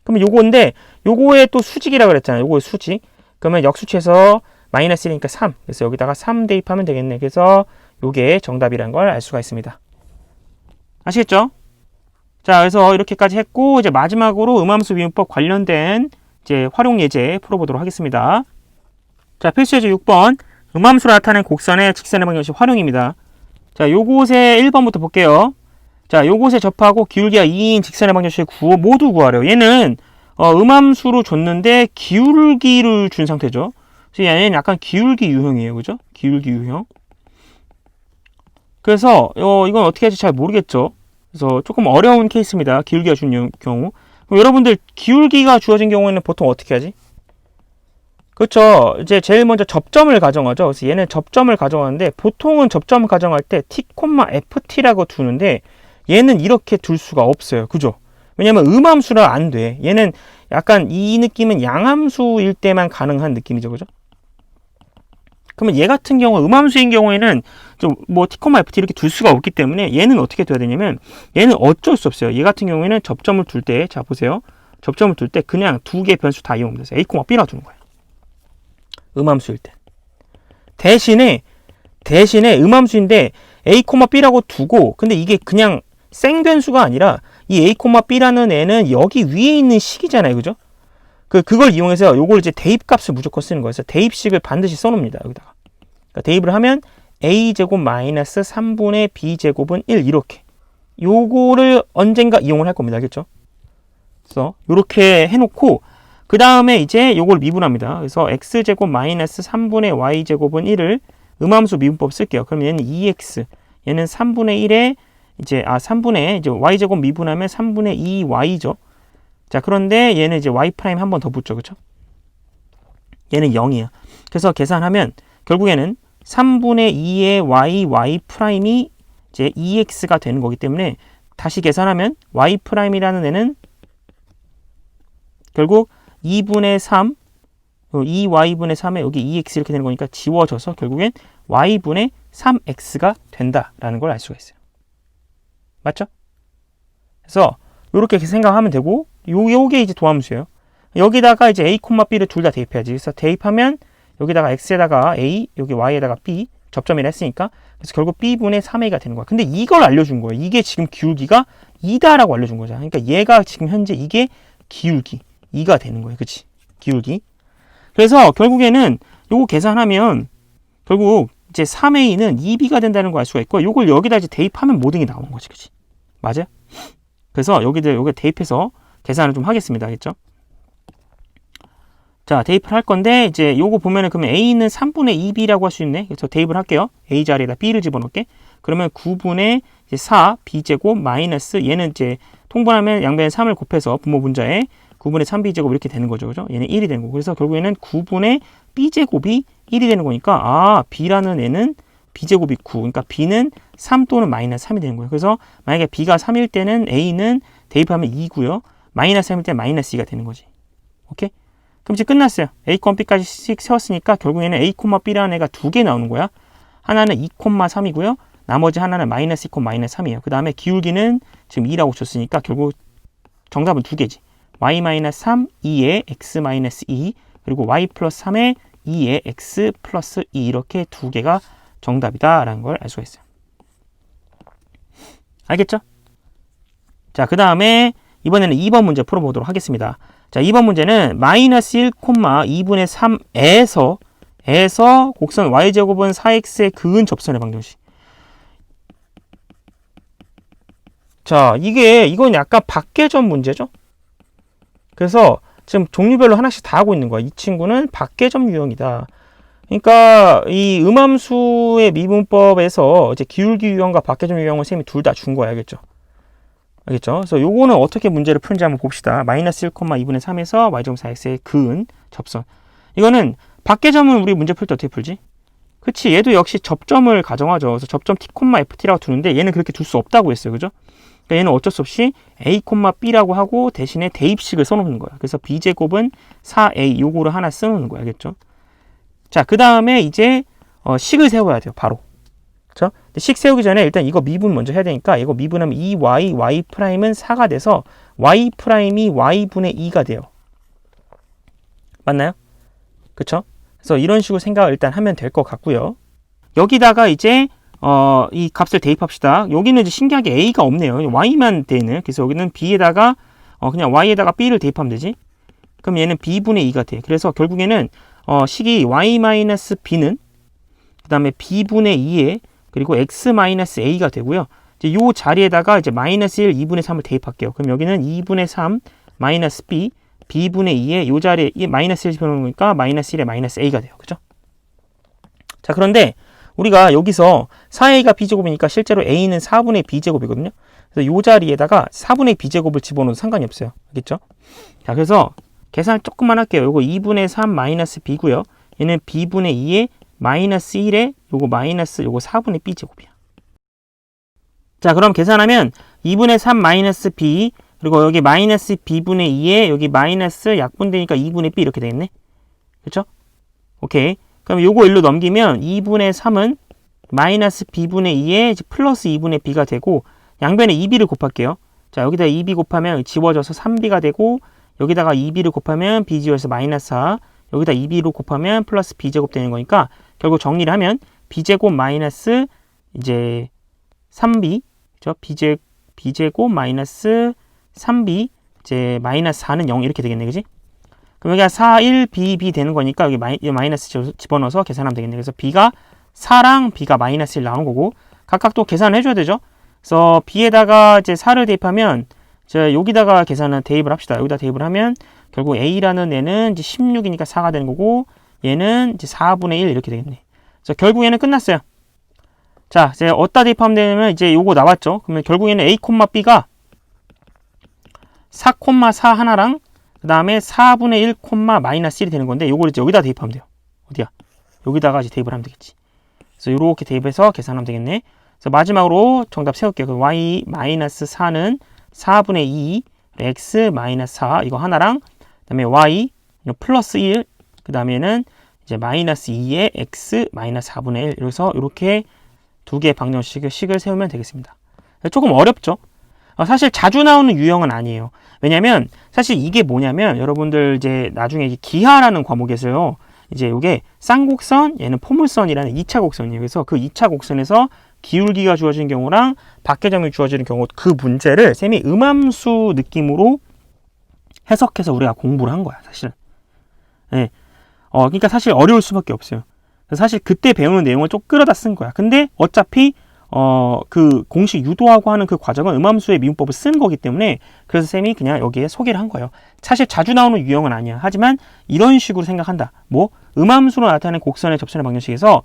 그러면 요거인데 요거에 또 수직이라 그랬잖아요. 요거의 수직. 그러면 역수치에서 마이너스 1이니까 3. 그래서 여기다가 3 대입하면 되겠네. 그래서 요게 정답이라는 걸 알 수가 있습니다. 아시겠죠? 자, 그래서 이렇게까지 했고 이제 마지막으로 음함수 미분법 관련된 이제 활용 예제 풀어보도록 하겠습니다. 자, 필수 예제 6번. 음함수로 나타낸 곡선의 직선의 방정식 활용입니다. 자, 요곳에 1번부터 볼게요. 자, 요곳에 접하고 기울기가 2인 직선의 방정식을 모두 구하래요. 얘는 음함수로 줬는데 기울기를 준 상태죠. 그래서 얘는 약간 기울기 유형이에요. 그죠? 기울기 유형. 그래서 이건 어떻게 할지 잘 모르겠죠. 그래서 조금 어려운 케이스입니다. 기울기가 준 경우. 그럼 여러분들 기울기가 주어진 경우에는 보통 어떻게 하지? 그렇죠. 이제 제일 먼저 접점을 가정하죠. 그래서 얘는 접점을 가정하는데 보통은 접점을 가정할 때 t, ft라고 두는데 얘는 이렇게 둘 수가 없어요. 그죠? 왜냐면 음함수라 안 돼. 얘는 약간 이 느낌은 양함수일 때만 가능한 느낌이죠. 그죠? 그러면 얘 같은 경우 음함수인 경우에는 뭐 t, ft 이렇게 둘 수가 없기 때문에 얘는 어떻게 둬야 되냐면 얘는 어쩔 수 없어요. 얘 같은 경우에는 접점을 둘 때, 자 보세요. 접점을 둘 때 그냥 두 개 변수 다 이용합니다. a, b라 두는 거예요. 음함수일 때. 대신에 음함수인데 a, b라고 두고 근데 이게 그냥 생변수가 아니라 이 a, b라는 애는 여기 위에 있는 식이잖아요. 그죠? 그걸 이용해서 요걸 이제 대입값을 무조건 쓰는 거예요. 그래서 대입식을 반드시 써놓습니다. 여기다가. 그러니까 대입을 하면 a제곱 마이너스 3분의 b제곱은 1 이렇게. 요거를 언젠가 이용을 할 겁니다. 알겠죠? 그래서 요렇게 해놓고 그 다음에 이제 요걸 미분합니다. 그래서 x제곱 마이너스 3분의 y제곱은 1을 음함수 미분법 쓸게요. 그럼 얘는 2x, 얘는 3분의 1에 이제 3분의 이제 y제곱 미분하면 3분의 2y죠. 자, 그런데 얘는 이제 y 프라임 한 번 더 붙죠. 그렇죠? 얘는 0이야. 그래서 계산하면 결국에는 3분의 2의 y 프라임이 이제 2x가 되는 거기 때문에 다시 계산하면 y 프라임이라는 애는 결국 2분의 3, 2y분의 3에 여기 2x 이렇게 되는 거니까 지워져서 결국엔 y분의 3x가 된다라는 걸 알 수가 있어요. 맞죠? 그래서 이렇게 생각하면 되고 요게 이제 도함수예요. 여기다가 이제 a, b를 둘 다 대입해야지. 그래서 대입하면 여기다가 x에다가 a, 여기 y에다가 b 접점이라 했으니까 그래서 결국 b분의 3a가 되는 거야. 근데 이걸 알려준 거예요. 이게 지금 기울기가 2다라고 알려준 거잖아. 그러니까 얘가 지금 현재 이게 기울기 2가 되는 거예요. 그치? 기울기. 그래서 결국에는 요거 계산하면 결국 이제 3a는 2b가 된다는 걸 알 수가 있고 요걸 여기다 이제 대입하면 모든 게 나오는 거지. 그치? 맞아요? 그래서 여기 대입해서 계산을 좀 하겠습니다. 알겠죠? 자, 대입을 할 건데 이제 요거 보면은 그러면 a는 3분의 2b라고 할 수 있네. 그래서 대입을 할게요. a 자리에다 b를 집어넣을게. 그러면 9분의 4 b제곱 마이너스 얘는 이제 통분하면 양변에 3을 곱해서 분모 분자에 9분의 3b제곱 이렇게 되는 거죠. 그죠? 얘는 1이 되는 거고. 그래서 결국에는 9분의 b제곱이 1이 되는 거니까 b라는 애는 b제곱이 9. 그러니까 b는 3 또는 마이너스 3이 되는 거예요. 그래서 만약에 b가 3일 때는 a는 대입하면 2고요. 마이너스 3일 때는 마이너스 2가 되는 거지. 오케이? 그럼 이제 끝났어요. a, b까지 세웠으니까 결국에는 a, b라는 애가 두 개 나오는 거야. 하나는 2, 3이고요. 나머지 하나는 마이너스 2, 마이너스 3이에요. 그 다음에 기울기는 지금 2라고 줬으니까 결국 정답은 두 개지. y-3, 2에 x-2 그리고 y 플러스 3에 2에 x 플러스 2 이렇게 두 개가 정답이다 라는 걸 알 수가 있어요. 알겠죠? 자, 그 다음에 이번에는 2번 문제 풀어보도록 하겠습니다. 자, 2번 문제는 마이너스 1, 2분의 3에서 곡선 y제곱은 4x의 그은 접선의 방정식. 자, 이건 약간 밖계점 문제죠. 그래서 지금 종류별로 하나씩 다 하고 있는 거야. 이 친구는 밖계점 유형이다. 그러니까 이 음함수의 미분법에서 이제 기울기 유형과 밖계점 유형을 쌤이 둘 다 준 거야. 알겠죠? 알겠죠? 그래서 요거는 어떻게 문제를 푸는지 한번 봅시다. 마이너스 1,2분의 3에서 y제곱 4x의 근 접선. 이거는 밖계점은 우리 문제 풀 때 어떻게 풀지? 그치, 얘도 역시 접점을 가정하죠. 그래서 접점 t, ft라고 두는데 얘는 그렇게 둘 수 없다고 했어요. 그죠? 그러니까 얘는 어쩔 수 없이 a, b라고 하고 대신에 대입식을 써놓는 거야. 그래서 b제곱은 4a 요거를 하나 써놓는 거야. 알겠죠? 자, 그 다음에 이제 식을 세워야 돼요. 바로. 그쵸? 식 세우기 전에 일단 이거 미분 먼저 해야 되니까 이거 미분하면 2y, y'은 4가 돼서 y'이 y분의 2가 돼요. 맞나요? 그쵸? 그래서 이런 식으로 생각을 일단 하면 될 것 같고요. 여기다가 이제 이 값을 대입합시다. 여기는 이제 신기하게 a가 없네요. y만 되는. 그래서 여기는 b에다가 그냥 y에다가 b를 대입하면 되지. 그럼 얘는 b분의 2가 돼. 그래서 결국에는 식이 y-b는 그 다음에 b분의 2에 그리고 x-a가 되고요. 이제 요 자리에다가 이제 마이너스 1, 2분의 3을 대입할게요. 그럼 여기는 2분의 3 마이너스 b, b분의 2에 요 자리에 마이너스 1 집어넣는 거니까 마이너스 1에 마이너스 a가 돼요. 그죠? 자, 그런데 우리가 여기서 4a가 b제곱이니까 실제로 a는 4분의 b제곱이거든요. 그래서 요 자리에다가 4분의 b제곱을 집어넣어도 상관이 없어요. 알겠죠? 자, 그래서 계산 조금만 할게요. 요거 2분의 3 마이너스 b고요. 얘는 b분의 2에 마이너스 1에 요거 마이너스 요거 4분의 b제곱이야. 자, 그럼 계산하면 2분의 3 마이너스 b 그리고 여기 마이너스 b분의 2에 여기 마이너스 약분되니까 2분의 b 이렇게 되겠네. 그렇죠? 오케이. 그럼 요거 일로 넘기면 2분의 3은 마이너스 b분의 2에 플러스 2분의 b가 되고 양변에 2b를 곱할게요. 자, 여기다 2b 곱하면 지워져서 3b가 되고 여기다가 2b를 곱하면 b 지워져서 마이너스 4 여기다 2b로 곱하면 플러스 b제곱 되는 거니까 결국 정리를 하면 b제곱 마이너스 이제 3b 그죠? b제곱 마이너스 3b 이제 마이너스 4는 0 이렇게 되겠네. 그지? 그럼 여기가 4, 1, b 되는 거니까 여기 마이너스 집어넣어서 계산하면 되겠네. 그래서 b가 4랑 b가 마이너스 1 나오는 거고 각각 또 계산을 해줘야 되죠. 그래서 b에다가 이제 4를 대입하면 자, 여기다가 계산은 대입을 합시다. 여기다 대입을 하면 결국 a라는 애는 이제 16이니까 4가 되는 거고 얘는 이제 4분의 1 이렇게 되겠네. 그래서 결국에는 끝났어요. 자, 이제 어디다 대입하면 되냐면 이제 요거 나왔죠. 그러면 결국에는 a, b가 4, 4 하나랑 그 다음에 4분의 1, 마이너스 1이 되는 건데 요걸 이제 여기다 대입하면 돼요. 어디야? 여기다가 이제 대입을 하면 되겠지. 그래서 요렇게 대입해서 계산하면 되겠네. 그래서 마지막으로 정답 세울게요. 그 y-4는 4분의 2 x 마이너스 4 이거 하나랑 그 다음에 y 플러스 1 그 다음에는 이제 마이너스 2에 x 마이너스 4분의 1 이래서 이렇게 두 개의 방정식을 세우면 되겠습니다. 조금 어렵죠? 사실 자주 나오는 유형은 아니에요. 왜냐면 사실 이게 뭐냐면 여러분들 이제 나중에 기하라는 과목에서요. 이제 이게 쌍곡선 얘는 포물선이라는 2차 곡선이에요. 그래서 그 2차 곡선에서 기울기가 주어지는 경우랑 밖계점이 주어지는 경우 그 문제를 쌤이 음함수 느낌으로 해석해서 우리가 공부를 한 거야, 사실. 네. 그러니까 사실 어려울 수밖에 없어요. 사실 그때 배우는 내용을 좀 끌어다 쓴 거야. 근데 어차피 그 공식 유도하고 하는 그 과정은 음함수의 미분법을 쓴 거기 때문에 그래서 쌤이 그냥 여기에 소개를 한 거예요. 사실 자주 나오는 유형은 아니야. 하지만 이런 식으로 생각한다. 뭐 음함수로 나타나는 곡선의 접선의 방정식에서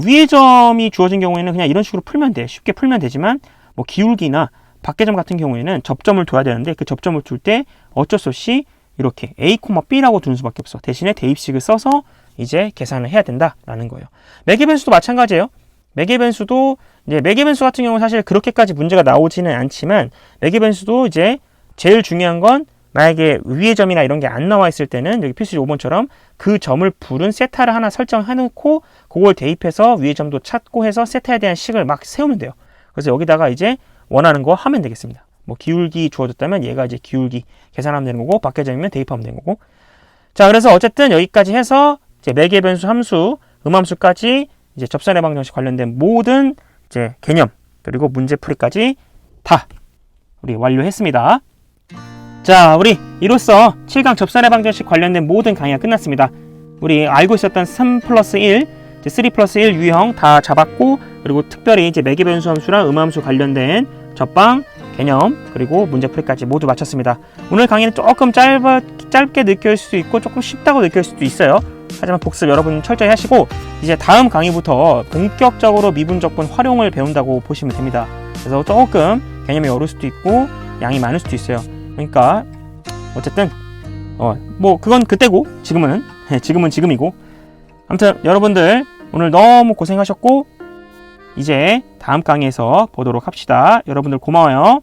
위의 점이 주어진 경우에는 그냥 이런 식으로 풀면 돼. 쉽게 풀면 되지만 뭐 기울기나 밖계점 같은 경우에는 접점을 둬야 되는데 그 접점을 둘 때 어쩔 수 없이 이렇게 a, b라고 두는 수밖에 없어. 대신에 대입식을 써서 이제 계산을 해야 된다라는 거예요. 매개 변수도 마찬가지예요. 매개 변수도 이제 매개 변수 같은 경우는 사실 그렇게까지 문제가 나오지는 않지만 매개 변수도 이제 제일 중요한 건 만약에 위의 점이나 이런 게 안 나와 있을 때는 여기 필수 5번처럼 그 점을 부른 세타를 하나 설정해 놓고 그걸 대입해서 위의 점도 찾고 해서 세타에 대한 식을 막 세우면 돼요. 그래서 여기다가 이제 원하는 거 하면 되겠습니다. 뭐 기울기 주어졌다면 얘가 이제 기울기 계산하면 되는 거고 밖계점이면 대입하면 되는 거고. 자, 그래서 어쨌든 여기까지 해서 이제 매개 변수 함수, 음함수까지 이제 접선의 방정식 관련된 모든 이제 개념 그리고 문제풀이까지 다 우리 완료했습니다. 자, 우리 이로써 7강 접선의 방정식 관련된 모든 강의가 끝났습니다. 우리 알고 있었던 3 플러스 1, 3 플러스 1 유형 다 잡았고 그리고 특별히 이제 매개 변수 함수랑 음함수 관련된 접방 개념 그리고 문제풀이까지 모두 마쳤습니다. 오늘 강의는 조금 짧게 느낄 수도 있고 조금 쉽다고 느낄 수도 있어요. 하지만 복습 여러분 철저히 하시고 이제 다음 강의부터 본격적으로 미분적분 활용을 배운다고 보시면 됩니다. 그래서 조금 개념이 어려울 수도 있고 양이 많을 수도 있어요. 그러니까 어쨌든 뭐 그건 그때고 지금은 지금이고 아무튼 여러분들 오늘 너무 고생하셨고 이제 다음 강의에서 보도록 합시다. 여러분들 고마워요.